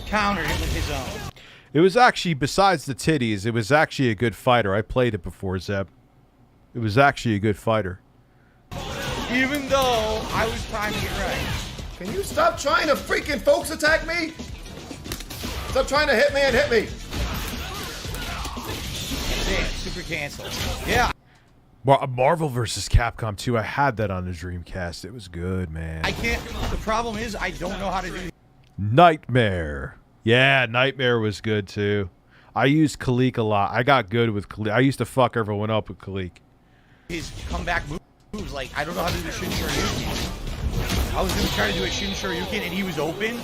Countered it with his own. It was actually, besides the titties, it was actually a good fighter. I played it before, Zeb. It was actually a good fighter. Even though I was trying to get right. Can you stop trying to freaking folks attack me? Stop trying to hit me and hit me. Damn, super canceled. Yeah. Marvel vs. Capcom 2, I had that on the Dreamcast. It was good, man. I can't. The problem is I don't know how to do. Nightmare. Yeah, Nightmare was good too. I used Kalik a lot. I got good with Kalik. I used to fuck everyone up with Kalik. His comeback moves, like, I don't know how to do the Shin Shoryuken. I was going to try to do a Shin Shoryuken and he was open.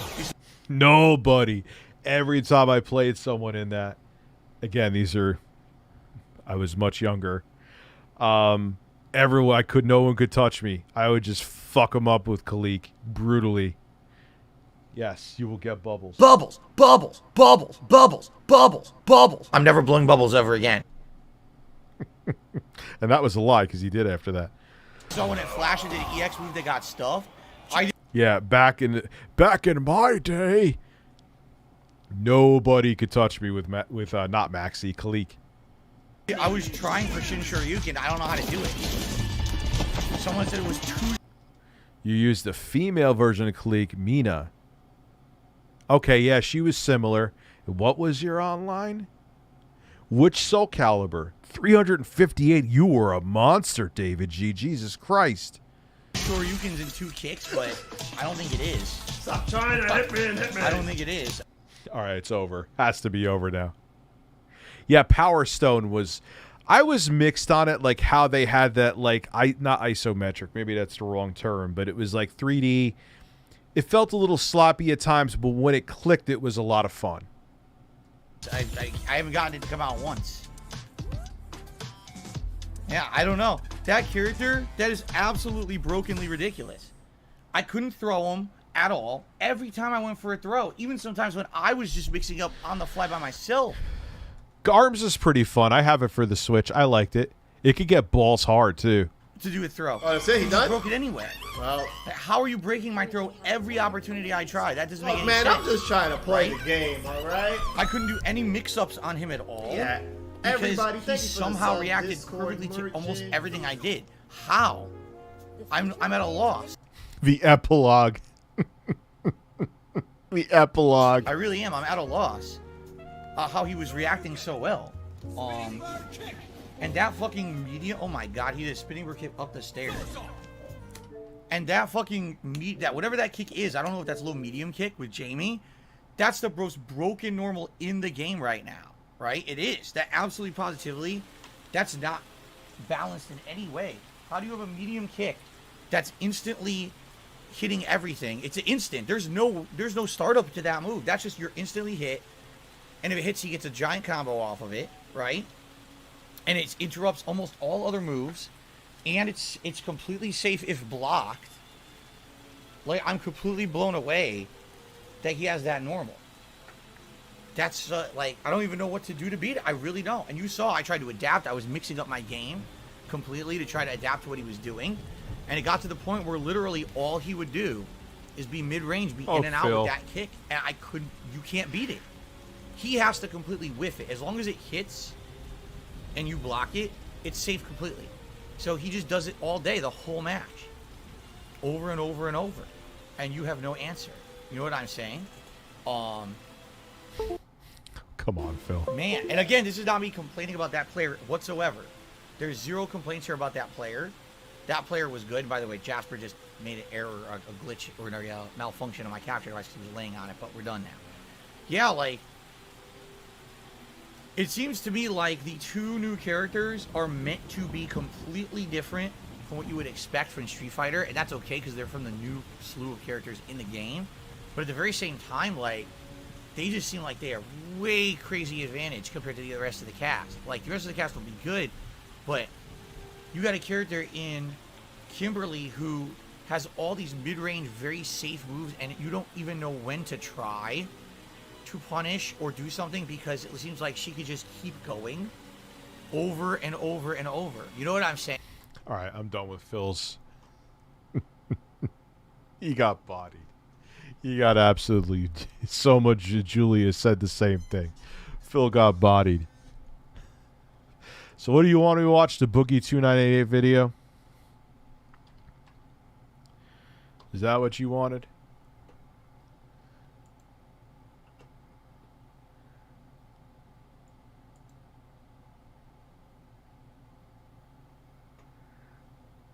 Nobody. Every time I played someone in that. Again, I was much younger. No one could touch me. I would just fuck them up with Kalik brutally. Yes, you will get bubbles. Bubbles, bubbles, bubbles, bubbles, bubbles, bubbles. I'm never blowing bubbles ever again. And that was a lie because he did after that. So when it flashed into the EX move that got stuffed, yeah, back in my day, nobody could touch me with not Maxi, Kalik. I was trying for Shin Shoryuken. I don't know how to do it. Someone said it was too. You used the female version of Kalik, Mina. Okay, yeah, she was similar. What was your online? Which Soul Calibur? 358. You were a monster, David G. Jesus Christ. Shoryuken's in 2 kicks, but I don't think it is. Stop trying to hit me and hit me. I don't think it is. All right, it's over. Has to be over now. Yeah, Power Stone was... I was mixed on it, like how they had that, like, not isometric. Maybe that's the wrong term, but it was like 3D. It felt a little sloppy at times, but when it clicked, it was a lot of fun. I haven't gotten it to come out once. Yeah, I don't know. That character, that is absolutely brokenly ridiculous. I couldn't throw him at all every time I went for a throw. Even sometimes when I was just mixing up on the fly by myself. Arms is pretty fun. I have it for the Switch. I liked it. It could get balls hard, too. To do a throw. Oh, that's it? He done? Broke it anyway. Well, how are you breaking my throw every opportunity I try? That doesn't make any man, sense. I'm just trying to play the game, all right? I couldn't do any mix-ups on him at all. Yeah. Because Everybody, he thank you for somehow the reacted Discord perfectly to merchant. almost everything I did. How? I'm at a loss. The epilogue. The epilogue. I really am. I'm at a loss. How he was reacting so well. And that fucking medium. Oh my god, he did a spinning rook kick up the stairs. And that fucking whatever that kick is, I don't know if that's a little medium kick with Jamie. That's the most broken normal in the game right now. Right? It is. That absolutely positively, that's not balanced in any way. How do you have a medium kick that's instantly hitting everything? It's an instant. There's no startup to that move. That's just you're instantly hit. And if it hits, he gets a giant combo off of it, right? And it interrupts almost all other moves. And it's completely safe if blocked. Like, I'm completely blown away that he has that normal. That's, like, I don't even know what to do to beat it. I really don't. And you saw I tried to adapt. I was mixing up my game completely to try to adapt to what he was doing. And it got to the point where literally all he would do is be mid-range, be in and out with that kick. And you can't beat it. He has to completely whiff it. As long as it hits and you block it, it's safe completely. So he just does it all day, the whole match. Over and over and over. And you have no answer. You know what I'm saying? Come on, Phil. Man, and again, this is not me complaining about that player whatsoever. There's zero complaints here about that player. That player was good. By the way, Jasper just made an error, a glitch, or a malfunction on my capture device because he was laying on it, but we're done now. Yeah, like, it seems to me like the two new characters are meant to be completely different from what you would expect from Street Fighter, and that's okay because they're from the new slew of characters in the game. But at the very same time, like, they just seem like they are way crazy advantage compared to the rest of the cast. Like, the rest of the cast will be good, but you got a character in Kimberly who has all these mid-range, very safe moves, and you don't even know when to try to punish or do something because it seems like she could just keep going over and over and over. You know what I'm saying? All right, I'm done with Phil's. He got bodied. He got absolutely so much. Julia said the same thing. Phil got bodied. So what do you want to watch? The Boogie 2988 video? Is that what you wanted?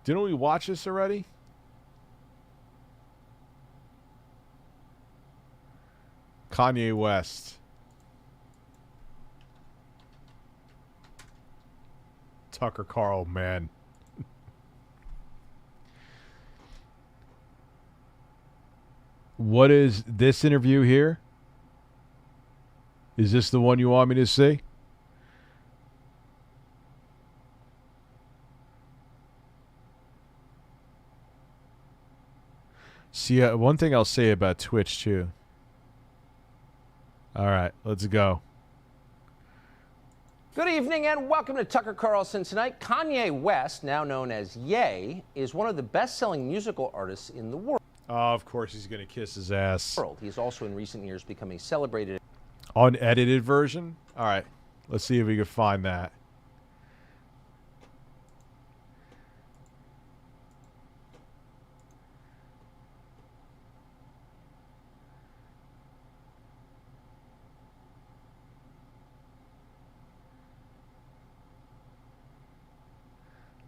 Didn't we watch this already? Kanye West. Tucker Carl, man. What is this interview here? Is this the one you want me to see? See, one thing I'll say about Twitch, too. All right, let's go. Good evening and welcome to Tucker Carlson Tonight. Kanye West, now known as Ye, is one of the best-selling musical artists in the world. Oh, of course he's going to kiss his ass. He's also in recent years become a celebrated... Unedited version? All right, let's see if we can find that.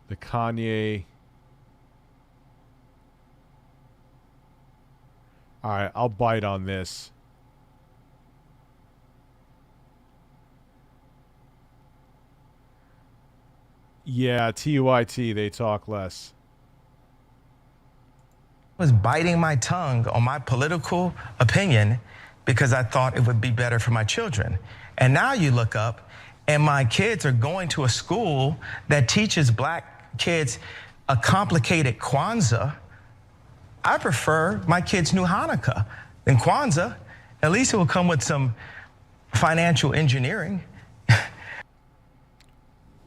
The Kanye. All right, I'll bite on this. Yeah, TYT, they talk less. I was biting my tongue on my political opinion because I thought it would be better for my children. And now you look up and my kids are going to a school that teaches black kids a complicated Kwanzaa. I prefer my kids knew Hanukkah than Kwanzaa. At least it will come with some financial engineering.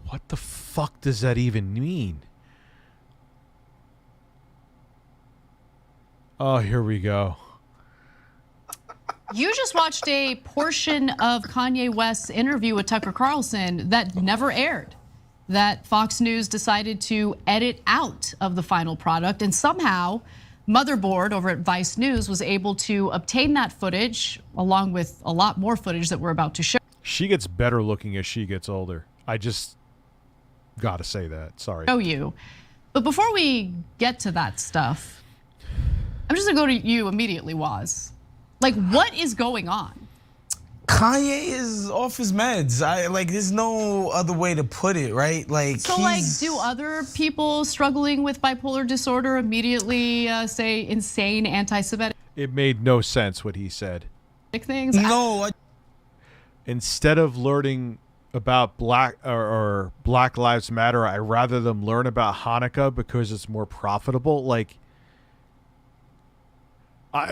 What the fuck does that even mean? Oh, here we go. You just watched a portion of Kanye West's interview with Tucker Carlson that never aired, that Fox News decided to edit out of the final product, and somehow Motherboard over at Vice News was able to obtain that footage along with a lot more footage that we're about to show. She gets better looking as she gets older. I just gotta say that. Sorry. Show you. But before we get to that stuff, I'm just gonna go to you immediately, Waz. Like, what is going on? Kanye is off his meds. There's no other way to put it, right? So, do other people struggling with bipolar disorder immediately say insane anti-Semitic? It made no sense what he said. Things? No. Instead of learning about Black Lives Matter, I rather them learn about Hanukkah because it's more profitable. Like,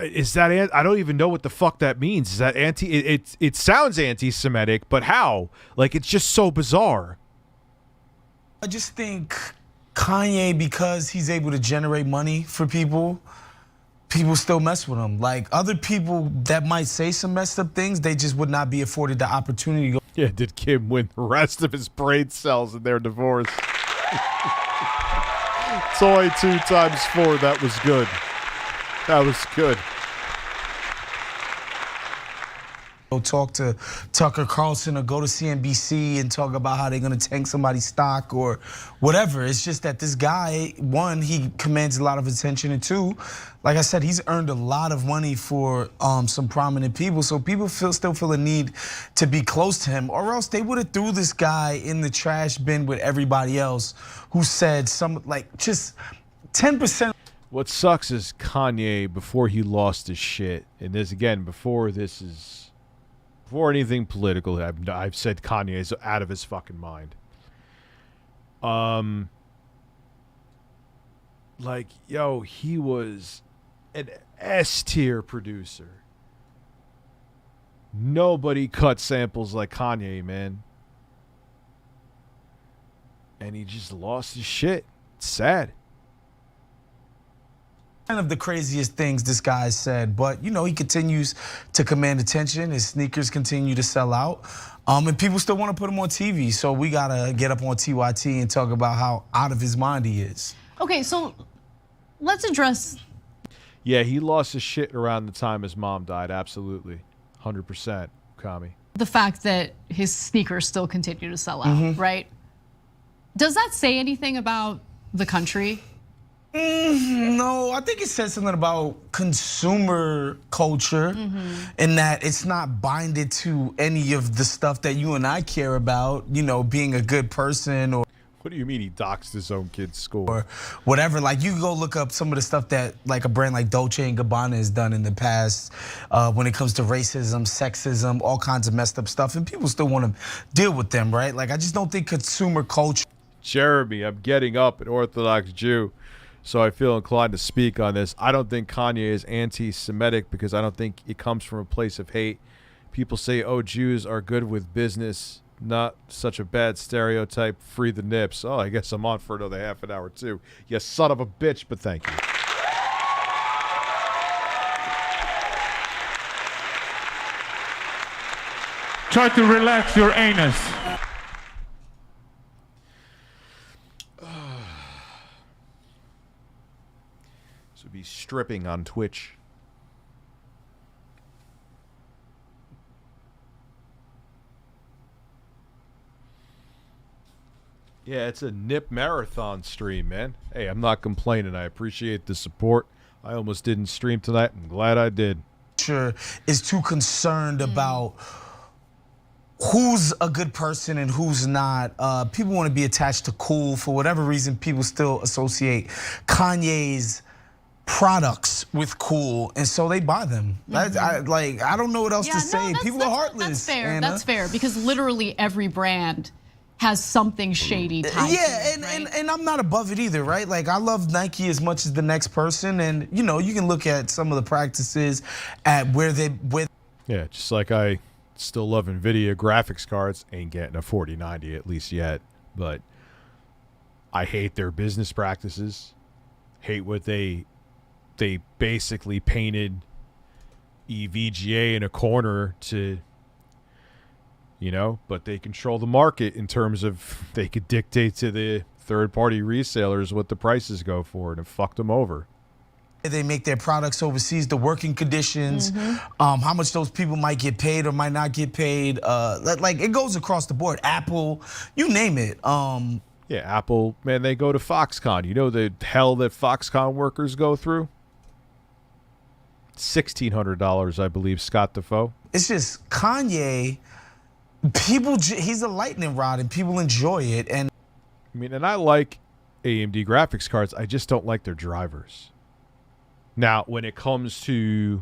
is that? I don't even know what the fuck that means. Is that anti? It sounds anti-Semitic, but how? Like, it's just so bizarre. I just think Kanye, because he's able to generate money for people still mess with him. Like, other people that might say some messed up things, they just would not be afforded the opportunity to go. Yeah, did Kim win the rest of his brain cells in their divorce? It's only 2 times 4. That was good. That was good. Go talk to Tucker Carlson or go to CNBC and talk about how they're going to tank somebody's stock or whatever. It's just that this guy, one, he commands a lot of attention, and two, like I said, he's earned a lot of money for some prominent people. So people still feel a need to be close to him, or else they would have threw this guy in the trash bin with everybody else who said just 10%. What sucks is Kanye, before he lost his shit, and this again, before anything political, I've said Kanye is out of his fucking mind. like, yo, he was an S-tier producer. Nobody cut samples like Kanye, man. And he just lost his shit. It's sad. One of the craziest things this guy said, but you know, he continues to command attention. His sneakers continue to sell out, and people still want to put him on TV. So we gotta get up on TYT and talk about how out of his mind he is. Okay, so let's address. Yeah, he lost his shit around the time his mom died. Absolutely, 100%, Kami. The fact that his sneakers still continue to sell out, right? Does that say anything about the country? No, I think it says something about consumer culture and that it's not binded to any of the stuff that you and I care about, you know, being a good person or. What do you mean he doxed his own kid's school? Or whatever. Like, you go look up some of the stuff that like a brand like Dolce & Gabbana has done in the past when it comes to racism, sexism, all kinds of messed up stuff, and people still want to deal with them, right? Like, I just don't think consumer culture. Jeremy, I'm getting up, an Orthodox Jew, so I feel inclined to speak on this. I don't think Kanye is anti-Semitic because I don't think it comes from a place of hate. People say, oh, Jews are good with business. Not such a bad stereotype. Free the nips. Oh, I guess I'm on for another half an hour, too. You son of a bitch, but thank you. Try to relax your anus. So be stripping on Twitch. Yeah, it's a nip marathon stream, man. Hey, I'm not complaining. I appreciate the support. I almost didn't stream tonight. I'm glad I did. Sure, is too concerned about who's a good person and who's not. People want to be attached to cool. For whatever reason, people still associate Kanye's products with cool, and so they buy them. I don't know what else to say. People are heartless. That's fair. Anna. That's fair because literally every brand has something shady tied to it, right? and I'm not above it either, right? Like, I love Nike as much as the next person, and you know, you can look at some of the practices at where yeah, just like I still love NVIDIA graphics cards. Ain't getting a 4090 at least yet, but I hate their business practices. Hate what they basically painted EVGA in a corner to, you know, but they control the market in terms of they could dictate to the third-party resellers what the prices go for, and it fucked them over. They make their products overseas, the working conditions, how much those people might get paid or might not get paid. Like, it goes across the board. Apple, you name it. Yeah, Apple, man, they go to Foxconn. You know the hell that Foxconn workers go through? $1,600, I believe, Scott Defoe. It's just Kanye. He's a lightning rod, and people enjoy it. And I mean, and I like AMD graphics cards. I just don't like their drivers. Now, when it comes to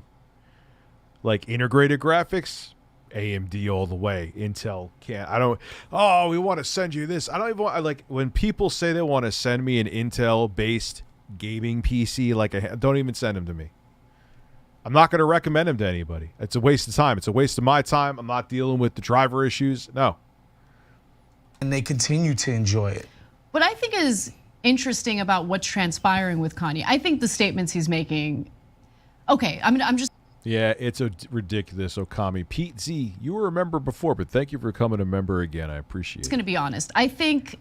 like integrated graphics, AMD all the way. Intel can't. I don't. Oh, we want to send you this. I don't even want. I like when people say they want to send me an Intel-based gaming PC. Like, don't even send them to me. I'm not going to recommend them to anybody. It's a waste of time. It's a waste of my time. I'm not dealing with the driver issues. No. And they continue to enjoy it. What I think is interesting about what's transpiring with Kanye, I think the statements he's making, okay, I mean, I'm just. Yeah, it's a ridiculous, Okami. Pete Z, you were a member before, but thank you for coming a member again. I appreciate it. It's going to be honest. I think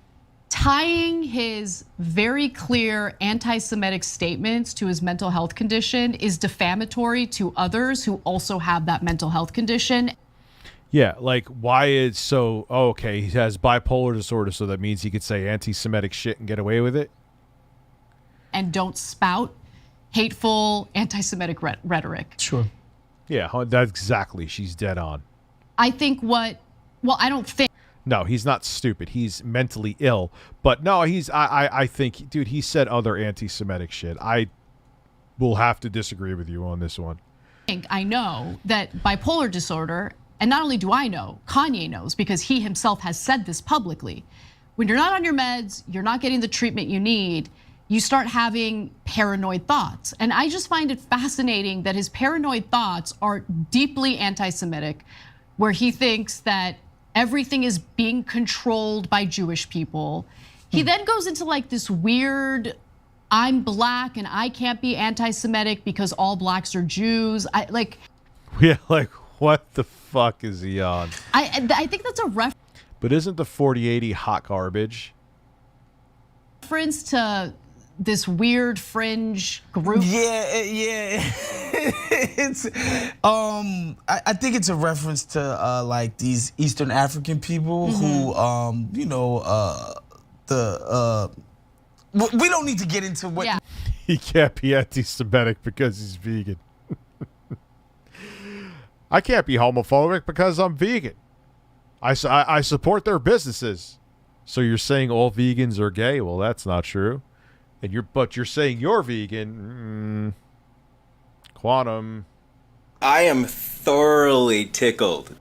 tying his very clear anti-Semitic statements to his mental health condition is defamatory to others who also have that mental health condition. Yeah, like why is so, oh, okay, he has bipolar disorder, so that means he could say anti-Semitic shit and get away with it? And don't spout hateful anti-Semitic rhetoric. Sure. Yeah, that's exactly, she's dead on. I think I don't think. No, he's not stupid. He's mentally ill. But no, I think, dude, he said other anti-Semitic shit. I will have to disagree with you on this one. I know that bipolar disorder, and not only do I know, Kanye knows because he himself has said this publicly. When you're not on your meds, you're not getting the treatment you need, you start having paranoid thoughts. And I just find it fascinating that his paranoid thoughts are deeply anti-Semitic, where he thinks that everything is being controlled by Jewish people. He then goes into like this weird, I'm black and I can't be anti-Semitic because all blacks are Jews. Yeah, like what the fuck is he on? I think that's a But isn't the 4080 hot garbage? reference to this weird fringe group. Yeah. It's I think it's a reference to like these Eastern African people who we don't need to get into what He can't be anti-Semitic because he's vegan. I can't be homophobic because I'm vegan. I support their businesses. So you're saying all vegans are gay? Well, that's not true. And you're saying you're vegan. Quantum. I am thoroughly tickled.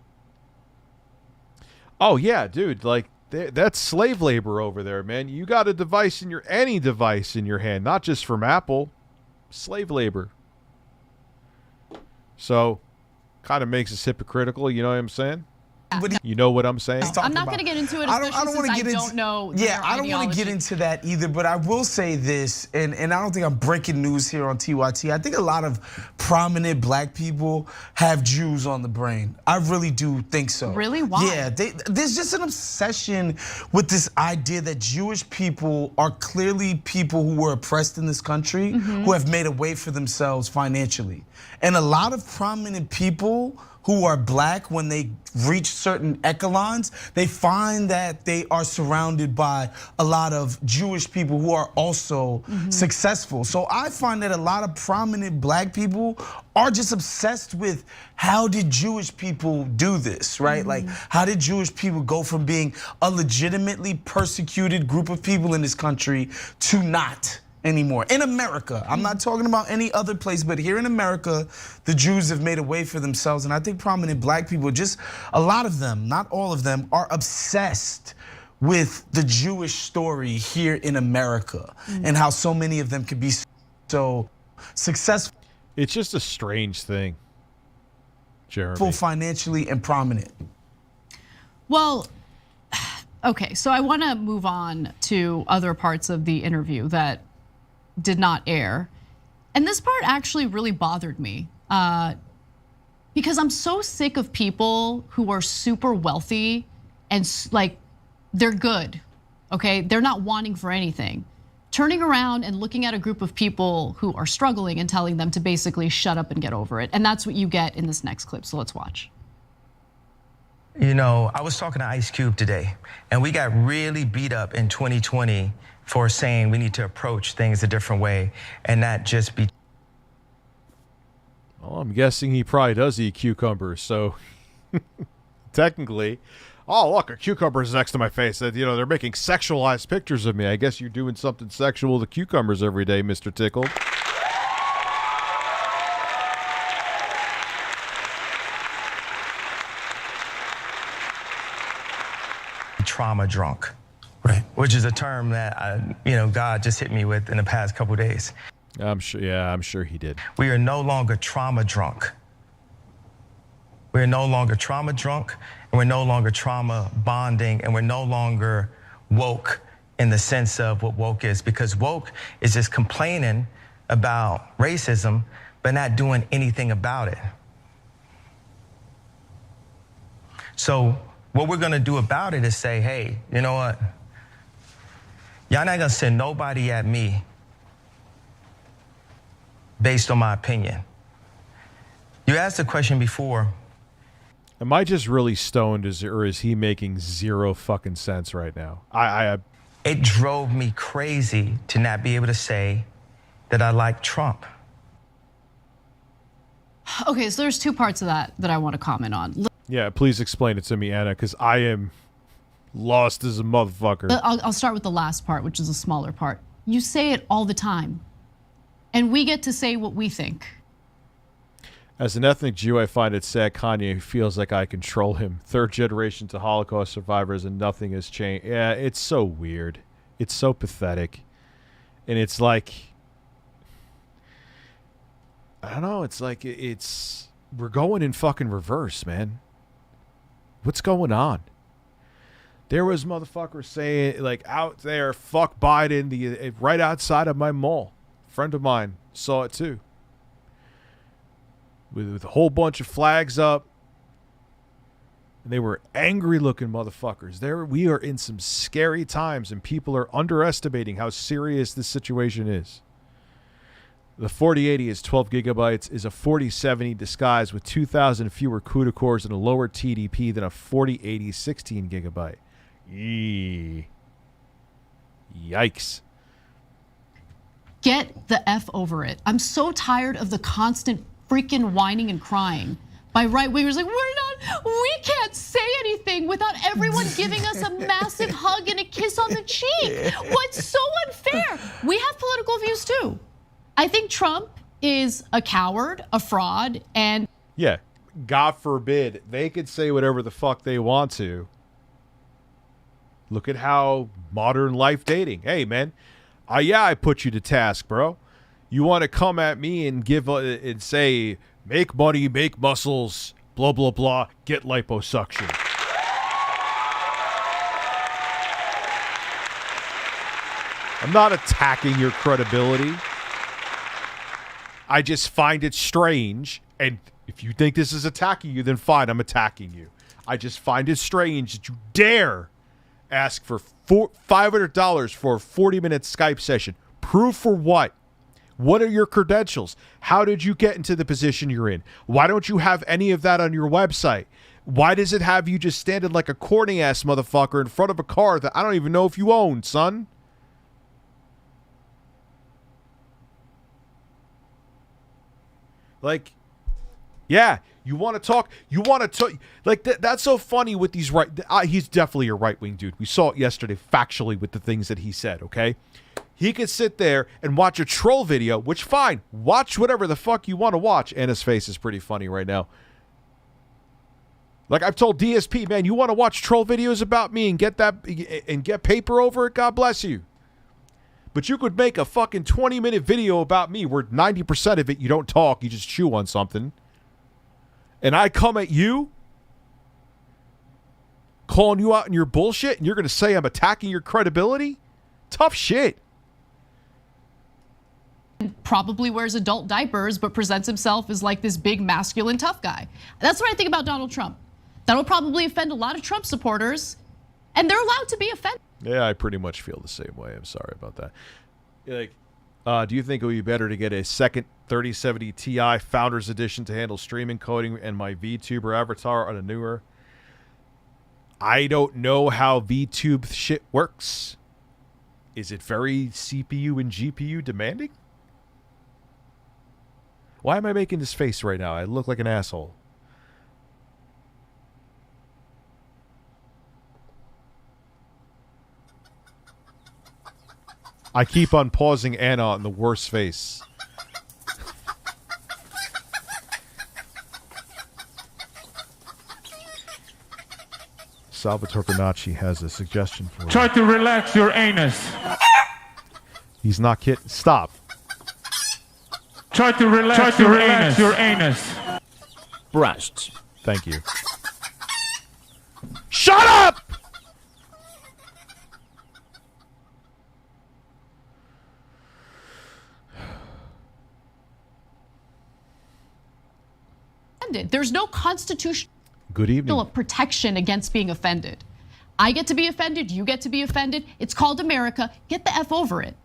Oh yeah, dude, like that's slave labor over there, man. You got a device in any device in your hand, not just from Apple. Slave labor. So kind of makes us hypocritical, you know what I'm saying? You know what I'm saying? I'm not going to get into it, I don't want to get into. don't know. Yeah, I don't want to get into that either. But I will say this, and I don't think I'm breaking news here on TYT. I think a lot of prominent black people have Jews on the brain. I really do think so. Really? Why? Yeah, there's just an obsession with this idea that Jewish people are clearly people who were oppressed in this country, who have made a way for themselves financially, and a lot of prominent people who are black, when they reach certain echelons, they find that they are surrounded by a lot of Jewish people who are also successful. So I find that a lot of prominent black people are just obsessed with how did Jewish people do this, right? Like, how did Jewish people go from being a legitimately persecuted group of people in this country to not anymore in America? I'm not talking about any other place, but here in America, the Jews have made a way for themselves. And I think prominent black people, just a lot of them, not all of them, are obsessed with the Jewish story here in America and how so many of them could be so successful. It's just a strange thing, Jeremy. Financially and prominent. Well, okay, so I want to move on to other parts of the interview that did not air. And this part actually really bothered me because I'm so sick of people who are super wealthy and like they're good, okay? They're not wanting for anything. Turning around and looking at a group of people who are struggling and telling them to basically shut up and get over it. And that's what you get in this next clip, so let's watch. You know, I was talking to Ice Cube today, and we got really beat up in 2020 for saying we need to approach things a different way and not just be. Well, I'm guessing he probably does eat cucumbers, so technically, oh look, a cucumber is next to my face. You know, they're making sexualized pictures of me. I guess you're doing something sexual to cucumbers every day, Mr. Tickled. Trauma drunk. Right. Which is a term that God just hit me with in the past couple of days. I'm sure he did. We are no longer trauma drunk. We are no longer trauma drunk, and we're no longer trauma bonding, and we're no longer woke in the sense of what woke is, because woke is just complaining about racism, but not doing anything about it. So what we're gonna do about it is say, hey, you know what? Y'all not gonna send nobody at me based on my opinion. You asked the question before. Am I just really stoned, or is he making zero fucking sense right now? It drove me crazy to not be able to say that I like Trump. Okay, so there's two parts of that I want to comment on. Yeah, please explain it to me, Anna, because I am lost as a motherfucker. I'll start with the last part, which is a smaller part. You say it all the time, and we get to say what we think. As an ethnic Jew, I find it sad Kanye feels like I control him. Third generation to Holocaust survivors and nothing has changed. Yeah, it's so weird. It's so pathetic. And it's like, I don't know. It's like we're going in fucking reverse, man. What's going on? There was motherfuckers saying, like, out there, fuck Biden, right outside of my mall. A friend of mine saw it too. With a whole bunch of flags up. And they were angry looking motherfuckers. We are in some scary times, and people are underestimating how serious this situation is. The 4080 is 12 gigabytes, is a 4070 disguised with 2,000 fewer CUDA cores and a lower TDP than a 4080 16 gigabyte. Yikes. Get the F over it. I'm so tired of the constant freaking whining and crying by right-wingers like, we can't say anything without everyone giving us a massive hug and a kiss on the cheek. What's so unfair? We have political views too. I think Trump is a coward, a fraud, and... Yeah, God forbid, they could say whatever the fuck they want to. Look at how modern life dating. Hey, man, I put you to task, bro. You want to come at me and and say, make money, make muscles, blah, blah, blah, get liposuction. I'm not attacking your credibility. I just find it strange, and if you think this is attacking you, then fine, I'm attacking you. I just find it strange that you dare ask for $500 for a 40-minute Skype session. Proof for what? What are your credentials? How did you get into the position you're in? Why don't you have any of that on your website? Why does it have you just standing like a corny-ass motherfucker in front of a car that I don't even know if you own, son? Like, yeah, you want to talk, like, that's so funny with these he's definitely a right-wing dude. We saw it yesterday factually with the things that he said, okay? He could sit there and watch a troll video, which, fine, watch whatever the fuck you want to watch. Anna's face is pretty funny right now. Like, I've told DSP, man, you want to watch troll videos about me and get paper over it? God bless you. But you could make a fucking 20-minute video about me where 90% of it you don't talk, you just chew on something. And I come at you, calling you out in your bullshit, and you're going to say I'm attacking your credibility? Tough shit. Probably wears adult diapers, but presents himself as like this big masculine tough guy. That's what I think about Donald Trump. That'll probably offend a lot of Trump supporters, and they're allowed to be offended. Yeah, I pretty much feel the same way. I'm sorry about that. Like, do you think it would be better to get a second 3070 Ti Founders Edition to handle streaming, coding, and my VTuber avatar on a newer? I don't know how VTube shit works. Is it very CPU and GPU demanding? Why am I making this face right now? I look like an asshole. I keep on pausing Anna in the worst face. Salvatore Bonacci has a suggestion for you. Try to relax your anus. He's not kidding. Stop. Try to relax your anus. Breasts. Thank you. Shut up! There's no constitutional Good evening. protection against being offended. I get to be offended. You get to be offended. It's called America. Get the F over it.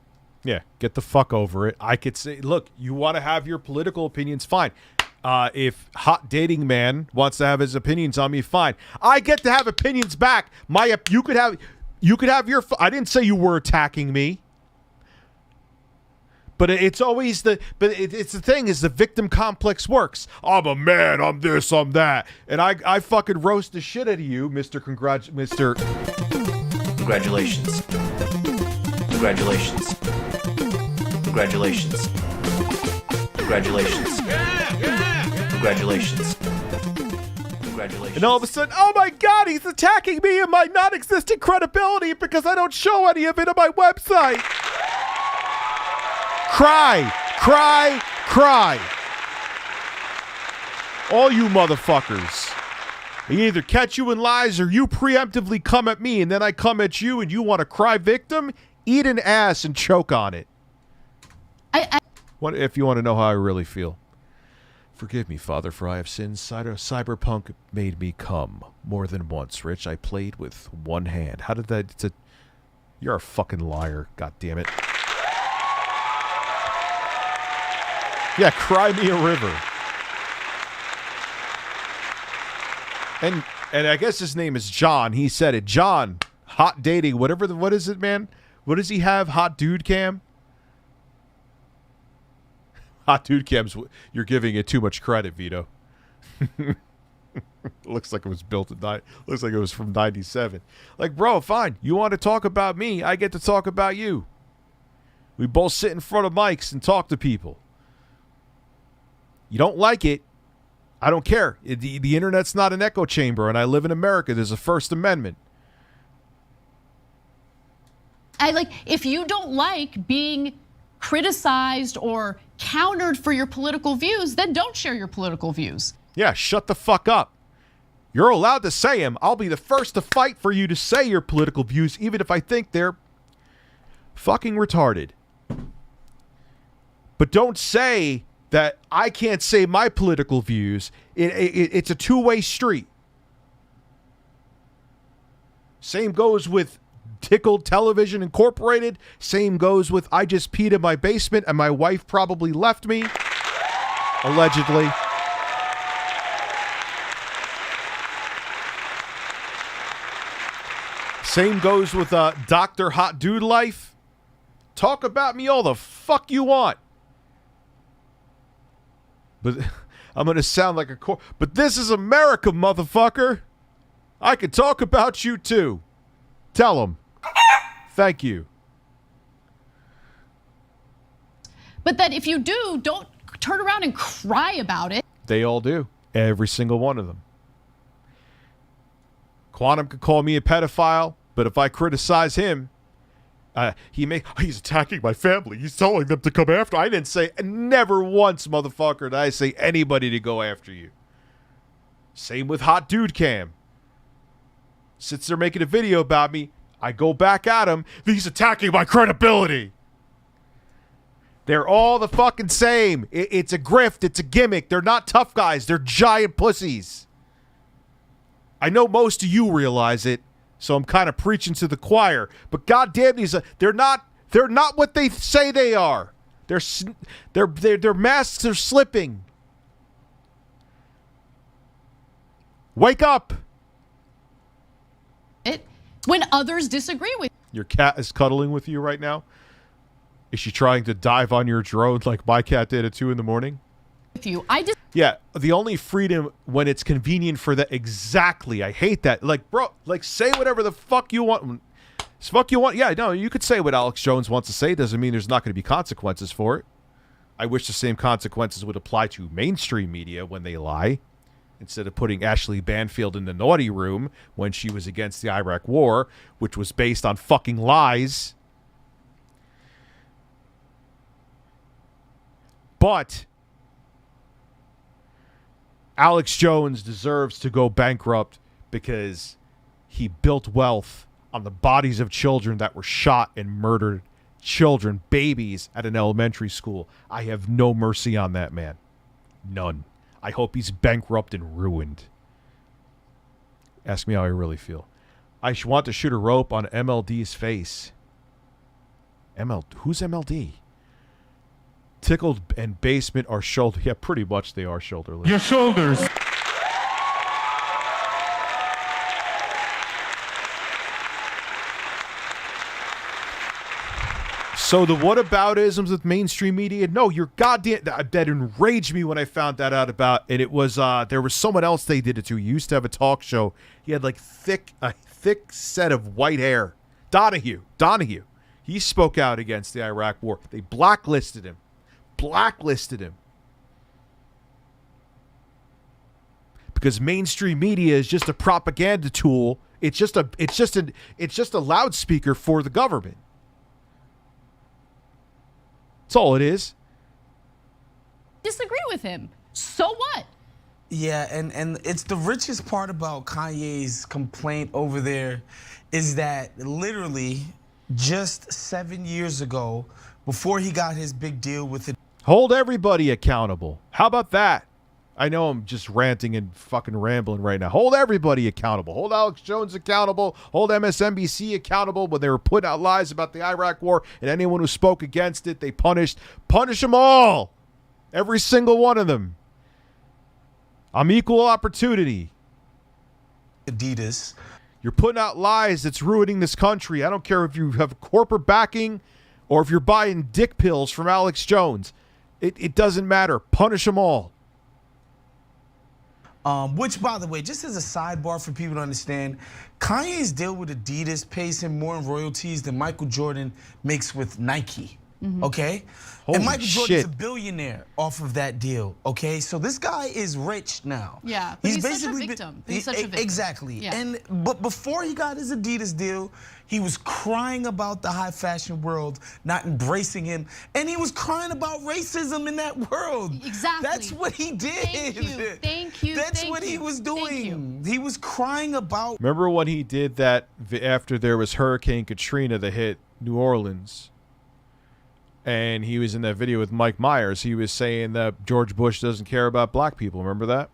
Yeah, get the fuck over it. I could say, look, you want to have your political opinions, fine. If Hot Dating Man wants to have his opinions on me, fine. I get to have opinions back. You could have your. I didn't say you were attacking me. But it's always it's the thing is the victim complex works. I'm a man, I'm this, I'm that. And I fucking roast the shit out of you, Mr. Congratulations. Congratulations. Congratulations. Congratulations. Congratulations. And all of a sudden, oh my God, he's attacking me and my non-existent credibility because I don't show any of it on my website. Cry, cry, cry. All you motherfuckers. I either catch you in lies or you preemptively come at me and then I come at you and you want to cry victim? Eat an ass and choke on it. What if you want to know how I really feel? Forgive me, Father, for I have sinned. Cyberpunk made me come more than once, Rich. I played with one hand. How did that... You're a fucking liar. God damn it. Yeah, cry me a river. And I guess his name is John. He said it. John, hot dating, whatever. What is it, man? What does he have? Hot dude cam? Hot dude cams. You're giving it too much credit, Vito. Looks like it was built looks like it was from 97. Like, bro, fine. You want to talk about me? I get to talk about you. We both sit in front of mics and talk to people. You don't like it? I don't care. The internet's not an echo chamber, and I live in America. There's a First Amendment. If you don't like being criticized or countered for your political views, then don't share your political views. Yeah, shut the fuck up. You're allowed to say them. I'll be the first to fight for you to say your political views, even if I think they're fucking retarded. But don't say that I can't say my political views. It's a two-way street. Same goes with Tickled Television Incorporated. Same goes with I just peed in my basement and my wife probably left me. Allegedly. Same goes with Dr. Hot Dude Life. Talk about me all the fuck you want. But I'm going to sound like a... But this is America, motherfucker. I can talk about you, too. Tell them. Thank you. But that if you do, don't turn around and cry about it. They all do. Every single one of them. Quantum could call me a pedophile, but if I criticize him, he's attacking my family. He's telling them to come after. I didn't say, never once, motherfucker, did I say anybody to go after you. Same with Hot Dude Cam. Sits there making a video about me. I go back at him. He's attacking my credibility. They're all the fucking same. It's a grift. It's a gimmick. They're not tough guys. They're giant pussies. I know most of you realize it, so I'm kind of preaching to the choir. But goddamn, they're not what they say they are. Their masks are slipping. Wake up. When others disagree with you. Your cat is cuddling with you right now? Is she trying to dive on your drone like my cat did at 2 in the morning? With you. Yeah, the only freedom when it's convenient for that. Exactly. I hate that. Like, bro, like, say whatever the fuck you want. Yeah, no, you could say what Alex Jones wants to say. Doesn't mean there's not going to be consequences for it. I wish the same consequences would apply to mainstream media when they lie. Instead of putting Ashley Banfield in the naughty room when she was against the Iraq war, which was based on fucking lies. But Alex Jones deserves to go bankrupt because he built wealth on the bodies of children that were shot and murdered. Children, babies at an elementary school. I have no mercy on that man. None. I hope he's bankrupt and ruined. Ask me how I really feel. I want to shoot a rope on MLD's face. Who's MLD? Tickled and Basement are shoulder. Yeah, pretty much they are shoulderless. Your shoulders. So the whataboutisms with mainstream media? No, you're goddamn. That enraged me when I found that out about. And it was there was someone else they did it to. He used to have a talk show. He had like a thick set of white hair. Donahue. He spoke out against the Iraq war. They blacklisted him. Because mainstream media is just a propaganda tool. It's just a loudspeaker for the government. That's all it is. Disagree with him. So what? Yeah, and it's the richest part about Kanye's complaint over there is that literally just 7 years ago, before he got his big deal with it. Hold everybody accountable. How about that? I know I'm just ranting and fucking rambling right now. Hold everybody accountable. Hold Alex Jones accountable. Hold MSNBC accountable when they were putting out lies about the Iraq war, and anyone who spoke against it, they punished. Punish them all. Every single one of them. I'm equal opportunity. Adidas. You're putting out lies that's ruining this country. I don't care if you have corporate backing or if you're buying dick pills from Alex Jones. It doesn't matter. Punish them all. Which, by the way, just as a sidebar for people to understand, Kanye's deal with Adidas pays him more in royalties than Michael Jordan makes with Nike. Okay? Holy and Michael Jordan's shit. a billionaire off of that deal. Okay? So this guy is rich now. Yeah, but he's such a victim. He's such a victim. Exactly. Yeah. But before he got his Adidas deal, he was crying about the high fashion world not embracing him, and he was crying about racism in that world. Exactly. That's what he did. Thank you. That's what he was doing. He was crying about. Remember when he did that after there was Hurricane Katrina that hit New Orleans? And he was in that video with Mike Myers. He was saying that George Bush doesn't care about black people. Remember that?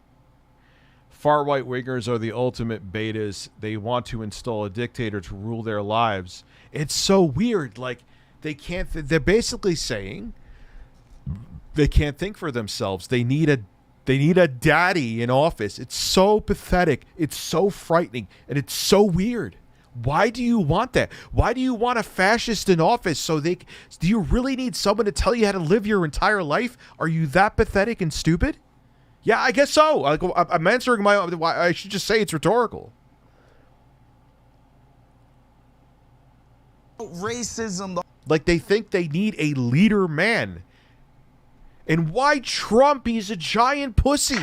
Far-right wingers are the ultimate betas. They want to install a dictator to rule their lives. It's so weird. Like, they can't... They're basically saying they can't think for themselves. They need a daddy in office. It's so pathetic. It's so frightening. And it's so weird. Why do you want that? Why do you want a fascist in office? Do you really need someone to tell you how to live your entire life? Are you that pathetic and stupid? Yeah, I guess so. I'm answering I should just say it's rhetorical. Racism. Like they think they need a leader man. And why Trump? He's a giant pussy.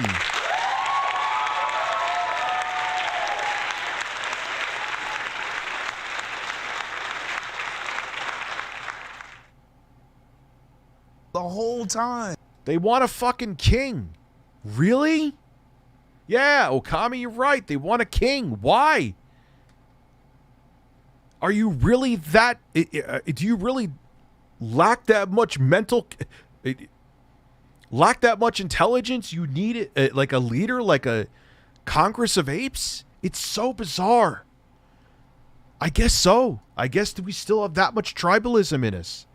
The whole time. They want a fucking king. Really? Yeah, Okami, you're right. They want a king. Why? Are you really that... do you really lack that much lack that much intelligence? You need it like a leader, like a Congress of Apes? It's so bizarre. I guess so. I guess we still have that much tribalism in us.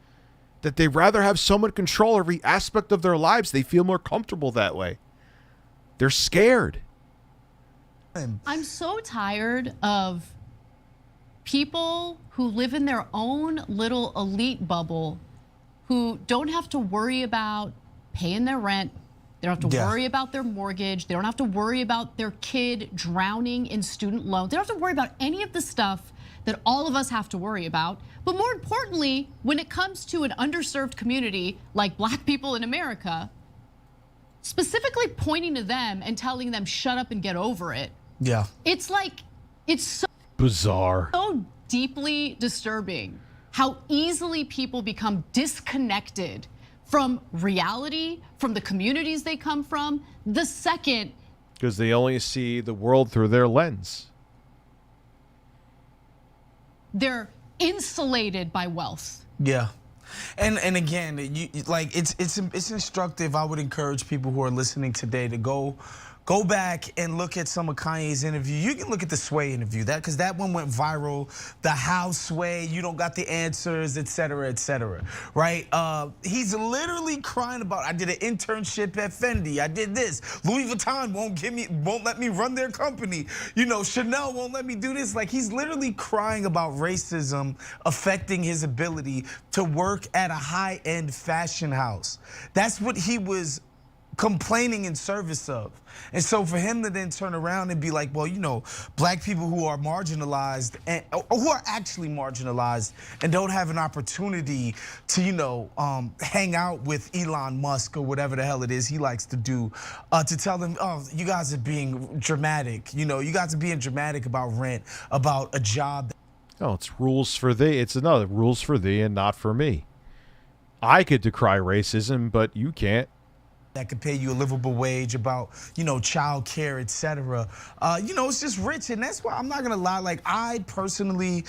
That they rather have someone control every aspect of their lives. They feel more comfortable that way. They're scared. I'm so tired of people who live in their own little elite bubble who don't have to worry about paying their rent. They don't have to worry about their mortgage. They don't have to worry about their kid drowning in student loans. They don't have to worry about any of the stuff that all of us have to worry about. But more importantly, when it comes to an underserved community like black people in America, specifically pointing to them and telling them, shut up and get over it. Yeah. It's like, it's so bizarre. So deeply disturbing how easily people become disconnected from reality, from the communities they come from, the second. Because they only see the world through their lens. They're insulated by wealth. Yeah. And again, like it's instructive. I would encourage people who are listening today to go back and look at some of Kanye's interview. You can look at the Sway interview, because that one went viral. The how Sway, you don't got the answers, et cetera, right? He's literally crying about, I did an internship at Fendi, I did this. Louis Vuitton won't let me run their company. You know, Chanel won't let me do this. Like, he's literally crying about racism affecting his ability to work at a high-end fashion house. That's what he was complaining in service of. And so for him to then turn around and be like, well, you know, black people who are marginalized and who are actually marginalized and don't have an opportunity to, you know, hang out with Elon Musk or whatever the hell it is he likes to do, to tell them, oh, you guys are being dramatic. You know, you guys are being dramatic about rent, about a job. Oh, it's rules for thee. It's another rules for thee and not for me. I could decry racism, but you can't. That could pay you a livable wage, about, you know, child care, etc. You know, it's just rich, and that's why I'm not gonna lie. Like, I personally,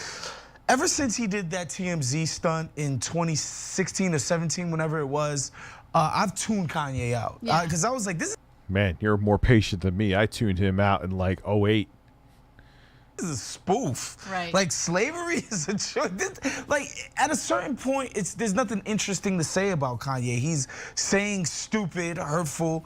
ever since he did that TMZ stunt in 2016 or 17, whenever it was, I've tuned Kanye out because I was like, this is. Man, you're more patient than me. I tuned him out in like 08. This is a spoof. Right. Like, slavery is a choice. Like, at a certain point, there's nothing interesting to say about Kanye. He's saying stupid, hurtful,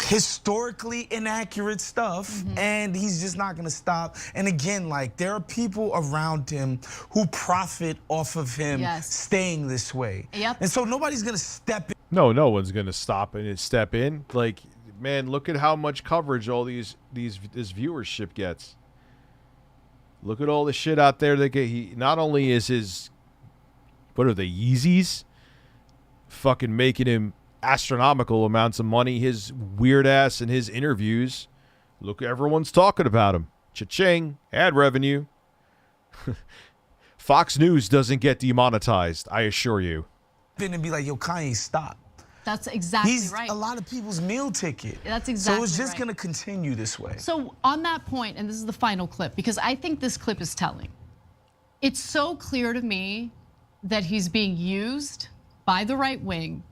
historically inaccurate stuff, and he's just not gonna stop. And again, like, there are people around him who profit off of him staying this way. Yep. And so nobody's gonna step in. No one's gonna stop and step in. Like, man, look at how much coverage all this viewership gets. Look at all the shit out there that he not only is his, what are they, Yeezys, fucking making him astronomical amounts of money. His weird ass in his interviews. Look, everyone's talking about him. Cha-ching, ad revenue. Fox News doesn't get demonetized, I assure you. And be like, yo, Kanye, stop. That's exactly He's right. a lot of people's meal ticket. That's exactly So it's just right. going to continue this way. So on that point, and this is the final clip, because I think this clip is telling. It's so clear to me that he's being used by the right wing,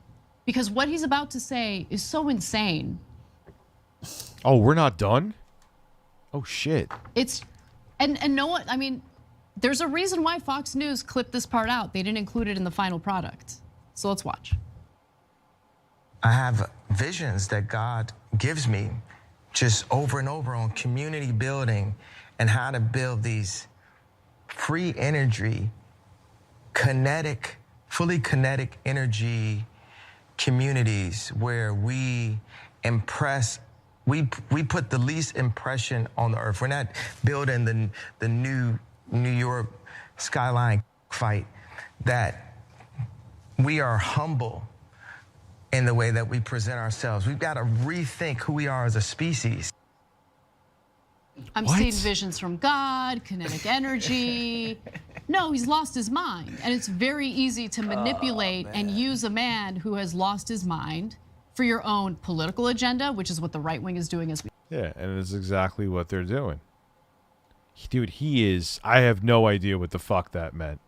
because what he's about to say is so insane. Oh, we're not done? Oh, shit. It's, and no one, I mean, there's a reason why Fox News clipped this part out. They didn't include it in the final product. So let's watch. I have visions that God gives me just over and over on community building and how to build these free energy, kinetic, fully kinetic energy communities where we impress, we put the least impression on the earth. We're not building the new New York skyline fight, that we are humble in the way that we present ourselves. We've got to rethink who we are as a species. I'm seeing visions from God, kinetic energy. No, he's lost his mind. And it's very easy to manipulate and use a man who has lost his mind for your own political agenda, which is what the right wing is doing as we. Yeah, and it's exactly what they're doing. Dude, he is, I have no idea what the fuck that meant.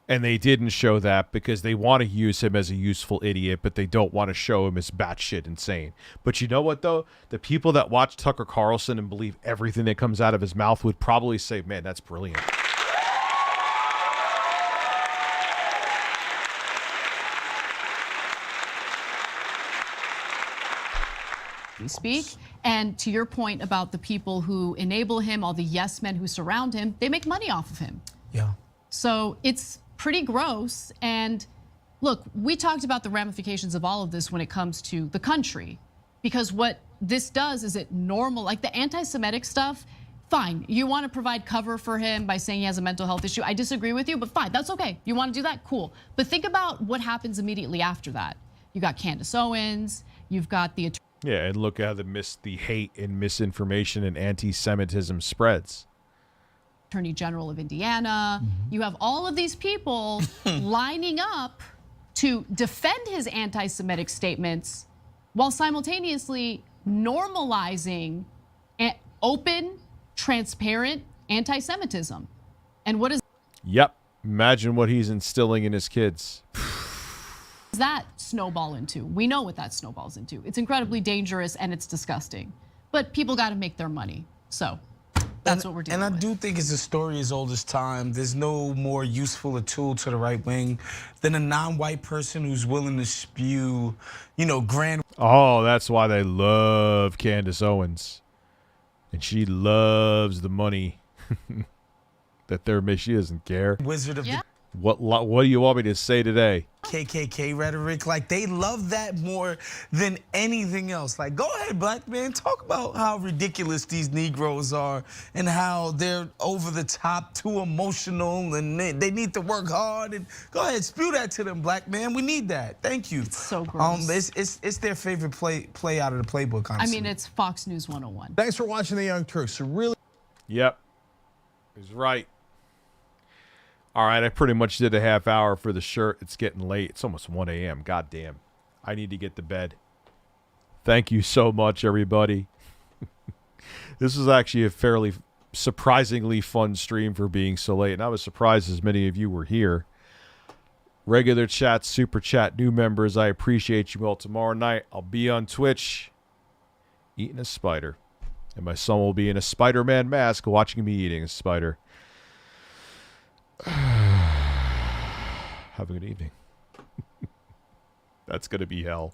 And they didn't show that because they want to use him as a useful idiot, but they don't want to show him as batshit insane. But you know what, though? The people that watch Tucker Carlson and believe everything that comes out of his mouth would probably say, man, that's brilliant. We speak. And to your point about the people who enable him, all the yes men who surround him, they make money off of him. Yeah. So it's pretty gross. And look, we talked about the ramifications of all of this when it comes to the country, because what this does is it like the anti-Semitic stuff. Fine, you want to provide cover for him by saying he has a mental health issue. I disagree with you, but fine, that's okay. You want to do that, cool. But think about what happens immediately after that. You got Candace Owens, you've got the Yeah, and look how the hate and misinformation and anti-Semitism spreads. Attorney General of Indiana. You have all of these people lining up to defend his anti-Semitic statements while simultaneously normalizing open, transparent anti-Semitism. And what is Yep. Imagine what he's instilling in his kids. that snowball into? We know what that snowballs into. It's incredibly dangerous and it's disgusting. But people got to make their money. So that's what we're doing. And I do think it's a story as old as time. There's no more useful a tool to the right wing than a non-white person who's willing to spew, grand. Oh, that's why they love Candace Owens. And she loves the money that she doesn't care. Wizard of the What do you want me to say today? KKK rhetoric, like they love that more than anything else. Like, go ahead, black man, talk about how ridiculous these Negroes are and how they're over the top, too emotional, and they need to work hard. And go ahead, spew that to them, black man. We need that. Thank you. It's so gross. It's their favorite play out of the playbook. Honestly. I mean, it's Fox News 101. Thanks for watching The Young Turks. So really, yep, he's right. All right, I pretty much did a half hour for the shirt. It's getting late. It's almost 1 a.m. God damn. I need to get to bed. Thank you so much, everybody. This was actually a fairly surprisingly fun stream for being so late, and I was surprised as many of you were here. Regular chat, super chat, new members, I appreciate you all. Tomorrow night, I'll be on Twitch eating a spider. And my son will be in a Spider-Man mask watching me eating a spider. Have a good evening. That's going to be hell.